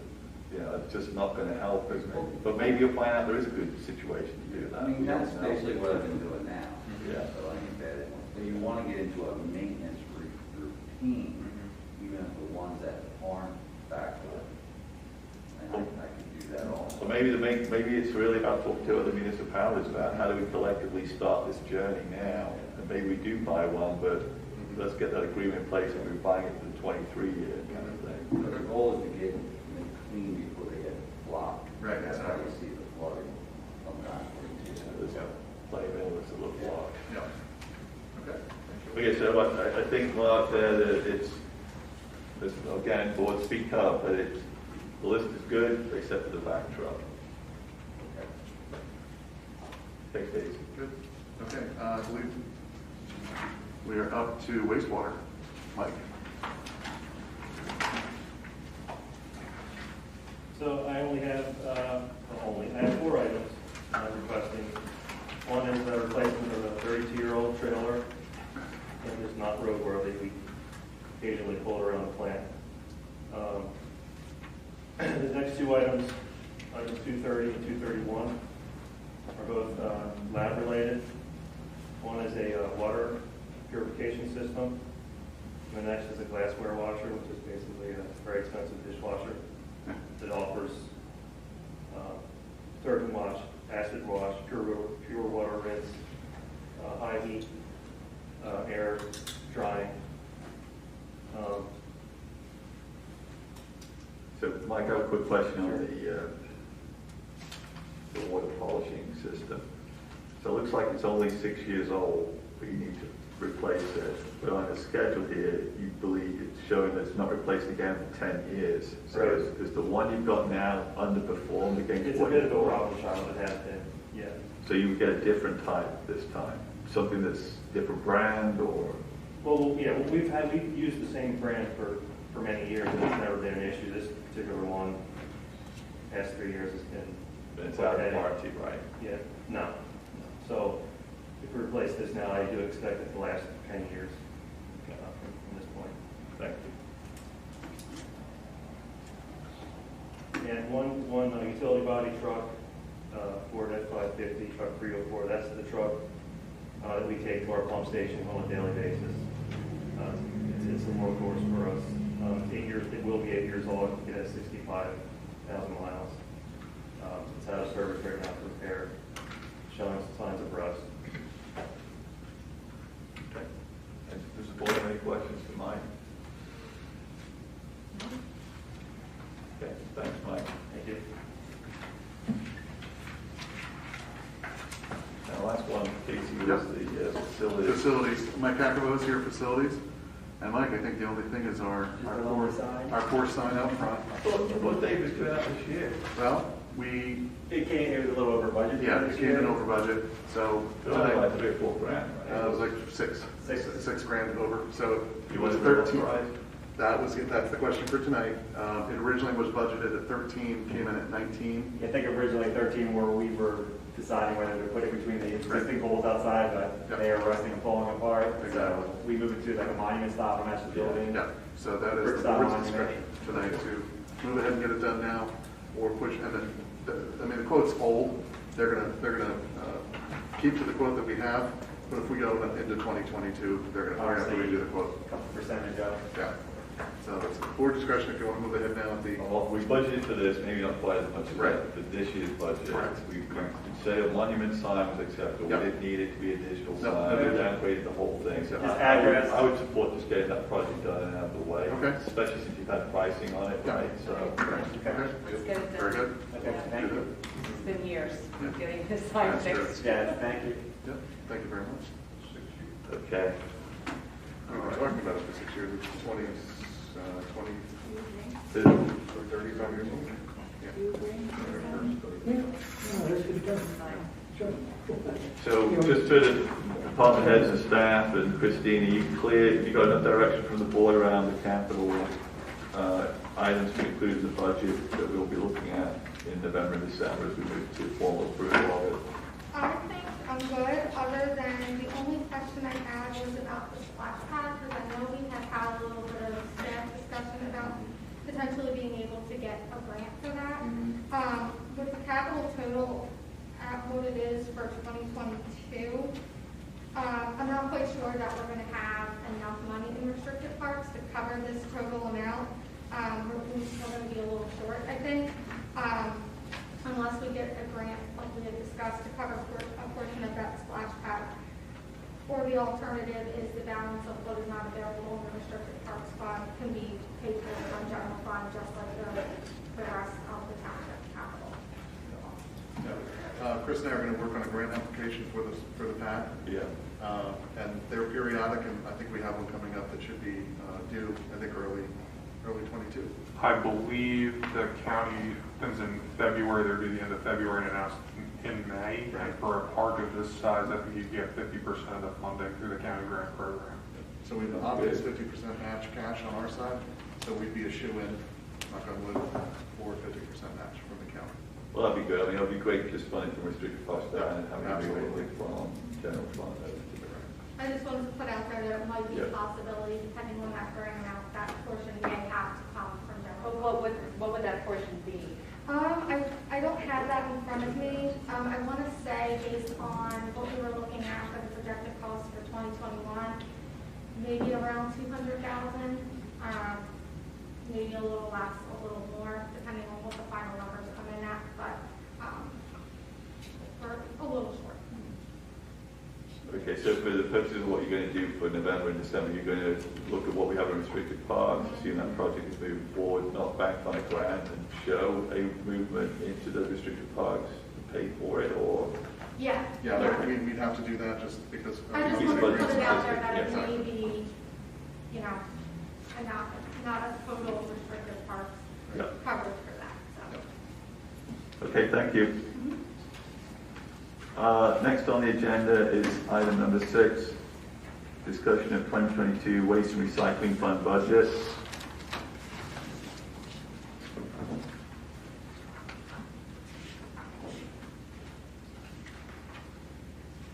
it's just not going to help, isn't it? But maybe you'll find out there is a good situation to do that. I mean, that's basically what I've been doing now. Yeah. So I think that when you want to get into a maintenance routine, even if the ones that aren't backfilled, and I can do that also. So maybe it's really about talking to other municipalities about how do we collectively start this journey now. And maybe we do buy one, but let's get that agreement in place and we're buying it for the 23 year kind of thing. The goal is to get them clean before they get blocked. Right, That's how you exactly. see the flooding sometimes. There's plenty of elements that look blocked. Yeah. Okay. Okay, so I think, Mark, there that it's, again, board speak up, but it's, the list is good except for the back truck. Thanks, Daisy. Good. Okay, I believe we are up to wastewater. Mike? So I only have, I have 4 items I'm requesting. One is a replacement of a 32-year-old trailer that is not roadworthy. We occasionally pull it around the plant. The next 2 items, items 230 and 231, are both lab related. One is a water purification system. And the next is a glassware washer, which is basically a very expensive dishwasher that offers detergent wash, acid wash, pure water rinse, high heat, air drying. So, Mike, I have a quick question on the water polishing system. So it looks like it's only 6 years old, but you need to replace it. But on the schedule here, you believe it's showing that it's not replaced again for 10 years. So Right. is the one you've got now underperformed against It's a what bit you of a thought? problem child, it has been, yeah. So you would get a different type this time? Something that's different brand or? Well, yeah, we've used the same brand for many years, and it's never been an issue. This particular one, past 3 years has been. It's out of warranty, right? Yeah, no. So if we replace this now, I do expect it to last 10 years from this point. Thank you. And one utility body truck, Ford F-550, truck 304, that's the truck that we take to our pump station on a daily basis. It's a workhorse for us. 8 years, it will be 8 years old. It has 65,000 miles. It's out of service right now for repair, showing signs of rust. Okay. And does the board have any questions for Mike? Okay, thanks, Mike. Thank you. Now, last one, Casey, was the facilities. Facilities. Mike Cacabo is here, facilities. And Mike, I think the only thing is our core sign out front. What Dave was doing out this year? Well, It was a little over budget. Yeah, it came in over budget, so. It was only like 3 or 4 grand, right? It was like six grand over, so. You want to be 13. authorized? That's the question for tonight. It originally was budgeted at 13, came in at 19. I think originally 13 where we were deciding whether to put it between the existing poles outside, but they are rusting and falling apart. So we moved it to like a monument style to match the building. Yeah, so that is Brick the style board's monument. discretion tonight to move ahead and get it done now, or push, and then, the quote's old. They're gonna keep to the quote that we have, but if we go into 2022, they're gonna have to redo the quote. A couple percentage of. Yeah. So it's board discretion if you want to move ahead now with the. Well, we budgeted for this, maybe not quite as much as Right. that, but this year's budget. Correct. We say a monument sign was acceptable. Yep. We didn't need it to be a digital No, sign. no, We no. downgraded the whole thing. So Just I address. would support just getting that project done and out of the way. Okay. Especially since you've had pricing on it, Yeah. right? So. Okay. Let's get it done. Very good. Okay, thank you. It's been years Yeah. getting this sign That's true. fixed. Yeah, thank you. Yep, thank you very much. Okay. We were talking about it for 6 years, it's 20, Two. 35 years old. So just to the department heads and staff and Christine, are you clear? Have you got enough direction from the board around the capital items to include in the budget that we'll be looking at in November and December as we move to formal approval of it? I think I'm good, other than the only question I had was about the splash pad, because I know we had a little bit of staff discussion about potentially being able to get a grant for that. With the capital total at what it is for 2022, I'm not quite sure that we're going to have enough money in restricted parks to cover this total amount. We're still going to be a little short, I think, unless we get a grant, like we had discussed, to cover a portion of that splash pad. Or the alternative is the the balance of what is not available in the restricted parks fund can be paid for from general fund, just like the rest of the township capital. Chris and I are going to work on a grant application for the PAC. Yeah. And they're periodic, and I think we have one coming up that should be due, I think, early 22. I believe the county comes in February, they're due the end of February and announced in May. Right. And for a park of this size, I think you get 50% of the funding through the county grant program. So we've opted 50% match cash on our side, so we'd be a shoe-in, knock on wood, for 50% match from the county. Well, that'd be good. I mean, it'd be great just funding from restricted parks down and having Absolutely. it from general fund over to the grant. I just wanted to put out there that it might be a Yeah. possibility, depending on that grant amount, that portion may have to come from general. What would that portion be? I don't have that in front of me. I want to say, based on what we were looking at for the projected cost for 2021, maybe around 200,000, maybe a little less, a little more, depending on what the final numbers come in at, but we're a little short. Okay, so for the purposes of what you're going to do for November and December, you're going to look at what we have in restricted parks, assume that project is moving forward, not backed on a grant, and show a movement into the restricted parks to pay for it, or? Yeah. Yeah, we'd have to do that just because. I just He's wanted to put budget it out there that it specific. may be, you know, not a total restricted parks Yeah. coverage for that, so. Okay, thank you. Next on the agenda is item number 6, discussion of 2022 Waste and Recycling Fund budget.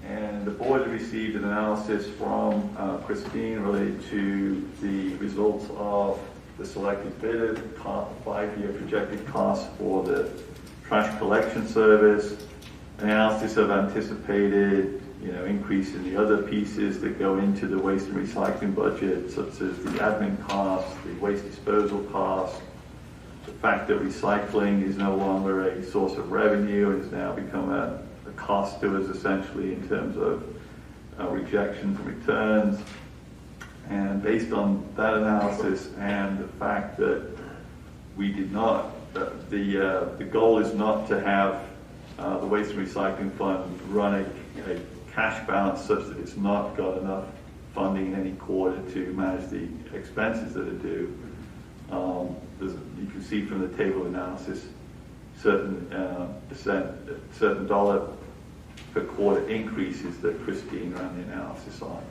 And the board received an analysis from Christine related to the results of the selected bidder, 5-year projected cost for the trash collection service, analysis of anticipated, increase in the other pieces that go into the waste and recycling budget, such as the admin costs, the waste disposal costs, the fact that recycling is no longer a source of revenue and has now become a cost to us essentially in terms of rejection from returns. And based on that analysis and the fact that we did not, the goal is not to have the Waste and Recycling Fund run a cash balance such that it's not got enough funding in any quarter to manage the expenses that are due. You can see from the table analysis certain dollar per quarter increases that Christine ran the analysis on.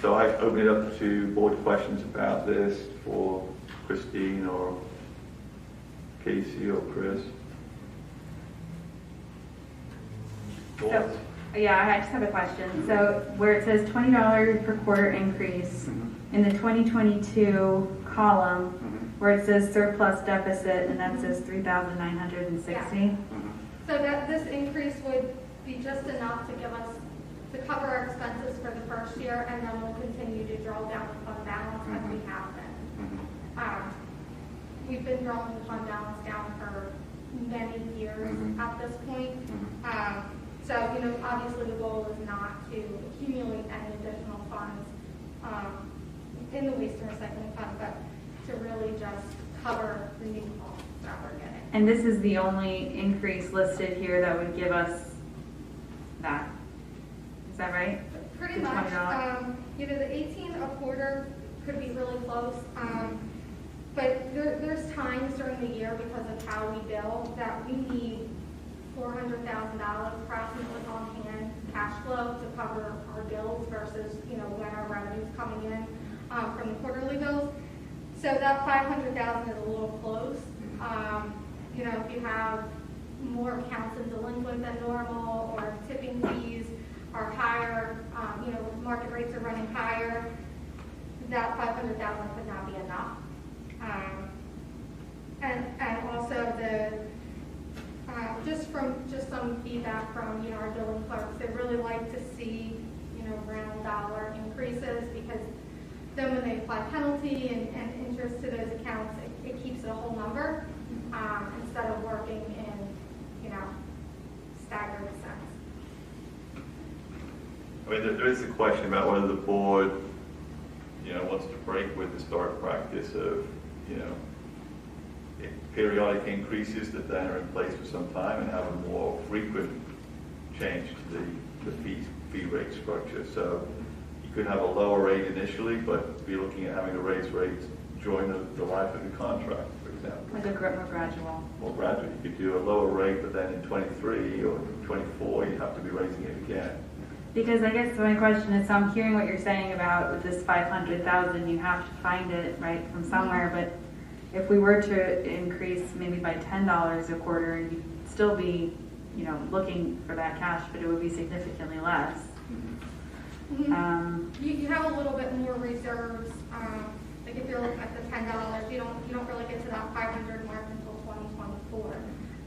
So I open it up to board questions about this for Christine or Casey or Chris. So, yeah, I just have a question. So where it says $20 per quarter increase in the 2022 column, where it says surplus deficit, and that says 3,960. So that this increase would be just enough to give us, to cover our expenses for the first year, and then we'll continue to draw down the fund balance as we have been. We've been drawing the fund balance down for many years at this point. So, obviously the goal is not to accumulate any additional funds in the waste and recycling fund, but to really just cover the new costs that we're getting. And this is the only increase listed here that would give us that. Is that right? Pretty The much. $20? The 18 a quarter could be really close. But there's times during the year, because of how we bill, that we need $400,000 approximately on hand cash flow to cover our bills versus, when our revenue's coming in from the quarterly bills. So that $500,000 is a little close. If you have more accounts in delinquent than normal, or tipping fees are higher, market rates are running higher, that $500,000 could not be enough. And also just some feedback from our billing clerks, they really like to see round dollar increases, because then when they apply penalty and interest to those accounts, it keeps it a whole number instead of working in staggered cents. I mean, there is a question about whether the board, wants to break with historic practice of, periodic increases that then are in place for some time and have a more frequent change to the fee rate structure. So you could have a lower rate initially, but be looking at having to raise rates during the life of the contract, for example. Like a more gradual. More gradual. You could do a lower rate, but then in 23 or 24, you have to be raising it again. Because I guess my question is, so I'm hearing what you're saying about with this 500,000, you have to find it, right, from somewhere, but if we were to increase maybe by $10 a quarter, you'd still be, looking for that cash, but it would be significantly less. You have a little bit more reserves, like if you're looking at the $10, you don't really get to that 500 mark until 2024.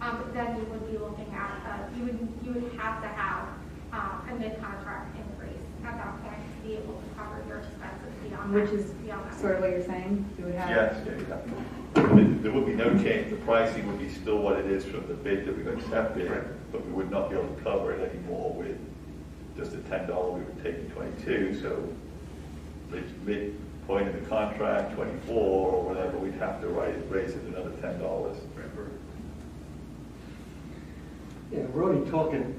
But then you would be looking at, you would have to have a mid-contract increase at that point to be able to cover your expenses beyond that. Which is sort of what you're saying? You would have. Yes, there would be no change. The pricing would be still what it is from the bid that we've accepted, but we would not be able to cover it anymore with just a $10 we would take in 22. So the midpoint of the contract, 24 or whatever, we'd have to raise it another $10. Yeah, we're only talking,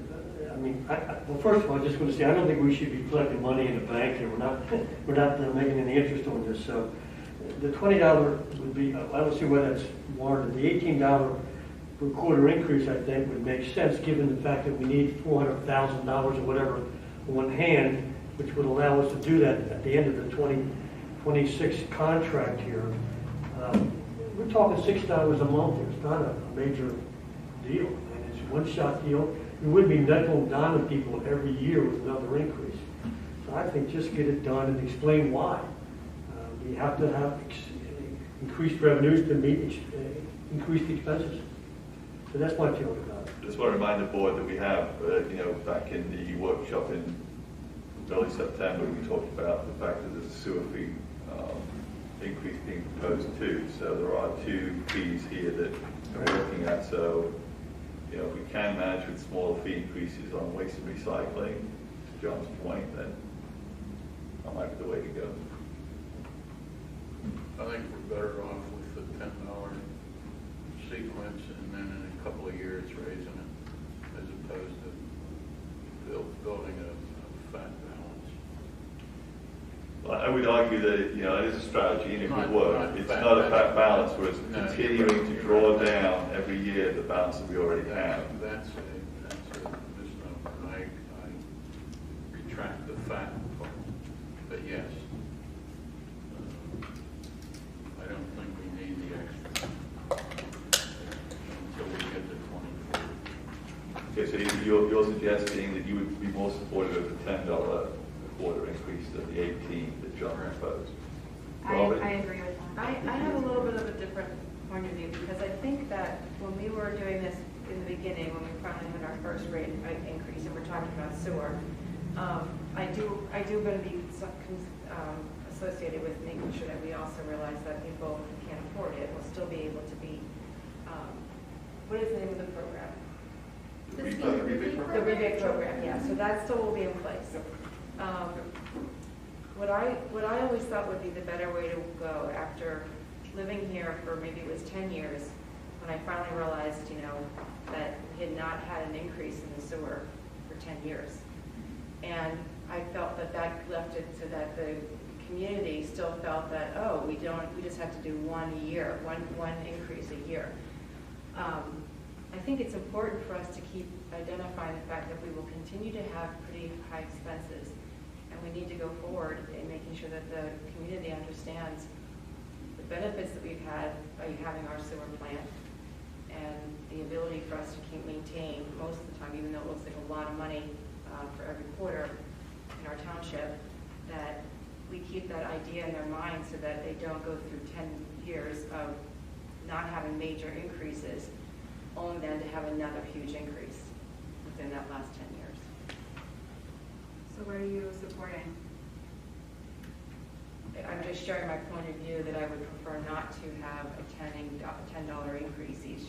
well, first of all, I just want to say, I don't think we should be collecting money in the bank here. We're not making any interest on this. So the $20 would be, I don't see why that's warranted. The $18 per quarter increase, I think, would make sense given the fact that we need $400,000 or whatever on hand, which would allow us to do that at the end of the 2026 contract here. We're talking $6 a month. It's not a major deal. And it's a one-shot deal. We wouldn't be nickel and diming people every year with another increase. So I think just get it done and explain why. We have to have increased revenues to meet increased expenses. So that's my feeling about it. Just want to remind the board that we have, back in the workshop in early September, we talked about the fact that there's a sewer fee increase being proposed too. So there are two fees here that we're looking at. So, if we can manage with smaller fee increases on waste and recycling, to John's point, then that might be the way to go. I think we're better off with the $10 sequence and then in a couple of years raising it as opposed to building a fat balance. Well, I would argue that it is a strategy and it would work. It's not a fat balance where it's continuing to draw down every year the balance that we already have. That's a misnomer. I retract the fat part. But yes. I don't think we need the extra until we get to 24. Okay, so you're suggesting that you would be more supportive of the $10 a quarter increase than the 18 that John proposed. I agree with that. I have a little bit of a different point of view because I think that when we were doing this in the beginning, when we finally had our first rate increase and we're talking about sewer, I do going to be associated with making sure that we also realize that people who can't afford it will still be able to be, what is the name of the program? The rebate program? The rebate program, yeah. So that still will be in place. What I always thought would be the better way to go after living here for maybe it was 10 years, when I finally realized, that we had not had an increase in the sewer for 10 years. And I felt that left it so that the community still felt that, we just have to do one increase a year. I think it's important for us to keep identifying the fact that we will continue to have pretty high expenses, and we need to go forward in making sure that the community understands the benefits that we've had by having our sewer plant and the ability for us to keep maintain most of the time, even though it looks like a lot of money for every quarter in our township, that we keep that idea in their mind so that they don't go through 10 years of not having major increases, only then to have another huge increase within that last 10 years. So what are you supporting? I'm just sharing my point of view that I would prefer not to have a $10 increase each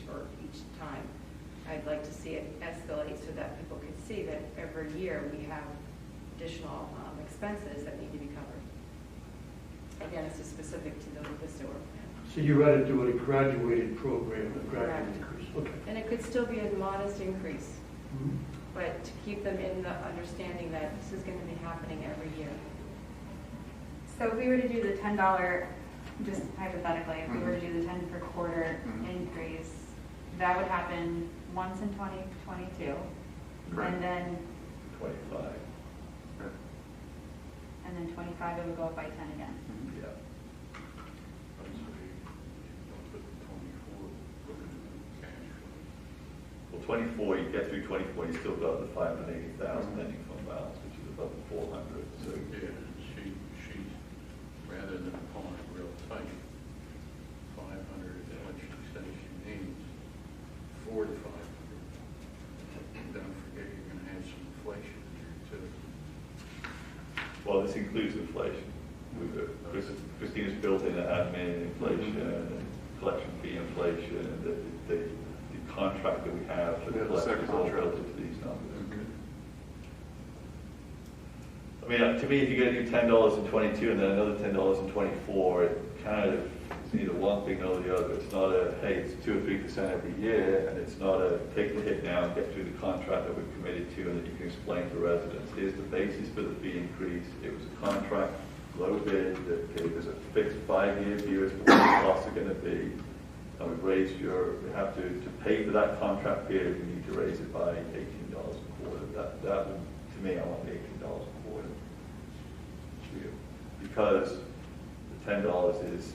time. I'd like to see it escalate so that people could see that every year we have additional expenses that need to be covered. Again, this is specific to the sewer plant. So you rather do a graduated program, a gradual Correct. increase? Okay. And it could still be a modest increase, but to keep them in the understanding that this is going to be happening every year. So if we were to do the $10, just hypothetically, if we were to do the 10 per quarter increase, that would happen once in 2022, and then 25. and then 25 it would go up by 10 again. Yeah. Well, 24, you get through 24, you still got the 580,000 ending fund balance, which is above the 400. So Yeah, she's, rather than pulling it real tight, 500 is what she says she needs, 4 to 500. And don't forget, you're gonna have some inflation here too. Well, this includes inflation. Christina's built in admin inflation and collection fee inflation, and the contract that we have for the collection is all built into these numbers. I mean, to me, if you're going to do $10 in 22 and then another $10 in 24, it kind of is either one thing or the other. It's not a, hey, it's 2 or 3% every year, and it's not a take the hit now and get through the contract that we've committed to and that you can explain to residents. Here's the basis for the fee increase. It was a contract, low bid, that gave us a fixed 5-year view as to what the costs are going to be. And we've raised we have to pay for that contract period, we need to raise it by $18 a quarter. That would, to me, I want the $18 a quarter. Because the $10 is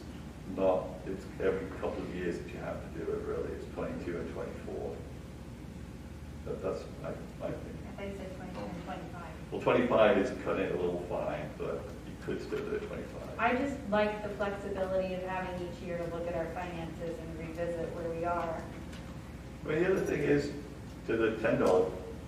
not, it's every couple of years that you have to do it, really. It's 22 and 24. That's my opinion. I thought you said 22 and 25. Well, 25 is cutting it a little fine, but you could still do it 25. I just like the flexibility of having each year to look at our finances and revisit where we are. I mean, the other thing is, to the $10,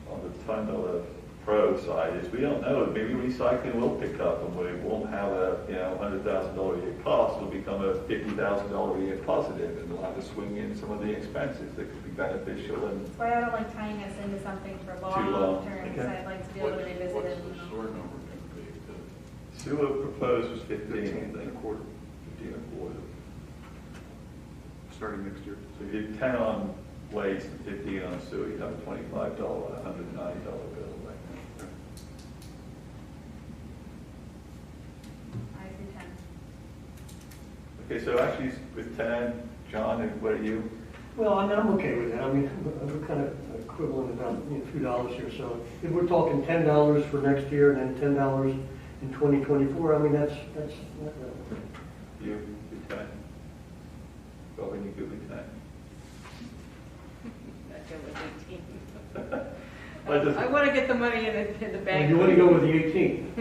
on the $10 pro side, is we don't know, maybe recycling will pick up and we won't have a, $100,000 a year cost, will become a $50,000 a year positive, and we'll have to swing in some of the expenses that could be beneficial and That's why I don't like tying us into something for long. long term, Okay. because I'd like to be able to revisit it. What's the sewer number going to be? sewer proposed was 15 and a quarter. 15 and a quarter. Starting next year. So if you did 10 on waste and 15 on sewer, you'd have a $25 and $190 bill right now. I do 10. Okay, so actually with 10, John, what are you? Well, I'm okay with that. I mean, we're kind of equivalent about a few dollars here. So if we're talking $10 for next year and then $10 in 2024, I mean, that's not bad. You 10? Robin, you good with 10? Not good with 18. I want to get the money in the bank. You want to go with the 18?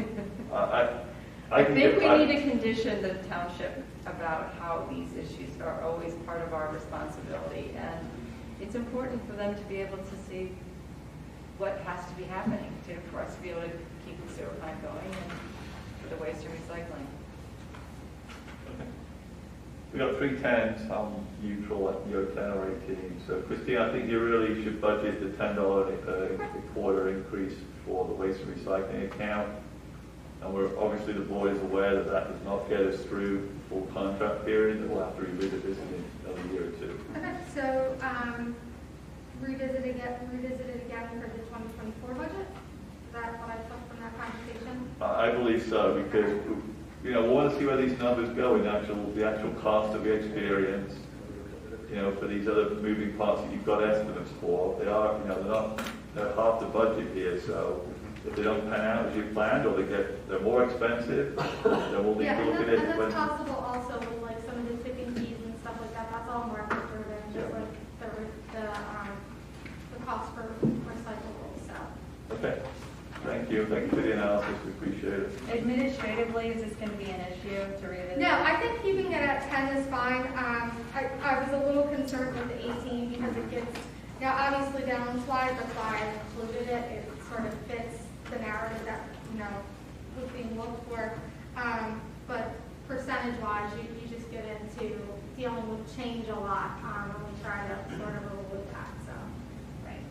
I think we need to condition the township about how these issues are always part of our responsibility. And it's important for them to be able to see what has to be happening for us to be able to keep the sewer plant going and for the waste and recycling. We got 3 10s, I'm neutral at your 10 or 18. So Christine, I think you really should budget the $10 a quarter increase for the waste and recycling account. And we're obviously the board is aware that that does not get us through the full contract period, that we'll have to revisit this in another year or two. Okay, so revisit it again for the 2024 budget? Is that what I took from that conversation? I believe so, because we want to see where these numbers go in the actual cost that we experience. For these other moving parts that you've got estimates for, they're half the budget here. So if they don't pan out as you planned, or they're more expensive, then we'll need to look at it. And that's possible also with like some of the tipping fees and stuff like that. That's all market driven, just like the cost for recyclables. So. Okay. Thank you. Thank you for the analysis. We appreciate it. Administratively, is this going to be an issue to revisit? No, I think keeping it at 10 is fine. I was a little concerned with the 18 because it gets, obviously balance-wise, that's why I included it. It sort of fits the narrative that, was being looked for. But percentage-wise, you just get into dealing with change a lot when we try to sort of avoid that. So, right.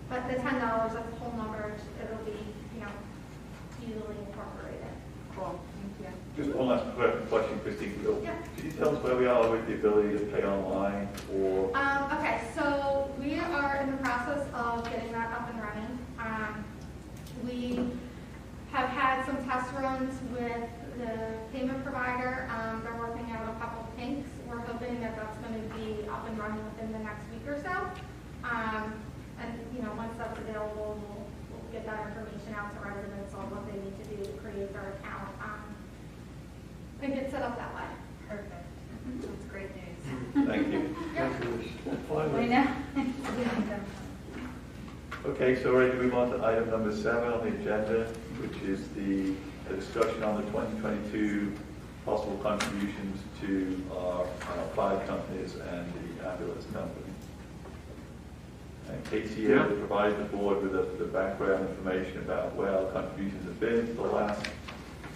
But the $10, that's the whole number. It'll be, easily incorporate it. Cool, thank you. Just one last question, Christine. Yeah. Could you tell us where we are with the ability to pay online or? Okay, so we are in the process of getting that up and running. We have had some test runs with the payment provider. They're working out a couple of kinks. We're hoping that that's going to be up and running within the next week or so. And once that's available, we'll get that information out to residents on what they need to do to create their account and get set up that way. Perfect. That's great news. Thank you. I know. Okay, so we're ready to move on to item number 7 on the agenda, which is the discussion on the 2022 possible contributions to our 5 companies and the ambulance company. And Casey provided the board with the background information about where our contributions have been for the last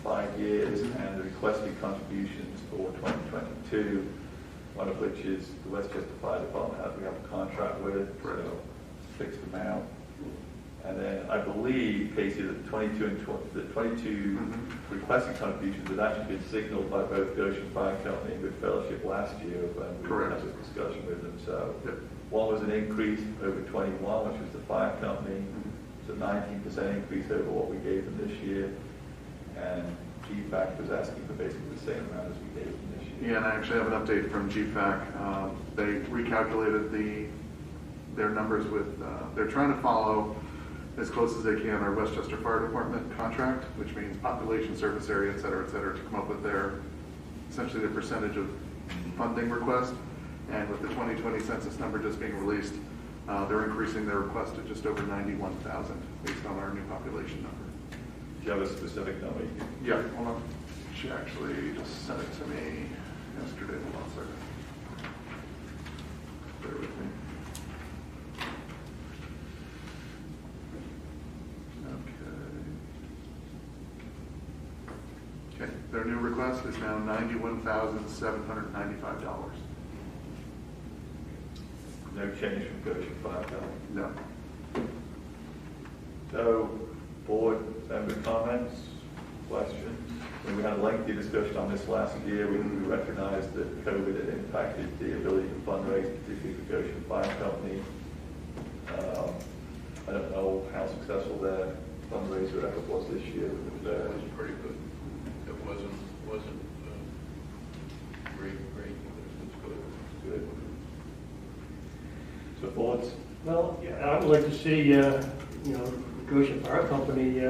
5 years and the requested contributions for 2022, one of which is the Westchester Fire Department, as we have a contract with, so fixed amount. And then I believe, Casey, that the 22 requested contributions had actually been signaled by both Goshen Fire Company and Good Fellowship last year when we had this discussion with them. So one was an increase over 21, which was the fire company. It's a 19% increase over what we gave them this year. And GFAC was asking for basically the same amount as we gave them this year. Yeah, and I actually have an update from GFAC. They recalculated their numbers with, they're trying to follow as close as they can our Westchester Fire Department contract, which means population, service area, et cetera, to come up with essentially their percentage of funding request. And with the 2020 census number just being released, they're increasing their request to just over 91,000 based on our new population number. Do you have a specific number? Yeah, hold on. She actually just sent it to me yesterday. Hold on a second. Bear with me. Okay, their new request is now $91,795. No change from Goshen Fire Company? No. So, board member comments, questions? When we had a lengthy discussion on this last year, we recognized that COVID had impacted the ability to fundraise, particularly for Goshen Fire Company. I don't know how successful their fundraiser effort was this year. It was pretty good. It wasn't great, but it was good. So thoughts? Well, yeah, I would like to see, Goshen Fire Company,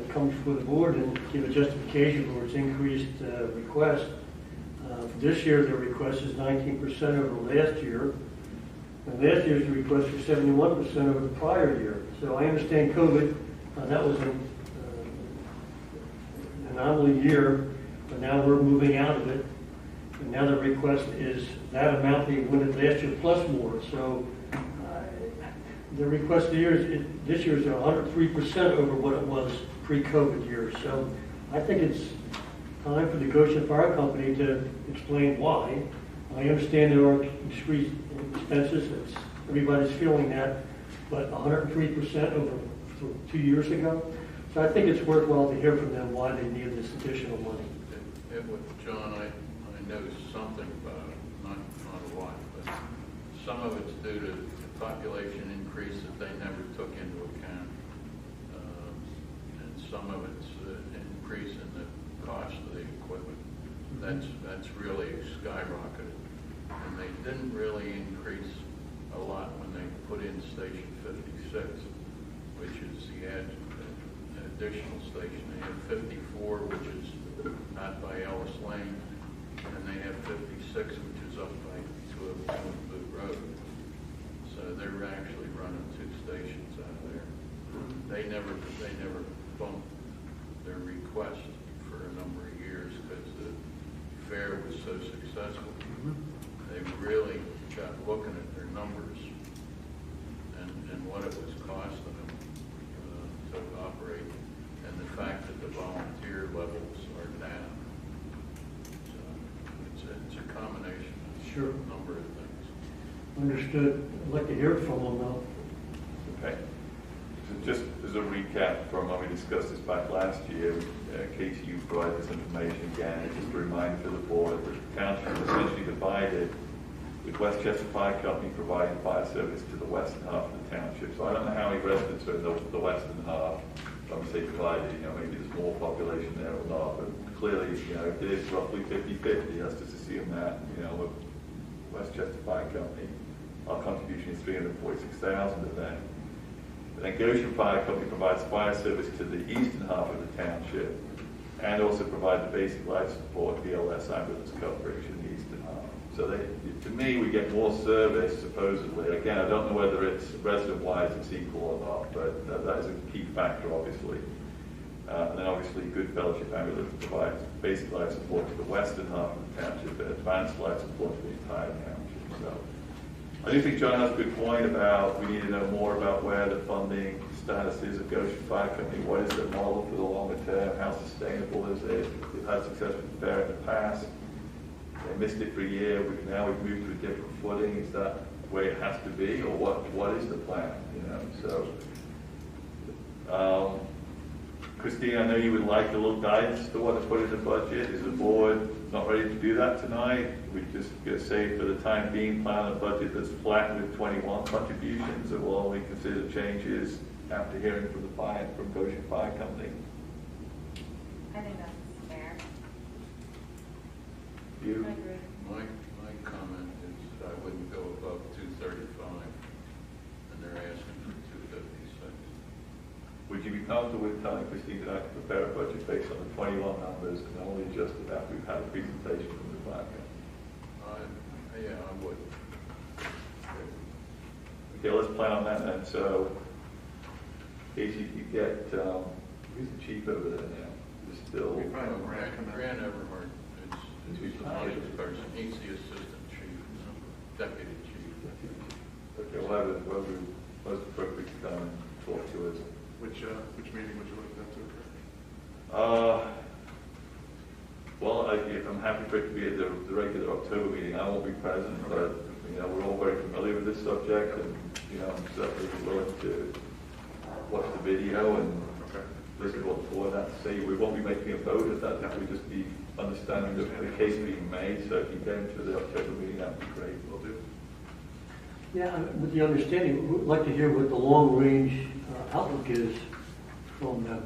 come before the board and give a justification for its increased request. For this year, their request is 19% over last year. And last year's request was 71% over the prior year. So I understand COVID, that was an anomaly year, but now we're moving out of it. And now the request is that amount they wanted last year plus more. So the request this year is 103% over what it was pre-COVID year. So I think it's time for the Goshen Fire Company to explain why. I understand there are increased expenses. Everybody's feeling that, but 103% over 2 years ago. So I think it's worthwhile to hear from them why they need this additional money. John, I know something about it, not a lot, but some of it's due to the population increase that they never took into account. And some of it's an increase in the cost of the equipment. That's really skyrocketed. And they didn't really increase a lot when they put in Station 56, which is the additional station. They have 54, which is out by Ellis Lane, and they have 56, which is up by 202 Boot Road. So they're actually running 2 stations out of there. They never bumped their request for a number of years because the fair was so successful. They really got looking at their numbers and what it was costing them to operate, and the fact that the volunteer levels are down. So it's a combination of a number of things. Understood. I'd like to hear from them though. Okay. So just as a recap from when we discussed this back last year, Casey, you provided this information again. It's just a reminder to the board that the township is essentially divided, with Westchester Fire Company providing fire service to the western half of the township. So I don't know how many residents are in the western half. When we say divided, maybe there's more population there or not, but clearly, if it is roughly 50-50, let's just assume that, with Westchester Fire Company, our contribution is $346,000 of that. Then Goshen Fire Company provides fire service to the eastern half of the township and also provide the basic life support, BLS ambulance coverage in the eastern half. So to me, we get more service, supposedly. Again, I don't know whether it's resident-wise it's equal or not, but that is a key factor, obviously. And then obviously Good Fellowship Ambulance provides basic life support to the western half of the township and advanced life support to the entire township. So I do think John has a good point about we need to know more about where the funding status is of Goshen Fire Company. What is the model for the longer term? How sustainable is it? We've had success with FAIR in the past. They missed it for a year. Now we've moved to a different footing. Is that where it has to be, or what is the plan? Christine, I know you would like a little guidance to what to put in the budget. Is the board not ready to do that tonight? We just going to say for the time being, plan a budget that's flat with 21 contributions, or will only consider changes after hearing from from Goshen Fire Company? I think that's fair. You? I agree. My comment is I wouldn't go above 235, and they're asking for 256. Would you be comfortable with telling Christine that I can prepare a budget based on the 21 numbers and only adjust it after we've had a presentation from the fire company? Yeah, I would. Okay, let's plan on that then. So, Casey, you get, who's the chief over there now? Is still Grant Everhart is the largest person. He's the assistant chief, deputy chief. Okay, we'll have it, whoever most appropriate to come and talk to us. Which meeting would you like that to occur? Well, I'm happy for it to be at the regular October meeting. I won't be present, but we're all very familiar with this subject, and I'm certainly willing to watch the video and listen to what the board has to say. We won't be making a vote at that. That would just be understanding the case being made. So if you get into the October meeting, that would be great. We'll do. Yeah, with the understanding, we'd like to hear what the long-range outlook is from them.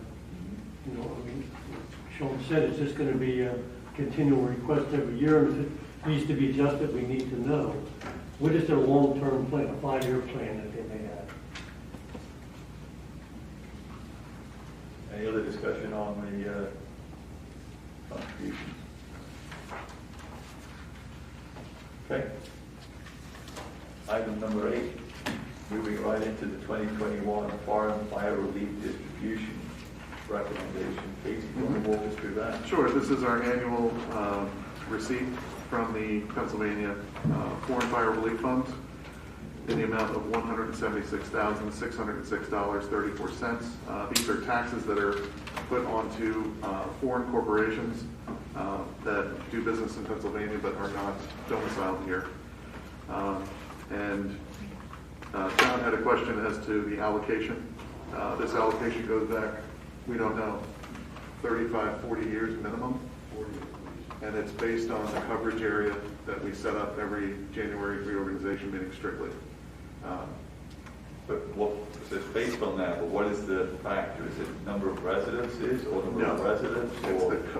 Sean said it's just going to be a continual request every year, and if it needs to be adjusted, we need to know. What is their long-term plan, a 5-year plan that they may have? Any other discussion on the contributions? Okay. Item number 8, moving right into the 2021 Foreign Fire Relief Distribution recommendation. Casey, do you want to walk us through that? Sure. This is our annual receipt from the Pennsylvania Foreign Fire Relief Fund in the amount of $176,606.34. These are taxes that are put onto foreign corporations that do business in Pennsylvania but are not domiciled here. John had a question as to the allocation. This allocation goes back, we don't know, 35, 40 years minimum. And it's based on the coverage area that we set up every January reorganization meeting strictly. But so it's based on that, but what is the factor? Is it number of residences or number of residents?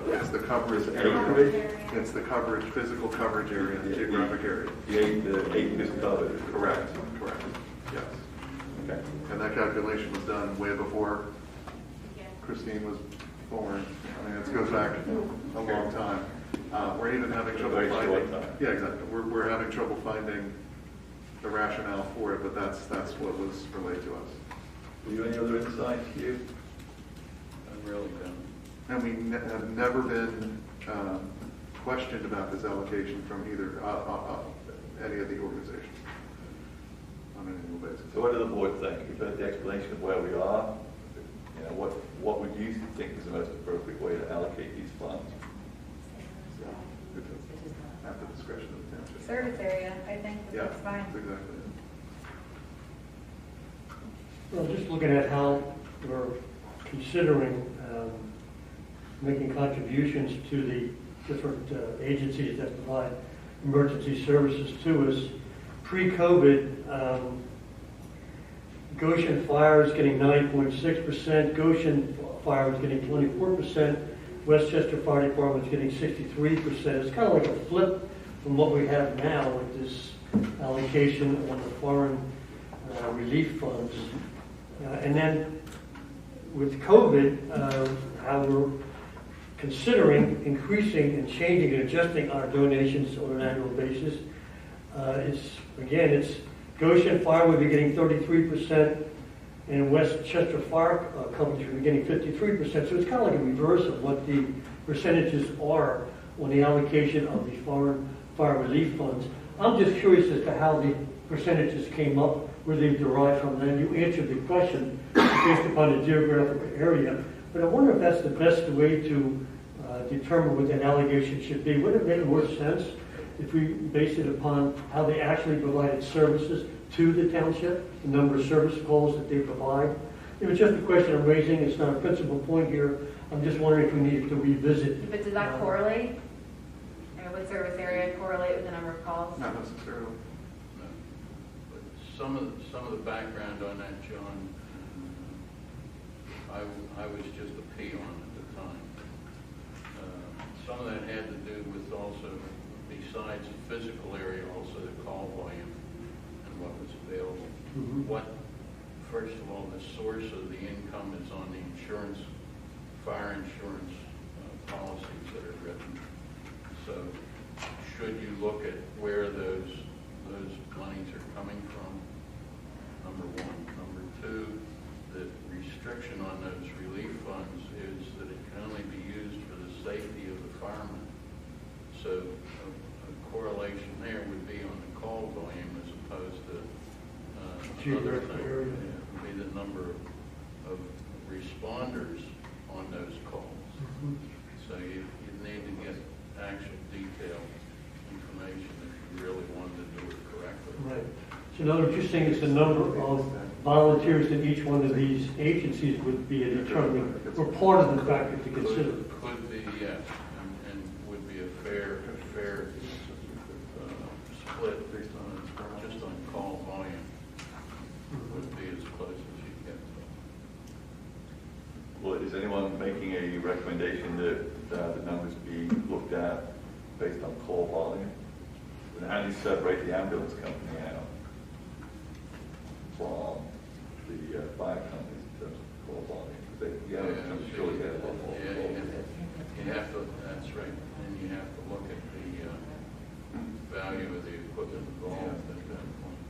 It's the coverage area. It's the coverage, physical coverage area, the geographic area. The acres covered. Correct. Yes. Okay. And that calculation was done way before Christine was born. I mean, it goes back a long time. We're even having trouble finding. Yeah, exactly. We're having trouble finding the rationale for it, but that's what was relayed to us. Do you have any other insights, Hugh? I really don't. And we have never been questioned about this allocation from either any of the organizations on an annual basis. So what does the board think? You've heard the explanation of where we are. What would you think is the most appropriate way to allocate these funds? At the discretion of the township. Service area, I think, that's fine. That's exactly it. Well, just looking at how we're considering making contributions to the different agencies that provide emergency services to us. Pre-COVID, Goshen Fire is getting 9.6%, Goshen Fire was getting 24%, Westchester Fire Department is getting 63%. It's kind of like a flip from what we have now with this allocation on the foreign relief funds. And then with COVID, how we're considering increasing and changing and adjusting our donations on an annual basis. It's Goshen Fire will be getting 33%, and Westchester Fire Company will be getting 53%. So it's kind of like a reverse of what the percentages are on the allocation of the foreign fire relief funds. I'm just curious as to how the percentages came up, where they derived from. And you answered the question based upon the geographical area. But I wonder if that's the best way to determine what that allocation should be. Would it make more sense if we base it upon how they actually provided services to the township, the number of service calls that they provide? It was just a question I'm raising. It's not a principal point here. I'm just wondering if we need to revisit. But does that correlate? Would service area correlate with the number of calls? Not necessarily. No. But some of the background on that, John, I was just a peon at the time. Some of that had to do with also, besides the physical area, also the call volume and what was available. First of all, the source of the income is on the insurance, fire insurance policies that are written. So should you look at where those monies are coming from, number one. Number two, the restriction on those relief funds is that it can only be used for the safety of the firemen. So a correlation there would be on the call volume as opposed to other things. It would be the number of responders on those calls. So you need to get actual detailed information if you really wanted to do it correctly. Right. So in other words, you're saying it's the number of volunteers in each one of these agencies would be a determining, or part of the factor to consider. Could be, yes, and would be a fair split based on just on call volume. Would be as close as you get to. Well, is anyone making a recommendation that the numbers be looked at based on call volume? And how do you separate the ambulance company out from the fire companies in terms of call volume? Because the ambulance company surely get a lot more. You have to, that's right, and you have to look at the value of the equipment involved at that point.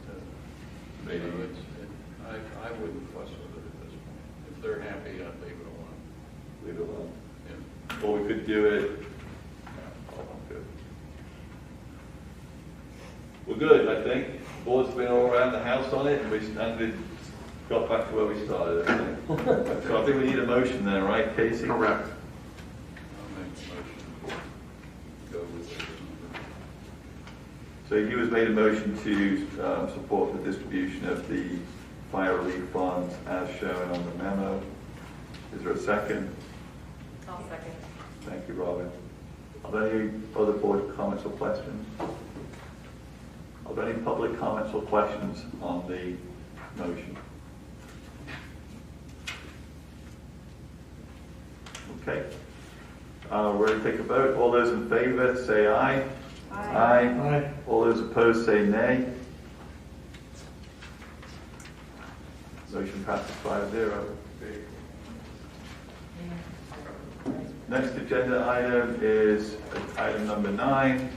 Maybe. So I wouldn't fuss with it at this point. If they're happy, I'd leave it alone. Leave it alone. Yeah. Or we could do it. Good. We're good, I think. Board's been all around the house on it, and we got back to where we started. I think. So I think we need a motion then, right, Casey? Correct. I'll make a motion to go with it. So you has made a motion to support the distribution of the fire relief funds as shown on the memo. Is there a second? I'll second. Thank you, Robin. Are there any other board comments or questions? Are there any public comments or questions on the motion? Okay. Ready to take a vote? All those in favor say aye. Aye. Aye. All those opposed say nay. Motion passes 5-0. Next agenda item is item number 9,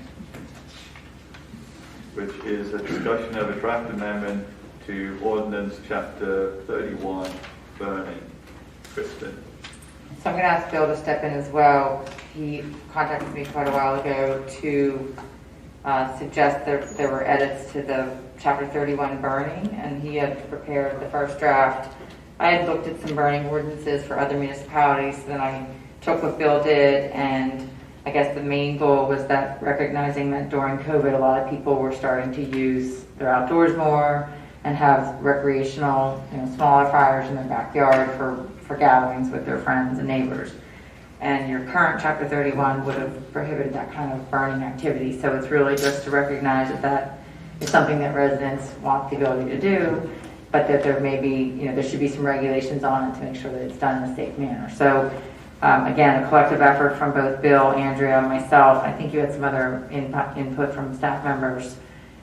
which is a discussion of a draft amendment to ordinance chapter 31, burning. Kristen. So I'm going to ask Bill to step in as well. He contacted me quite a while ago to suggest that there were edits to the chapter 31 burning, and he had prepared the first draft. I had looked at some burning ordinances for other municipalities, so then I took what Bill did, and I guess the main goal was that recognizing that during COVID, a lot of people were starting to use their outdoors more, and have recreational, smaller fires in their backyard for gatherings with their friends and neighbors. And your current Chapter 31 would have prohibited that kind of burning activity. So it's really just to recognize that that is something that residents want the ability to do, but that there may be, there should be some regulations on it to make sure that it's done in a safe manner. So again, a collective effort from both Bill, Andrea, and myself. I think you had some other input from staff members,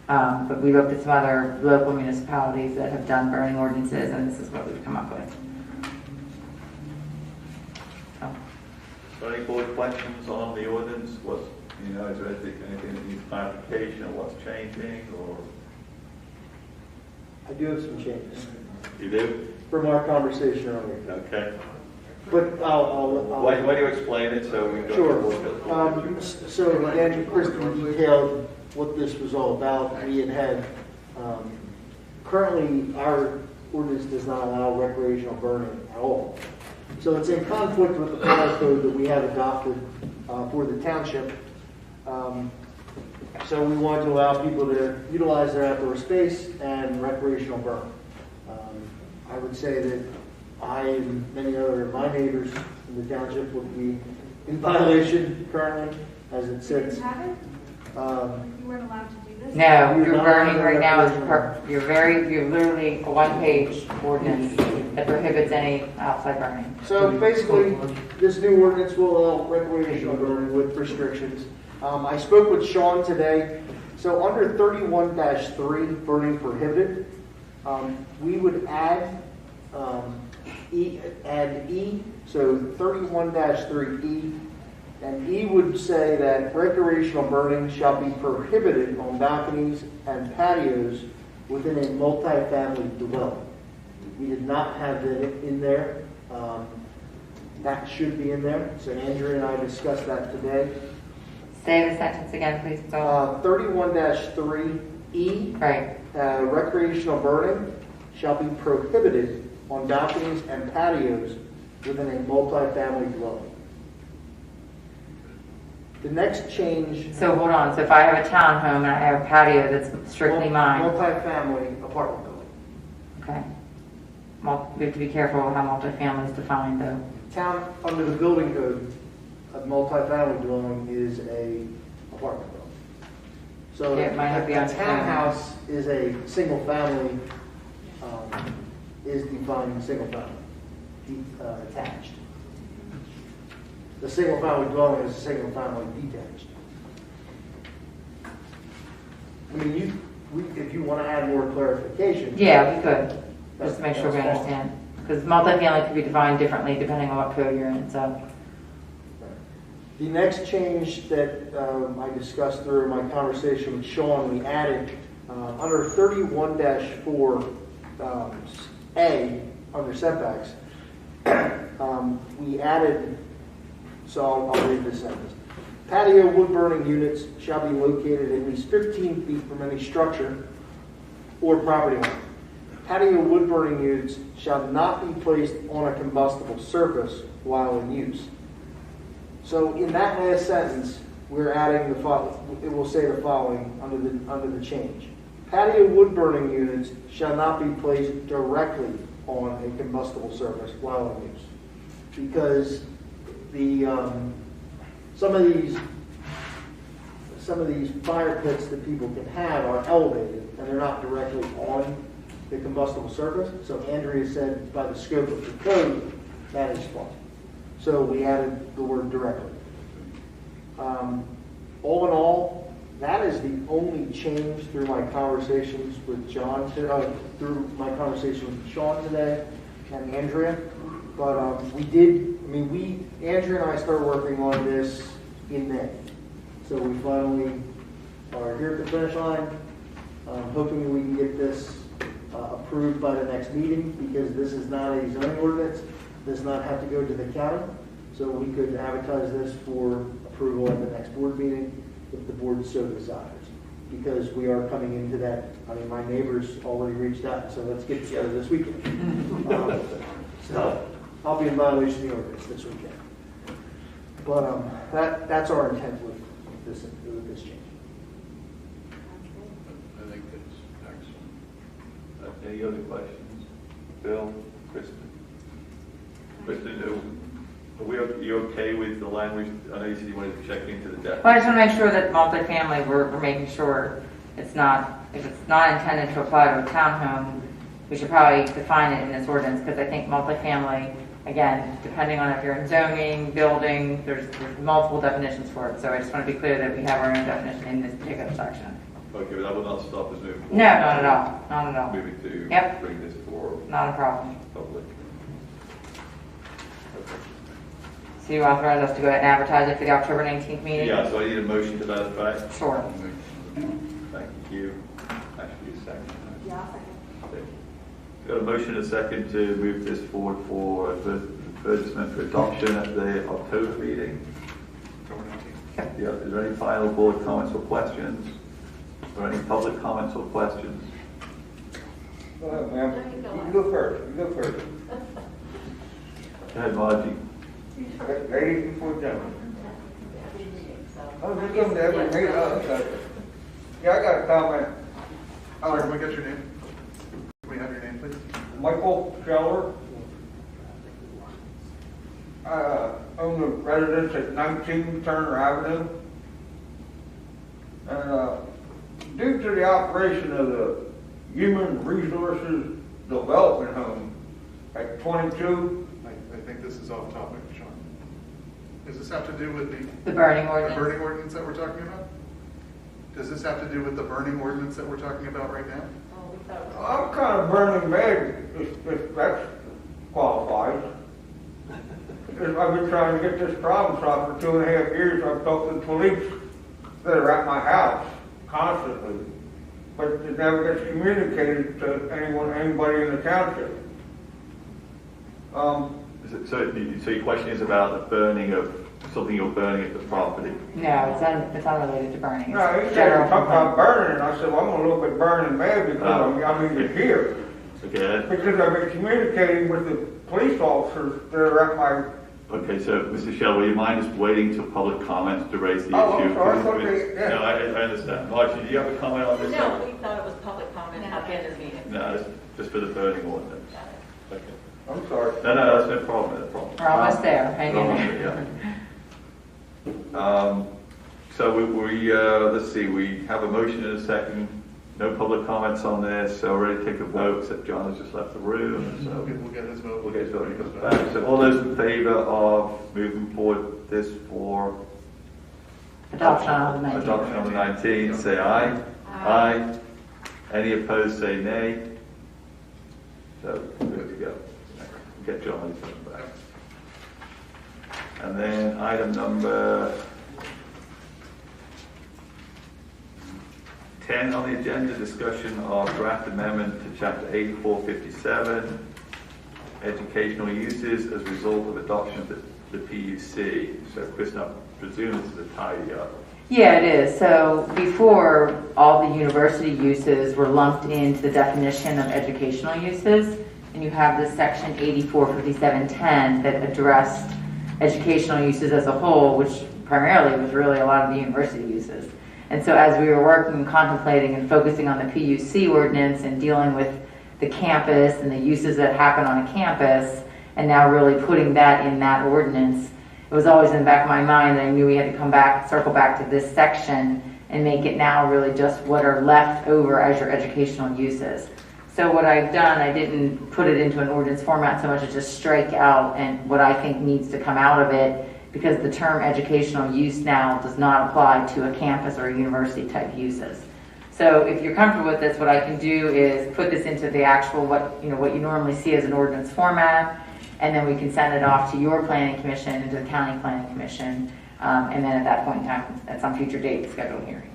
but we looked at some other local municipalities that have done burning ordinances, and this is what we've come up with. So any board questions on the ordinance? Is there anything that needs clarification, or what's changing, or? I do have some changes. You do? From our conversation earlier. Okay. But I'll Why do you explain it so we go? Sure. So again, Kristen detailed what this was all about. We had currently our ordinance does not allow recreational burning at all. So it's in conflict with the fire code that we have adopted for the township. So we want to allow people to utilize their outdoor space and recreational burn. I would say that I and many other of my neighbors in the township would be in violation currently as it sits. You weren't allowed to do this? No, you're burning right now. You're literally a one-page ordinance that prohibits any outside burning. So basically, this new ordinance will allow recreational burning with restrictions. I spoke with Sean today. So under 31-3, burning prohibited, we would add E. So 31-3E. And E would say that recreational burning shall be prohibited on balconies and patios within a multifamily dwelling. We did not have that in there. That should be in there. So Andrea and I discussed that today. Say the sentence again, please. 31-3E. Right. Recreational burning shall be prohibited on balconies and patios within a multifamily dwelling. The next change. So hold on. So if I have a townhome and I have a patio that's strictly mine. Multifamily apartment building. Okay. We have to be careful how multifamily is defined, though. Under the building code, a multifamily dwelling is a apartment building. So yeah, it might not be a townhouse is a single family, is defined single family, attached. The single family dwelling is a single family detached. I mean, if you want to add more clarification. Yeah, we could. Just to make sure we understand. Because multifamily could be defined differently depending on what code you're in, so. The next change that I discussed through my conversation with Sean, we added under 31-4A, under setbacks, we added, so I'll read this sentence. Patio wood burning units shall be located at least 15 feet from any structure or property line. Patio wood burning units shall not be placed on a combustible surface while in use. So in that last sentence, we're adding the following. It will say the following under the change. Patio wood burning units shall not be placed directly on a combustible surface while in use, because the some of these fire pits that people can have are elevated and they're not directly on the combustible surface. So Andrea said by the scope of the code, that is fine. So we added the word directly. All in all, that is the only change through my conversations with Sean today and Andrea. But Andrea and I started working on this in May. So we finally are here at the finish line. Hoping we can get this approved by the next meeting, because this is not a zoning ordinance. Does not have to go to the county. So we could advertise this for approval at the next board meeting if the board so desires. Because we are coming into that, my neighbors already reached out, so let's get together this weekend. So I'll be in violation of the ordinance this weekend. But that's our intent with this change. I think that's excellent. Any other questions? Bill, Kristen? Kristen, are you okay with the language? I know you said you wanted to check into the definition. Well, I just want to make sure that multifamily, we're making sure it's not, if it's not intended to apply to a townhome, we should probably define it in this ordinance, because I think multifamily, again, depending on if you're in zoning, building, there's multiple definitions for it. So I just want to be clear that we have our own definition in this particular section. Okay, but that will not stop us moving forward. No, not at all, not at all. Moving to Yep. bring this forward. Not a problem. Public. So you authorize us to go ahead and advertise it for the October 19th meeting? Yeah, so I need a motion to that effect. Sure. Thank you. Actually, a second. Yeah, I'll second. Got a motion and a second to move this forward for advertisement for adoption at the October meeting. Yeah, is there any final board comments or questions? Or any public comments or questions? Go ahead, ma'am. You go first. You go first. Go ahead, Margie. Ladies before gentlemen. Oh, you come to every meeting. Yeah, I got a comment. Sorry, can we get your name? Can we have your name, please? Michael Scheller. Own the residence at 19 Turner Avenue. And due to the operation of the Human Resources Development Home at 22. I think this is off topic, Sean. Does this have to do with The burning ordinance. the burning ordinance that we're talking about? Does this have to do with the burning ordinance that we're talking about right now? I'm kind of burning mad if that qualifies. Because I've been trying to get this problem solved for 2.5 years. I've talked to the police that are at my house constantly. But it never gets communicated to anybody in the township. So your question is about the burning of something you're burning at the property? No, it's unrelated to burning. No, he It's said general something about complaint. burning, and I said, well, I'm a little bit burning mad because I'm even here. Okay. Because I've been communicating with the police officers that are at my. Okay, so Mr. Shell, will you mind just waiting till public comments to raise the Oh, issue? I'm sorry, okay, yeah. No, I understand. Margie, do you have a comment on this? No, we thought it was public comment at the end of the meeting. No, it's just for the burning ordinance. Okay. I'm sorry. No, that's no problem, no problem. We're almost there, hang in there. Yeah. So let's see, we have a motion and a second. No public comments on this, so we're ready to take a vote, except John has just left the room. So We'll get his vote. we'll get his vote when he comes back. So all those in favor of moving forward this for Adoption on the 19th. adoption on the 19th, say aye. Aye. Any opposed, say nay. So, good to go. Get John his vote back. And then item number 10 on the agenda, discussion of draft amendment to chapter 8457, educational uses as a result of adoption of the PUC. So Kristen, I presume this is a tidy up. Yeah, it is. So before, all the university uses were lumped into the definition of educational uses, and you have this section 845710 that addressed educational uses as a whole, which primarily was really a lot of the university uses. And so as we were working, contemplating, and focusing on the PUC ordinance and dealing with the campus and the uses that happen on a campus, and now really putting that in that ordinance, it was always in the back of my mind that I knew we had to come back, circle back to this section and make it now really just what are left over as your educational uses. So what I've done, I didn't put it into an ordinance format so much as just strike out and what I think needs to come out of it, because the term educational use now does not apply to a campus or a university type uses. So if you're comfortable with this, what I can do is put this into the actual what you normally see as an ordinance format, and then we can send it off to your planning commission and to the county planning commission, and then at that point in time, at some future date, schedule a hearing.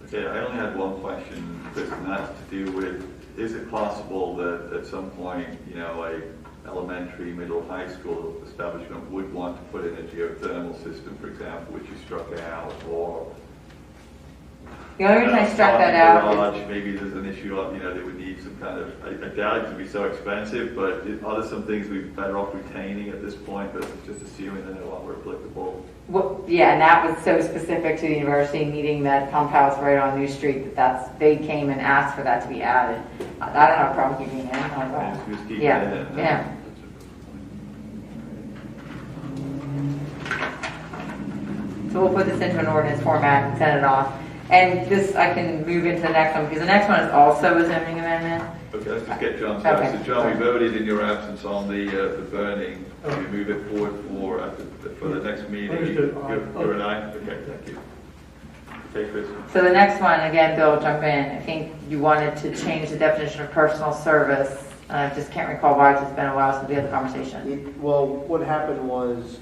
Okay, I only had one question, Chris, and that's to do with, is it possible that at some point, a elementary, middle, high school establishment would want to put in a geothermal system, for example, which you struck out, or The only reason I struck that out is, garage, maybe there's an issue of, they would need some kind of, I doubt it to be so expensive, but are there some things we'd be better off retaining at this point versus just assuming that they're no longer applicable? well, yeah, and that was so specific to the university needing that pump house right on New Street they came and asked for that to be added. I don't have a problem keeping it in. not at all. Just keep it Yeah, in. yeah. So we'll put this into an ordinance format and send it off. And this, I can move into the next one, because the next one is also a zoning amendment. Okay, let's just get John Okay. started. So John, we voted in your absence on the burning. Can we move it forward for the next meeting? Understood. You're an aye? Okay, thank you. Okay, Chris. So the next one, again, Bill, jump in. I think you wanted to change the definition of personal service. I just can't recall why, it's been a while since we had the conversation. Well, what happened was,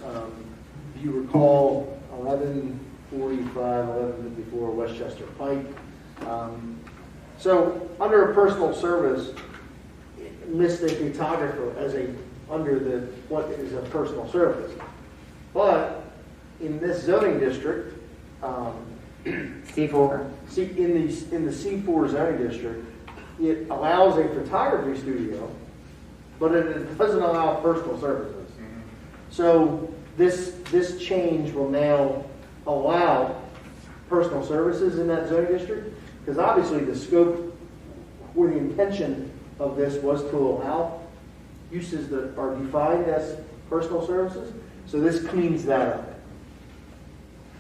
if you recall, 1145, 1154 Westchester Pike. So under a personal service, it lists a photographer as what is a personal service. But in this zoning district, C4. In the C4 zoning district, it allows a photography studio, but it doesn't allow personal services. So this change will now allow personal services in that zoning district, because obviously the scope or the intention of this was to allow uses that are defined as personal services. So this cleans that up.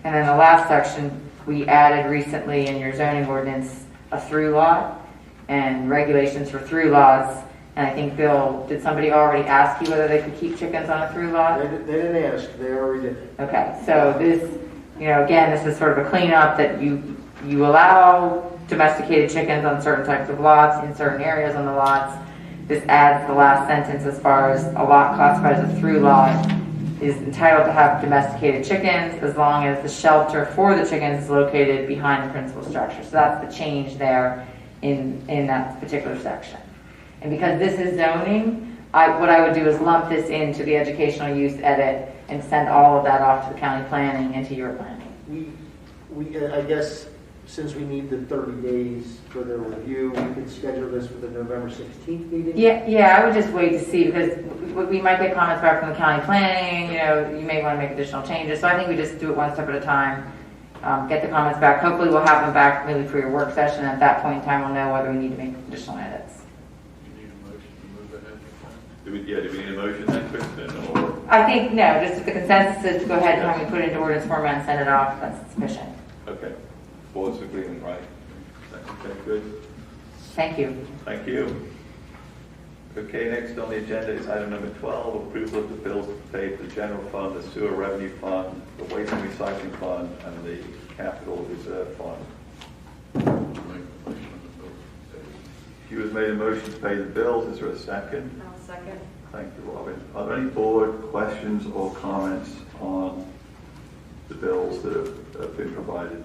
And then the last section, we added recently in your zoning ordinance a through lot and regulations for through lots. And I think, Bill, did somebody already ask you whether they could keep chickens on a through lot? They didn't ask, they already did. Okay, so this, again, this is sort of a cleanup that you allow domesticated chickens on certain types of lots, in certain areas on the lots. This adds the last sentence as far as a lot classified as a through lot is entitled to have domesticated chickens as long as the shelter for the chickens is located behind the principal structure. So that's the change there in that particular section. And because this is zoning, what I would do is lump this into the educational use edit and send all of that off to the county planning and to your planning. I guess since we need the 30 days for the review, we could schedule this for the November 16th meeting? Yeah, I would just wait to see, because we might get comments back from the county planning, you may want to make additional changes. So I think we just do it one step at a time, get the comments back. Hopefully we'll have them back maybe for your work session. At that point in time, we'll know whether we need to make additional edits. Do we need a motion then, Kristen, or? I think, no, just if the consensus is to go ahead and have me put it into ordinance format and send it off, that's sufficient. Okay. Board's agreement, right? Okay, good. Thank you. Thank you. Okay, next on the agenda is item number 12, approval of the bills to pay for the general fund, the sewer revenue fund, the waste and recycling fund, and the capital reserve fund. You have made a motion to pay the bills. Is there a second? I'll second. Thank you, Robin. Are there any board questions or comments on the bills that have been provided?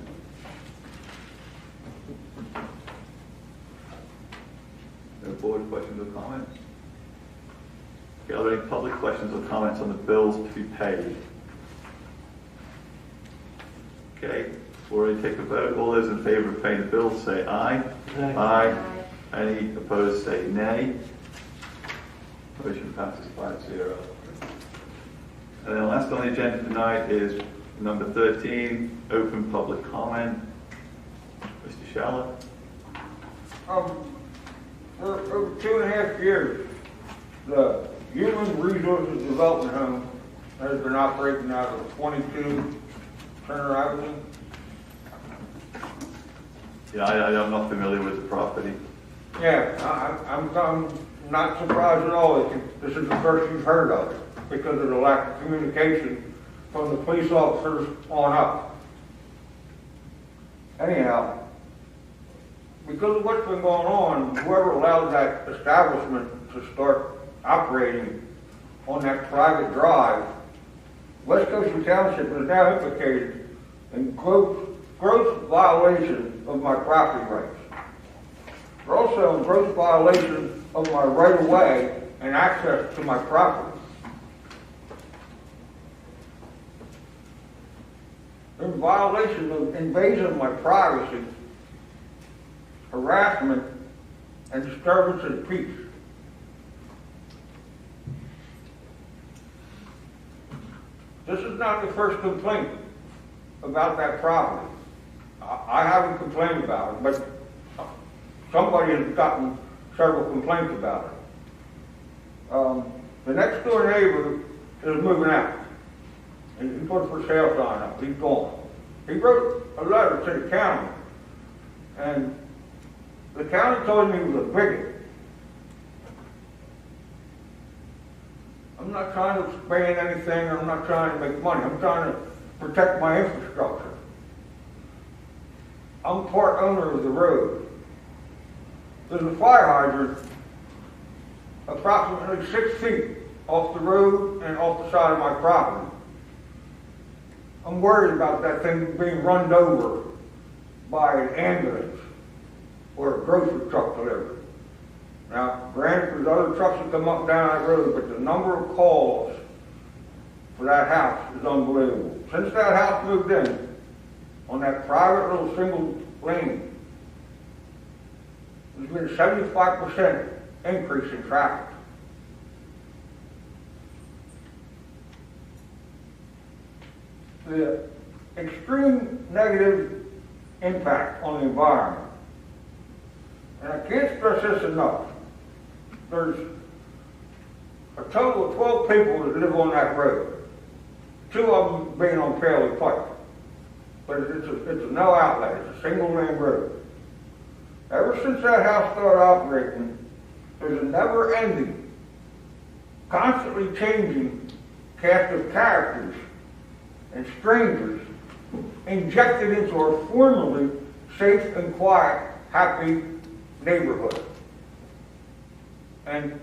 No board questions or comments? Okay, are there any public questions or comments on the bills to be paid? Okay, before I take a vote, all those in favor of paying the bills say aye. Aye. Aye. Any opposed say nay. Motion passes 5-0. And then last on the agenda tonight is number 13, open public comment. Mr. Schaller. For over 2.5 years, the Human Resources Development Home has been operating out of 22 Turner Avenue. Yeah, I'm not familiar with the property. Yeah, I'm not surprised at all that this is the first you've heard of it, because of the lack of communication from the police officers on up. Anyhow, because of what's been going on, whoever allowed that establishment to start operating on that private drive, West Goshen Township is now implicated in gross violation of my property rights. They're also in gross violation of my right-of-way and access to my property. They're in violation of invasion of my privacy harassment, and disturbance of peace. This is not the first complaint about that property. I haven't complained about it, but somebody has gotten several complaints about it. The next door neighbor is moving out. He put a for sale sign up. He's gone. He wrote a letter to the county, and the county told me he was a bigot. I'm not trying to expand anything. I'm not trying to make money. I'm trying to protect my infrastructure. I'm part owner of the road. There's a fire hydrant approximately 6 feet off the road and off the side of my property. I'm worried about that thing being run over by an ambulance or a grocery truck delivery. Now, granted, there's other trucks that come up and down that road, but the number of calls for that house is unbelievable. Since that house moved in, on that private little single lane, there's been a 75% increase in traffic. The extreme negative impact on the environment. And I can't stress this enough. There's a total of 12 people that live on that road. 2 of them being on Paley Pike. But it's a no outlet. It's a single lane road. Ever since that house started operating, there's a never-ending, constantly changing cast of characters and strangers injected into our formerly safe and quiet, happy neighborhood. And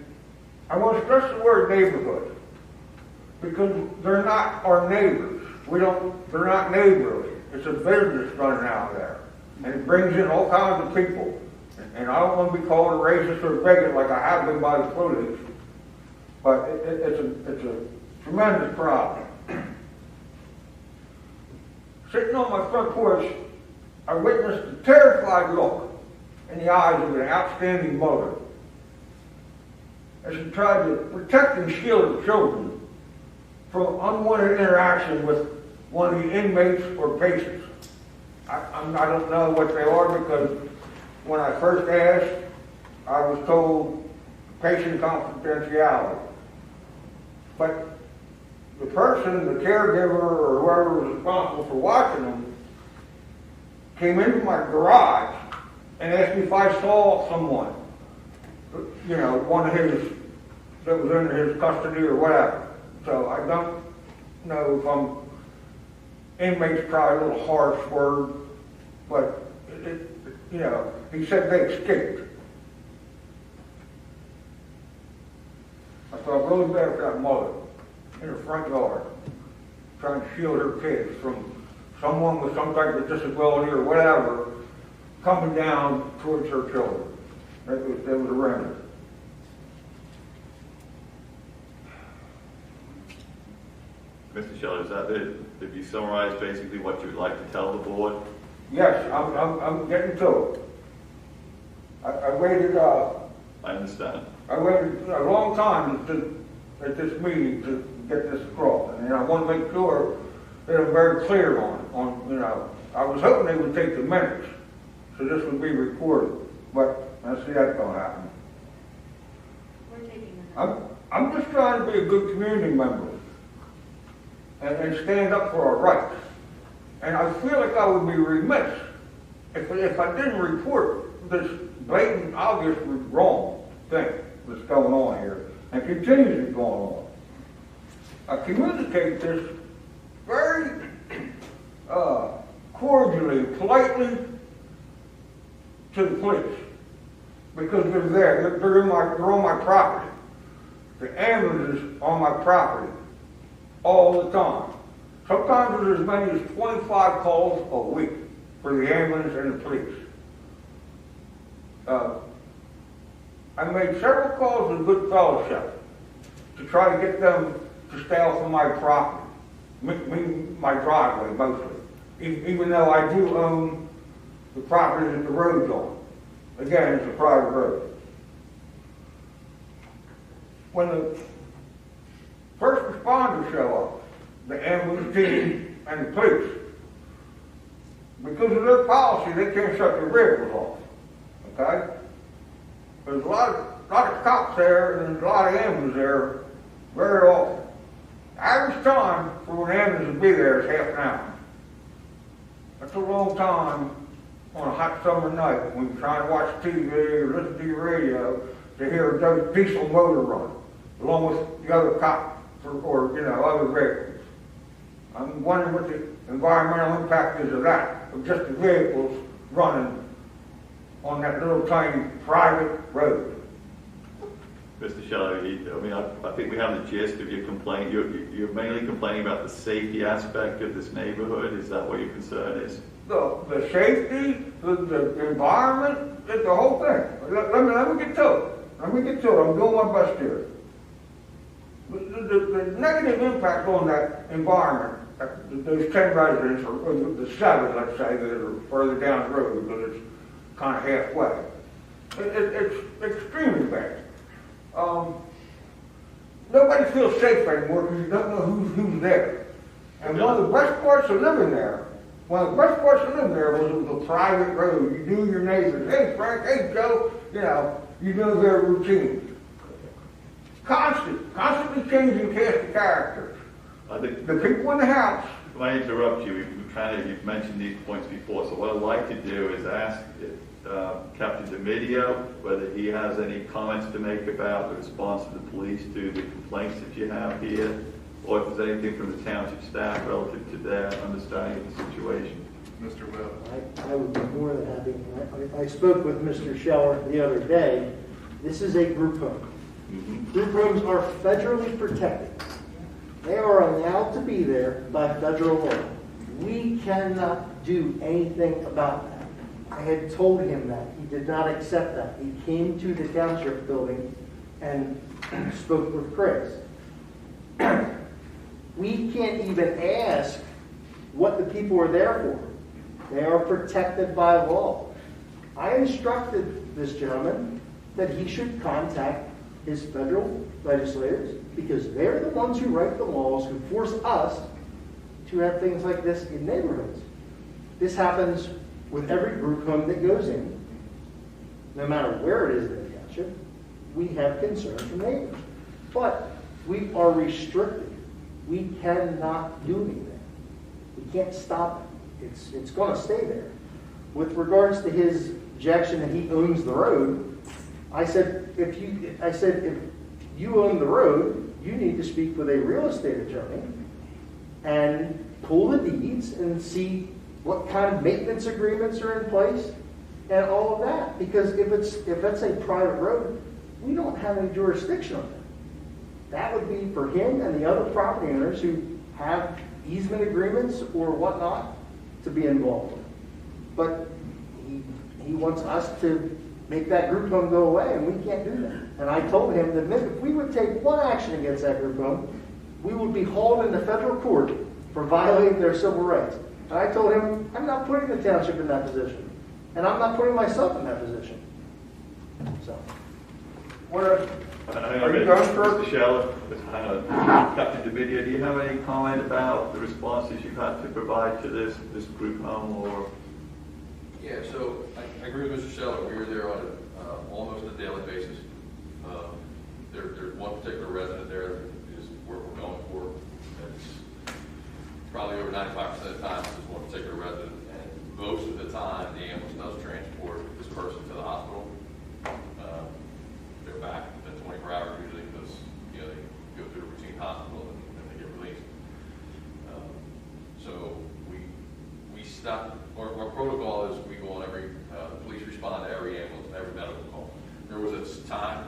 I want to stress the word neighborhood because they're not our neighbors. They're not neighborly. It's a business running out there. And it brings in all kinds of people. And I don't want to be called a racist or a bigot like I have been by the police. But it's a tremendous problem. Sitting on my front porch, I witnessed a terrified look in the eyes of an outstanding mother as she tried to protect and shield her children from unwanted interaction with one of the inmates or patients. I don't know what they are because when I first asked, I was told patient confidentiality. But the person, the caregiver, or whoever was responsible for watching them, came into my garage and asked me if I saw someone, you know, one of his, that was under his custody or whatever. So I don't know if inmate's probably a little harsh word, but you know, he said they escaped. I felt really bad for that mother in her front yard, trying to shield her kids from someone with some type of disability or whatever coming down towards her children. That was a remedy. Mr. Scheller, is that it? If you summarize basically what you would like to tell the board? Yes, I'm getting to it. I waited. I understand. I waited a long time at this meeting to get this across, and I want to make sure that I'm very clear on you know. I was hoping they would take the minutes, so this would be recorded, but I see that's going to happen. We're taking minutes. I'm just trying to be a good community member and stand up for our rights. And I feel like I would be remiss if I didn't report this blatant, obvious wrong thing that's going on here and continues to go on. I communicate this very cordially, politely to the police because they're there. They're on my property. The ambulance is on my property all the time. Sometimes there's as many as 25 calls a week for the ambulance and the police. I made several calls to Good Fellowship to try to get them to stay off of my property, my driveway mostly, even though I do own the property that the road's on. again, it's a private road. When the first responders show up, the ambulance team and the police, because of their policy, they can't shut their vehicles off, okay? There's a lot of cops there and there's a lot of ambulances there very often. Average time for an ambulance to be there is half an hour. That's a long time on a hot summer night when you're trying to watch TV or listen to your radio to hear a diesel motor run, along with the other cops or other vehicles. I'm wondering what the environmental impact is of that, of just the vehicles running on that little tiny private road. Mr. Shelley, I think we have the gist of your complaint. You're mainly complaining about the safety aspect of this neighborhood. Is that what your concern is? The safety, the environment, the whole thing. Let me get to it. I'm doing my best here. The negative impact on that environment, those 10 residents, or the 7, let's say, that are further down the road because it's kind of halfway, it's extremely bad. Nobody feels safe anymore because you don't know who's there. And one of the best parts of living there, was a private road. You knew your neighbors. Hey, Frank, hey, Joe, you know their routine. Constantly changing cast of characters. The people in the house. If I interrupt you, you've mentioned these points before, so what I'd like to do is ask Captain DeMedio whether he has any comments to make about the response of the police to the complaints that you have here, or if there's anything from the township staff relative to their understanding of the situation. Mr. Webb. I would be more than happy. I spoke with Mr. Scheller the other day. This is a group home. Mm-hmm. Group homes are federally protected. They are allowed to be there by federal law. We cannot do anything about that. I had told him that. He did not accept that. He came to the township building and spoke with Chris. We can't even ask what the people are there for. They are protected by law. I instructed this gentleman that he should contact his federal legislators because they're the ones who write the laws, who force us to have things like this in neighborhoods. This happens with every group home that goes in. No matter where it is in the township, we have concerns from neighbors. But we are restricted. We cannot do anything. We can't stop it. It's going to stay there. With regards to his objection that he owns the road, I said, if you own the road, you need to speak with a real estate attorney and pull the deeds and see what kind of maintenance agreements are in place and all of that. Because if that's a private road, we don't have any jurisdiction on it. That would be for him and the other property owners who have easement agreements or whatnot to be involved with. But he wants us to make that group home go away, and we can't do that. And I told him that if we would take one action against that group home, we would be hauled into federal court for violating their civil rights. And I told him, I'm not putting the township in that position. And I'm not putting myself in that position. So, are you done, sir? Mr. Scheller, Captain DeMedio, do you have any comment about the responses you've had to provide to this group home or? Yeah, so I agree with Mr. Scheller. We were there on almost a daily basis. There's one particular resident there that is where we're going for. It's probably over 95% of the time, this is one particular resident, and most of the time, the ambulance does transport this person to the hospital. They're back within 24 hours usually because they go through a routine hospital and they get released. So we stop. Our protocol is we go on every police respond to every ambulance and every medical call. There was a time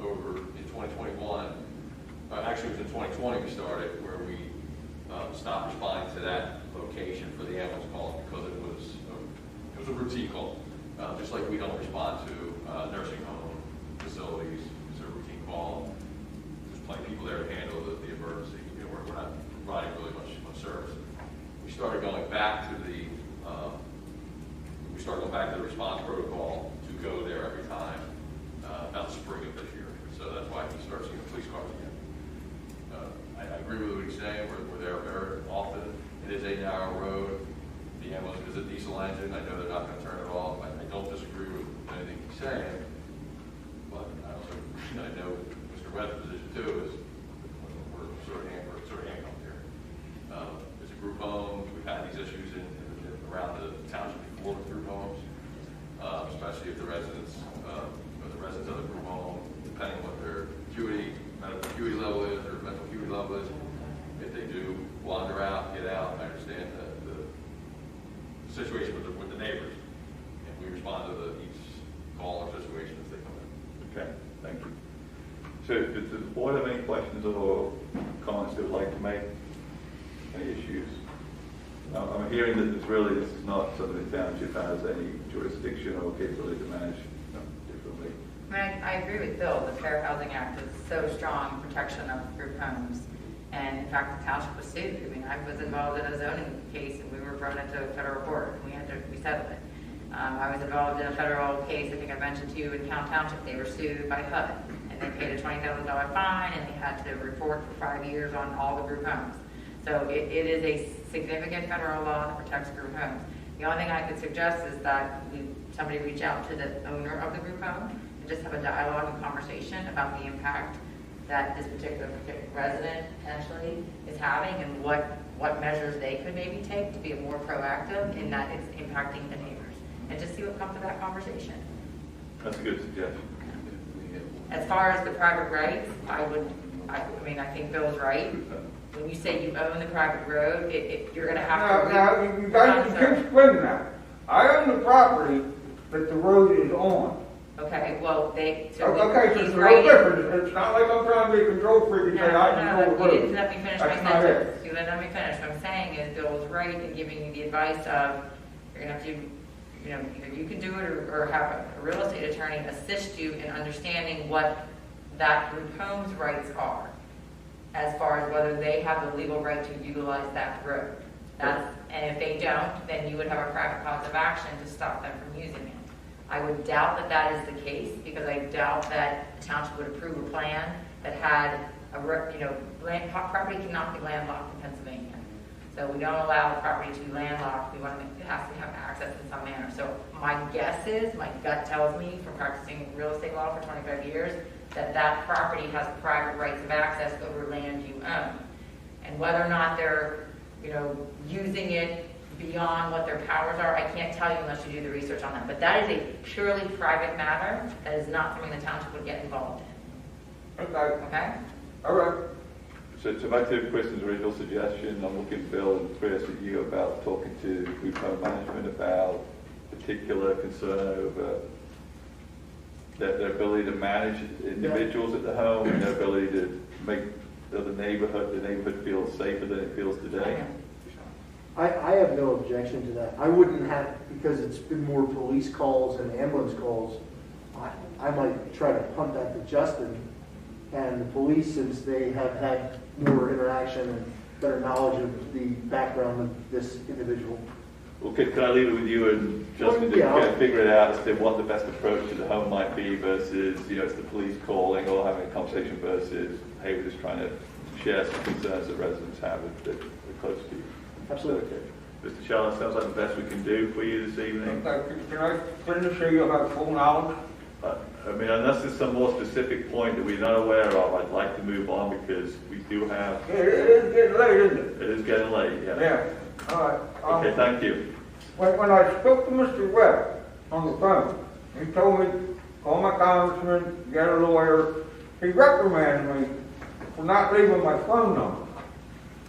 over in 2021, actually it was in 2020 we started, where we stopped responding to that location for the ambulance calls because it was a routine call. Just like we don't respond to nursing home facilities, it's a routine call. There's plenty of people there to handle the emergency. We're not providing really much service. We started going back to the response protocol to start seeing police cars again. I agree with what he's saying, we're there very often. It is a narrow road. The ambulance is a diesel engine. I know they're not going to turn it off. I don't disagree with anything he's saying, but I also I know Mr. Webb's position too is we're sort of handcuffed here. It's a group home. We've had these issues around the township before with group homes, especially if the residents of the group home, depending on what their medical acuity level is or mental acuity level is, if they do wander out, get out. I understand the situation with the neighbors, and we respond to each call or situation as they come in. Okay, thank you. So does the board have any questions or comments they would like to make? Any issues? I'm hearing that this is not something the township has any jurisdiction or capability to manage differently. I mean, I agree with Bill. The Fair Housing Act is so strong in protection of group homes. And in fact, the township was sued. I mean, I was involved in a zoning case and we were brought into a federal court and we settled it. I was involved in a federal case, I think I mentioned to you, in Township. They were sued by HUD and they paid a $20,000 fine and they had to report for 5 years on all the group homes. So it is a significant federal law that protects group homes. The only thing I could suggest is that somebody reach out to the owner of the group home and just have a dialogue and conversation about the impact that this particular resident potentially is having and what measures they could maybe take to be more proactive in that it's impacting the neighbors. And just see what comes of that conversation. That's a good suggestion. As far as the private rights, I think Bill's right. When you say you own the private road, you're going to have to... Now, you guys can explain that. I own the property that the road is on. Okay, well, okay, so it's no different. It's not like I'm trying to be a control freak and say I control the road. You didn't let me finish my sentence. You didn't let me finish. What I'm saying is Bill's right in giving you the advice of you're going to have to, either you can do it or have a real estate attorney assist you in understanding what that group home's rights are, as far as whether they have the legal right to utilize that road. And if they don't, then you would have a private cause of action to stop them from using it. I would doubt that that is the case, because I doubt that the township would approve a plan that had property cannot be landlocked in Pennsylvania. So we don't allow the property to be landlocked. We want to it has to have access in some manner. So my guess is, my gut tells me from practicing real estate law for 25 years, that property has private rights of access over land you own. And whether or not they're, using it beyond what their powers are, I can't tell you unless you do the research on that. But that is a purely private matter. That is not something the township would get involved in. Okay? All right. So back to Kristen's original suggestion, I'm looking, Bill and Chris, at you about talking to group home management about particular concern over their ability to manage individuals at the home and their ability to make the neighborhood feel safer than it feels today. I have no objection to that. I wouldn't have, because it's been more police calls and ambulance calls, I might try to punt that to Justin and the police, since they have had more interaction and better knowledge of the background of this individual. Well, can I leave it with you and Justin to figure it out as to what the best approach to the home might be versus, it's the police calling or having a conversation versus, hey, we're just trying to share some concerns that residents have that are close to you. Absolutely. Okay. Mr. Charles, sounds like the best we can do for you this evening. Can I finish so you have full knowledge? Unless there's some more specific point that we're not aware of, I'd like to move on because we do have... It is getting late, isn't it? It is getting late, yeah. Yeah. All right. Okay, thank you. When I spoke to Mr. Webb on the phone, he told me, call my congressman, get a lawyer. He reprimanded me for not leaving my phone number.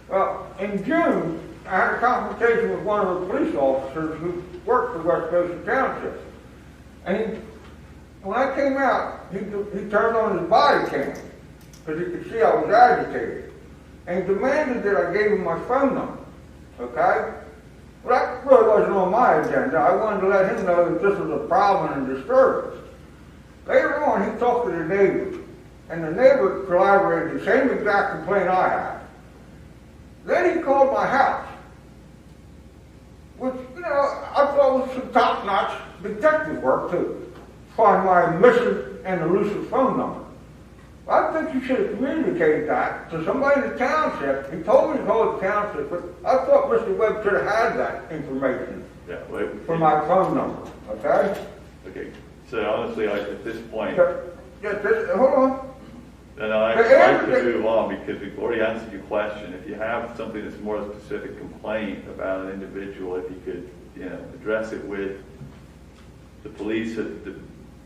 Well, in June, I had a conversation with one of the police officers who worked for West Goshen Township. And when I came out, he turned on his body cam because he could see I was agitated. And he demanded that I gave him my phone number. Okay? Well, that really wasn't on my agenda. I wanted to let him know that this was a problem and disturbance. Later on, he talked to the neighbor. And the neighbor corroborated the same exact complaint I had. Then he called my house, which, I thought was some top-notch detective work to find my missing and elusive phone number. I think you should have communicated that to somebody in the township. He told me to call the township, but I thought Mr. Webb should have had that information Yeah, for my phone number, okay? okay. So honestly, at this point, Hold on. and I'd like to move on because we've already answered your question. If you have something that's more a specific complaint about an individual, if you could, address it with the police, the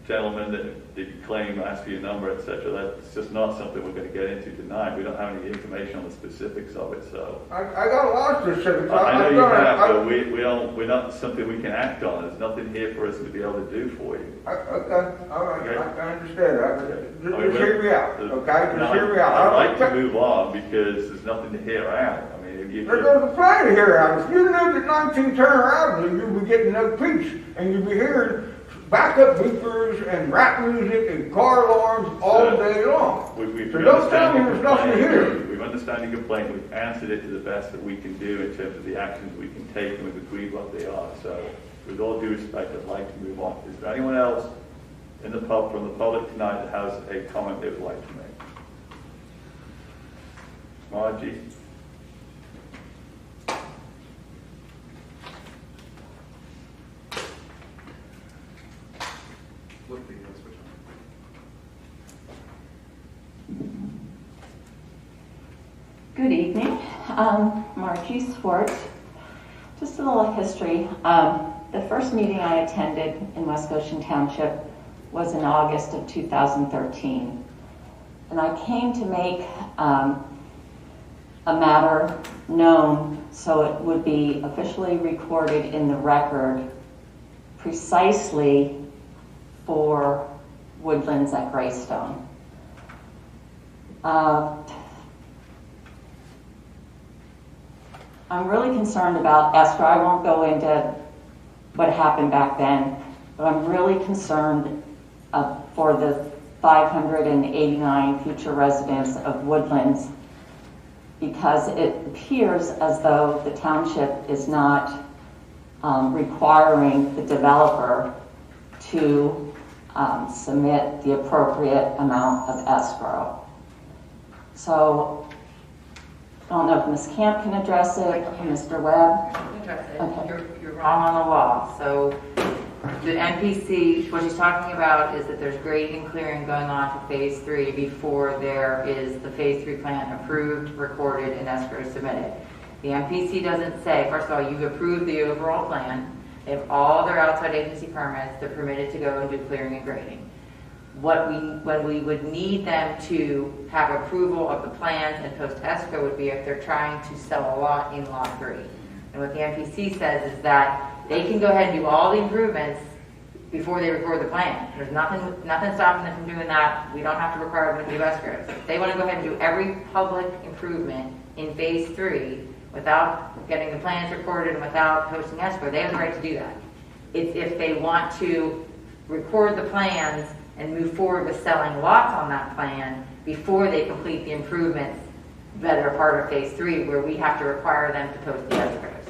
gentleman that you claim asked for your number, etc. That's just not something we're going to get into tonight. We don't have any information on the specifics of it, so. I got a lot of specifics. I know you have, but we're not something we can act on. There's nothing here for us to be able to do for you. Okay, all right, Okay. I understand that. Just Okay, hear me out, okay? No, Just hear me out. I'd like to move on because there's nothing to hear out. I mean, if you. There's a plan to hear out. If you knew that 19 Turner Avenue, you'd be getting no peace, and you'd be hearing backup beepers and rap music and car alarms all day long. We So don't tell me there's nothing to hear. We've understood your complaint. We've answered it to the best that we can do in terms of the actions we can take, and we've agreed what they are. So, with all due respect, I'd like to move on. Is there anyone else from the public tonight that has a comment they would like to make? Margie? Good evening. Margie Swartz. Just a little history. The first meeting I attended in West Goshen Township was in August of 2013. And I came to make a matter known so it would be officially recorded in the record precisely for Woodlands at Greystone. I'm really concerned about escrow. I won't go into what happened back then, but I'm really concerned for the 589 future residents of Woodlands because it appears as though the township is not requiring the developer to submit the appropriate amount of escrow. So I don't know if Ms. Camp can address it, or Mr. Webb. Address it. Okay. You're wrong on the law. So the NPC, what she's talking about is that there's grading and clearing going on for phase 3 before there is the phase 3 plan approved, recorded, and escrow submitted. The NPC doesn't say, first of all, you've approved the overall plan. They have all their outside agency permits. They're permitted to go and do clearing and grading. When we would need them to have approval of the plans and post escrow would be if they're trying to sell a lot in lot 3. And what the NPC says is that they can go ahead and do all the improvements before they record the plan. There's nothing stopping them from doing that. We don't have to require them to do escrows. If they want to go ahead and do every public improvement in phase 3 without getting the plans recorded and without posting escrow, they have the right to do that. It's if they want to record the plans and move forward with selling lots on that plan before they complete the improvements that are part of phase 3, where we have to require them to post the escrows.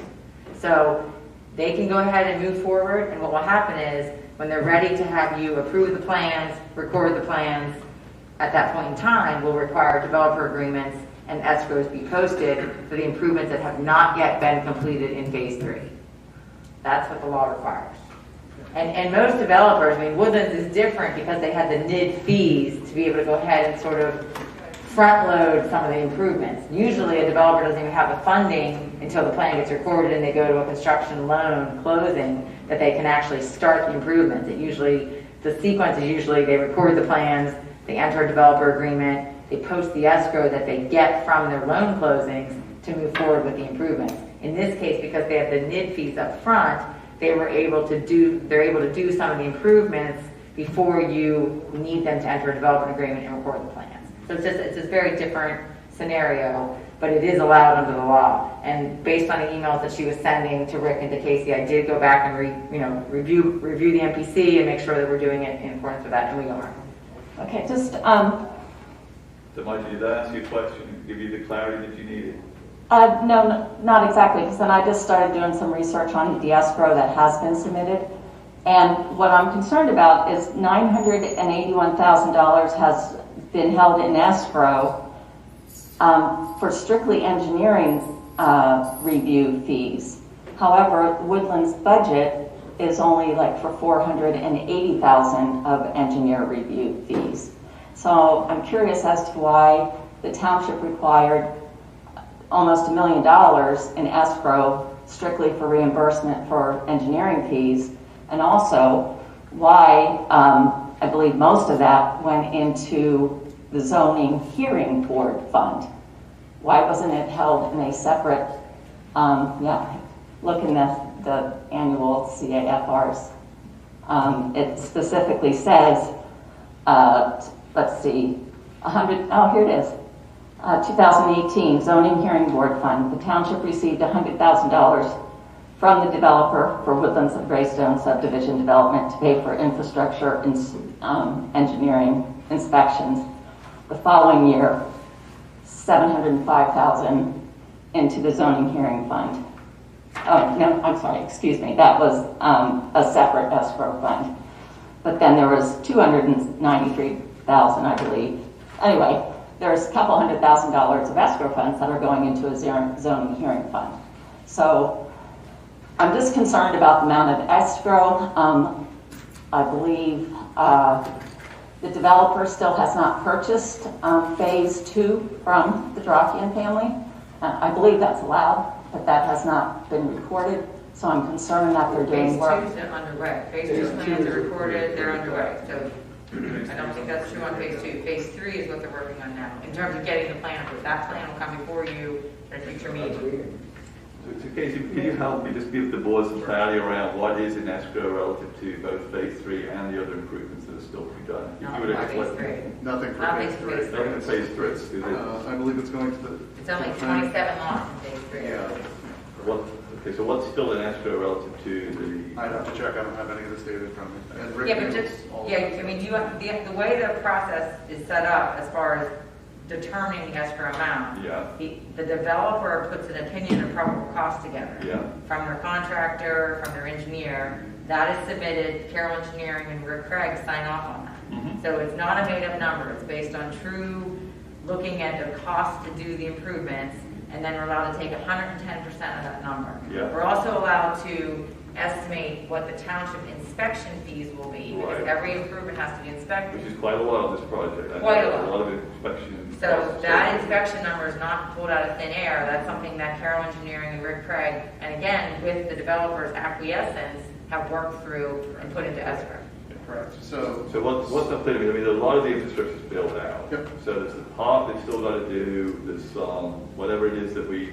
So they can go ahead and move forward, and what will happen is when they're ready to have you approve the plans, record the plans, at that point in time, we'll require developer agreements and escrows be posted for the improvements that have not yet been completed in phase 3. That's what the law requires. And most developers, I mean, Woodlands is different because they had the NID fees to be able to go ahead and sort of front load some of the improvements. Usually a developer doesn't even have the funding until the plan gets recorded and they go to a construction loan closing that they can actually start the improvements. The sequence is usually they record the plans, they enter a developer agreement, they post the escrow that they get from their loan closings to move forward with the improvements. In this case, because they have the NID fees up front, they're able to do some of the improvements before you need them to enter a development agreement and record the plans. So it's a very different scenario, but it is allowed under the law. And based on the emails that she was sending to Rick and to Casey, I did go back and review the MPC and make sure that we're doing it in accordance with that, and we are. Okay, just So Margie, did that answer your question and give you the clarity that you needed? no, not exactly, because then I just started doing some research on the escrow that has been submitted. And what I'm concerned about is $981,000 has been held in escrow for strictly engineering review fees. However, Woodland's budget is only like for $480,000 of engineer review fees. So I'm curious as to why the township required almost $1 million in escrow strictly for reimbursement for engineering fees, and also why I believe most of that went into the zoning hearing board fund. Why wasn't it held in a separate, look in the annual CAFRs. It specifically says, let's see, here it is. 2018 Zoning Hearing Board Fund. The township received $100,000 from the developer for Woodlands of Greystone subdivision development to pay for infrastructure and engineering inspections. The following year, $705,000 into the zoning hearing fund. Oh, no, I'm sorry, excuse me. That was a separate escrow fund. But then there was $293,000, I believe. Anyway, there's a couple $100,000 of escrow funds that are going into a zoning hearing fund. So I'm just concerned about the amount of escrow. I believe the developer still has not purchased phase 2 from the Drakian family. I believe that's allowed, but that has not been recorded. So I'm concerned that they're doing work. Phase 2 is underway. Phase 2 plans are recorded, they're underway. So I don't think that's true on phase 2. Phase 3 is what they're working on now. In terms of getting the plan approved, that plan will come before you at a future meeting. So Casey, can you help me just give the board some clarity around what is in escrow relative to both phase 3 and the other improvements that are still to be done? Not phase 3. Nothing for Not phase 3. Nothing in phase 3. Is it? I believe it's going to the... It's only 27 lots in phase 3. Yeah. Okay, so what's still in escrow relative to the... I'd have to check. I don't have any of this data in front of me. And Rick Yeah, but handles just, all of yeah, it. I mean, the way the process is set up as far as determining the escrow amount, the developer puts an opinion of probable cost together from their contractor, from their engineer. That is submitted, Carroll Engineering and Rick Craig sign off on that. So it's not a made-up number. It's based on true looking at the cost to do the improvements, and then we're allowed to take 110% of that number. We're also allowed to estimate what the township inspection fees will be, because every improvement has to be inspected. Which is quite a lot on this project. Quite a lot. A lot of inspection. So that inspection number is not pulled out of thin air. That's something that Carroll Engineering and Rick Craig, and again, with the developer's acquiescence, have worked through and put into escrow. Correct. So what's up there? I mean, a lot of the infrastructure is built out. So there's the part they've still got to do. There's whatever it is that we,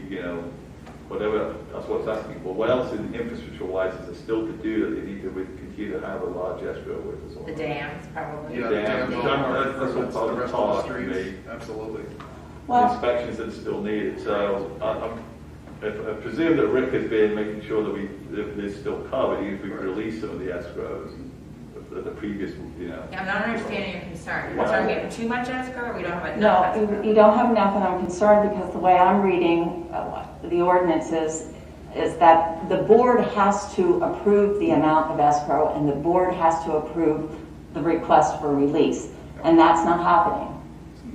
whatever, that's what it's asking for. What else in infrastructure-wise is there still to do that they need to continue to have a large escrow with us on? The dams, probably. Yeah, the dams That's all the rest part of the for me. streets. Absolutely. The inspections that are still needed. So I presume that Rick has been making sure that they're still covered, even if we release some of the escrows of the previous, Yeah, I'm not understanding your concern. You're concerned we have too much escrow, or we don't have enough escrow? No, you don't have enough, and I'm concerned because the way I'm reading the ordinances is that the board has to approve the amount of escrow, and the board has to approve the request for release, and that's not happening.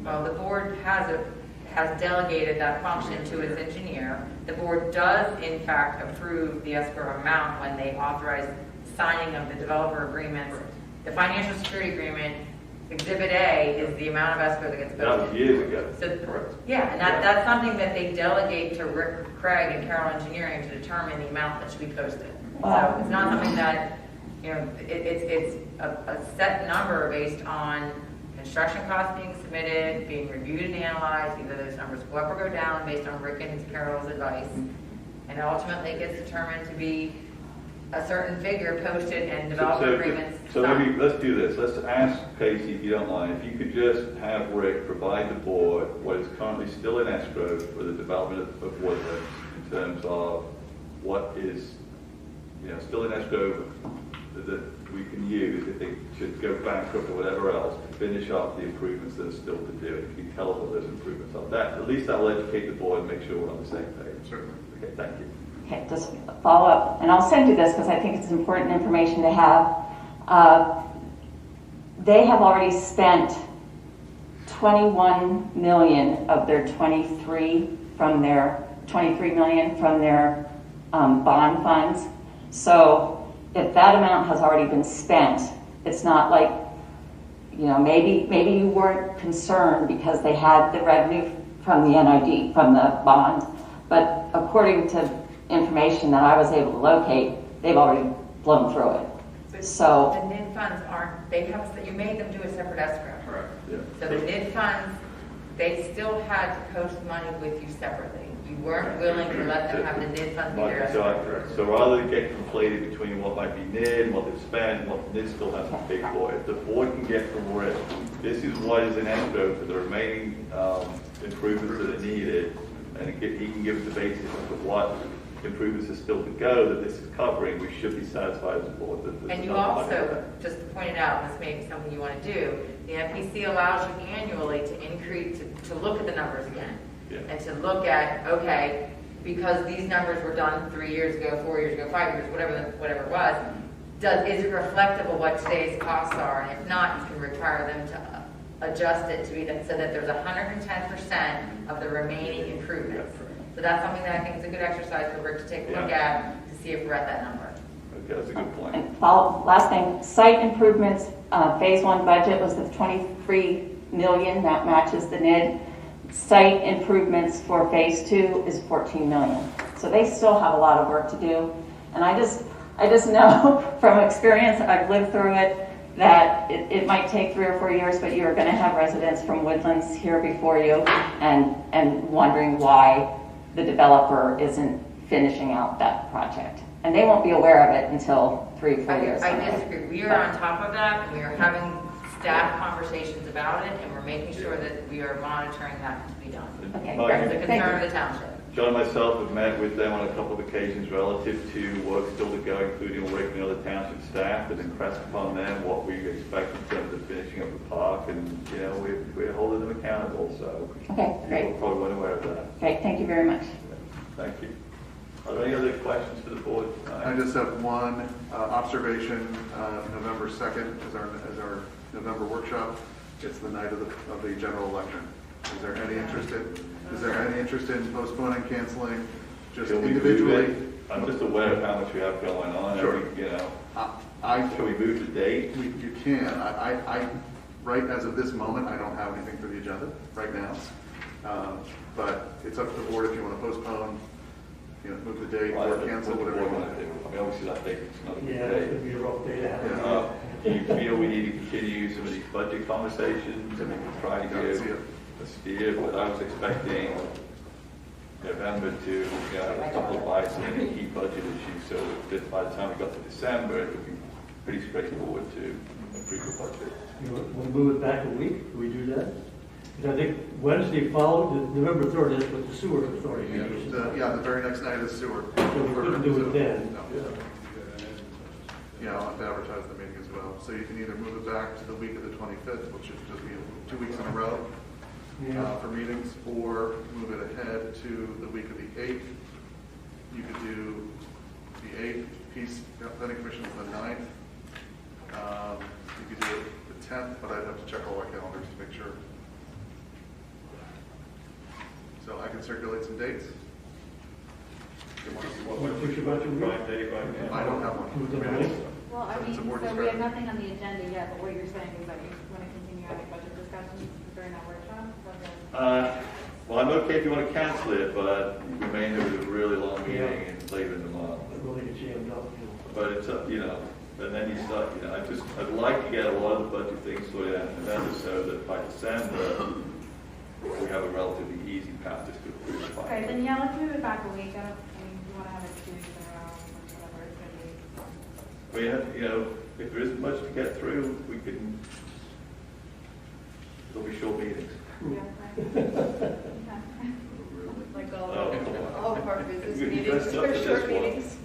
Well, the board has delegated that function to its engineer. The board does, in fact, approve the escrow amount when they authorize signing of the developer agreements. The financial security agreement, Exhibit A, is the amount of escrow that gets posted. that was years ago. So, Correct. yeah, and that's something that they delegate to Rick Craig and Carroll Engineering to determine the amount that should be posted. So it's not something that, it's a set number based on construction costs being submitted, being reviewed and analyzed. Either those numbers go up or go down based on Rick and Carroll's advice. And ultimately it gets determined to be a certain figure posted and developer agreements. So maybe let's do this. Let's ask Casey, if you don't mind, if you could just have Rick provide the board what is currently still in escrow for the development of Woodlands in terms of what is still in escrow that we can use if they should go bankrupt or whatever else to finish up the improvements that are still to do. If you can tell us what those improvements are, at least that will educate the board and make sure we're on the same page. Certainly. Okay, thank you. Okay, just follow up, and I'll send you this because I think it's important information to have. They have already spent 21 million of their 23 million from their bond funds. So if that amount has already been spent, it's not like, you know, maybe you weren't concerned because they had the revenue from the NID, from the bond, but according to information that I was able to locate, they've already blown through it. So the NID funds aren't, they have, you made them do a separate escrow. Correct. Yeah. So the NID funds, they still had to post money with you separately. You weren't willing to let them have the NID funds be their escrow. So rather than get conflated between what might be NID and what they've spent and what the NID still has to pay for, if the board can get from where this is what is in escrow for the remaining improvements that are needed, and he can give us the basis of what improvements are still to go that this is covering, we should be satisfied as a board. And you also, just pointed out, this may be something you want to do, the FPC allows you annually to increase, to look at the numbers again. Yeah. And to look at, okay, because these numbers were done 3 years ago, 4 years ago, 5 years, whatever it was, is it reflective of what today's costs are? And if not, you can require them to adjust it to be that, so that there's 110% of the remaining improvements. So that's something that I think is a good exercise for Rick to take a look at to see if we're at that number. Okay, that's a good point. And last thing, site improvements, phase 1 budget was the 23 million, that matches the NID. Site improvements for phase 2 is 14 million. So they still have a lot of work to do. And I just know from experience, I've lived through it, that it might take 3 or 4 years, but you're going to have residents from Woodlands here before you and wondering why the developer isn't finishing out that project. And they won't be aware of it until 3 or 4 years. I disagree. We are on top of that, and we are having staff conversations about it, and we're making sure that we are monitoring that to be done. Okay, That's the concern of the township. John and myself have met with them on a couple of occasions relative to work still to go, including working with other township staff, and impressed upon them what we expect in terms of finishing up the park, and you know we're holding them accountable. So okay, great. People probably weren't aware of that. Great, thank you very much. Thank you. Are there any other questions for the board? I just have one observation. November 2nd is our November workshop. It's the night of the general election. Is there any interest in postponing, canceling, just individually? I'm just aware of how much we have going on. Sure. You know, can we move the date? You can. I right as of this moment, I don't have anything for the agenda right now. But it's up to the board if you want to postpone, you know, move the date or cancel, whatever you want to do. I mean, obviously that date is not a good Yeah, day. it's going to be a rough day to have. Yeah. Do you feel we need to continue some of these budget conversations and maybe try to give a steer? But I was expecting November to, you know, a couple of bites and any key budget issues, so that by the time we got to December, it would be pretty straightforward to approve the budget. We'll move it back a week. Can we do that? Because I think Wednesday followed, November 3rd, is with the sewer authority meeting. The very next night is sewer. So we couldn't do it then. Yeah, I'll have to advertise the meeting as well. So you can either move it back to the week of the 25th, which should just be 2 weeks in a row for meetings, or move it ahead to the week of the 8th. You could do the 8th, Peace Planning Commission is the 9th. You could do it the 10th, but I'd have to check all our calendars to make sure. So I can circulate some dates. I don't have one. Well, I mean, so we have nothing on the agenda yet, but what you're saying is that you want to continue having budget discussions during our workshop? Well, I'm okay if you want to cancel it, but we may end up with a really long meeting and later in the month. Really get jammed up. But it's up, you know, and then you start, you know, I'd like to get a lot of the budget things sorted out in November so that by December, we have a relatively easy path just to approve the final. Okay, then yeah, let's move it back a week. I mean, you want to have it 2 weeks in a row, or whatever it's going to be. You know, if there isn't much to get through, we can, there'll be short meetings. Yeah, Like all of our business meetings, dressed up for are this short one. meetings.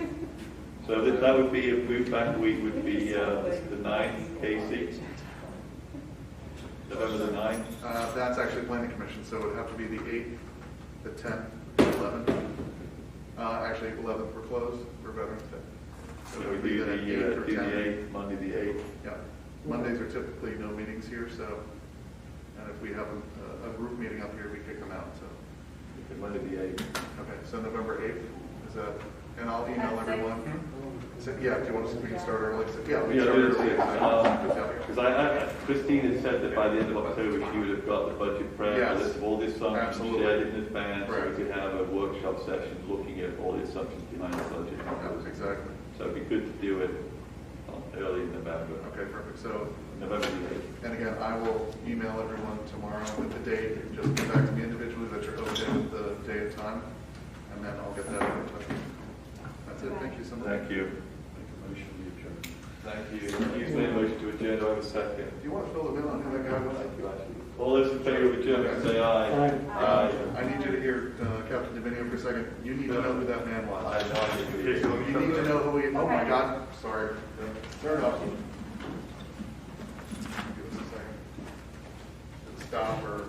So that would be, if we move back a week, would be the 9th, Casey? November the 9th? That's actually Planning Commission, so it would have to be the 8th, the 10th, the 11th. Actually, 11th we're closed for Veterans Day. So we do the 8th, Monday the 8th. Yeah. Mondays are typically no meetings here, so And if we have a group meeting up here, we kick them out, so. Monday the 8th. Okay, so November 8th, is that, and I'll email everyone. So, yeah, do you want us, we can start early? So, yeah, we can start early. Because Christine had said that by the end of October, she would have got the budget prep, Yes. a list of all the assumptions, Absolutely. shared it in advance, so Right. we could have a workshop session looking at all the assumptions behind the budget. Yeah, exactly. So it'd be good to do it early in November. Okay, perfect. So, November the 8th. and again, I will email everyone tomorrow with the date. Just get back to me individually that you're okay with the day and time, and then I'll get that in touch. That's it. Thank you so much. Thank you. Make a motion to adjourn. Thank you. You've made a motion to adjourn. Do I have a second? Do you want to fill them in on who that guy was? Thank you, actually. All those in favor of adjournment, say aye. Aye. I need you to hear Captain Divinio for a second. You need to know who that man was. I know. Okay, so you need to know who he, oh my God, sorry. Turn it off. Give us a second. Stop or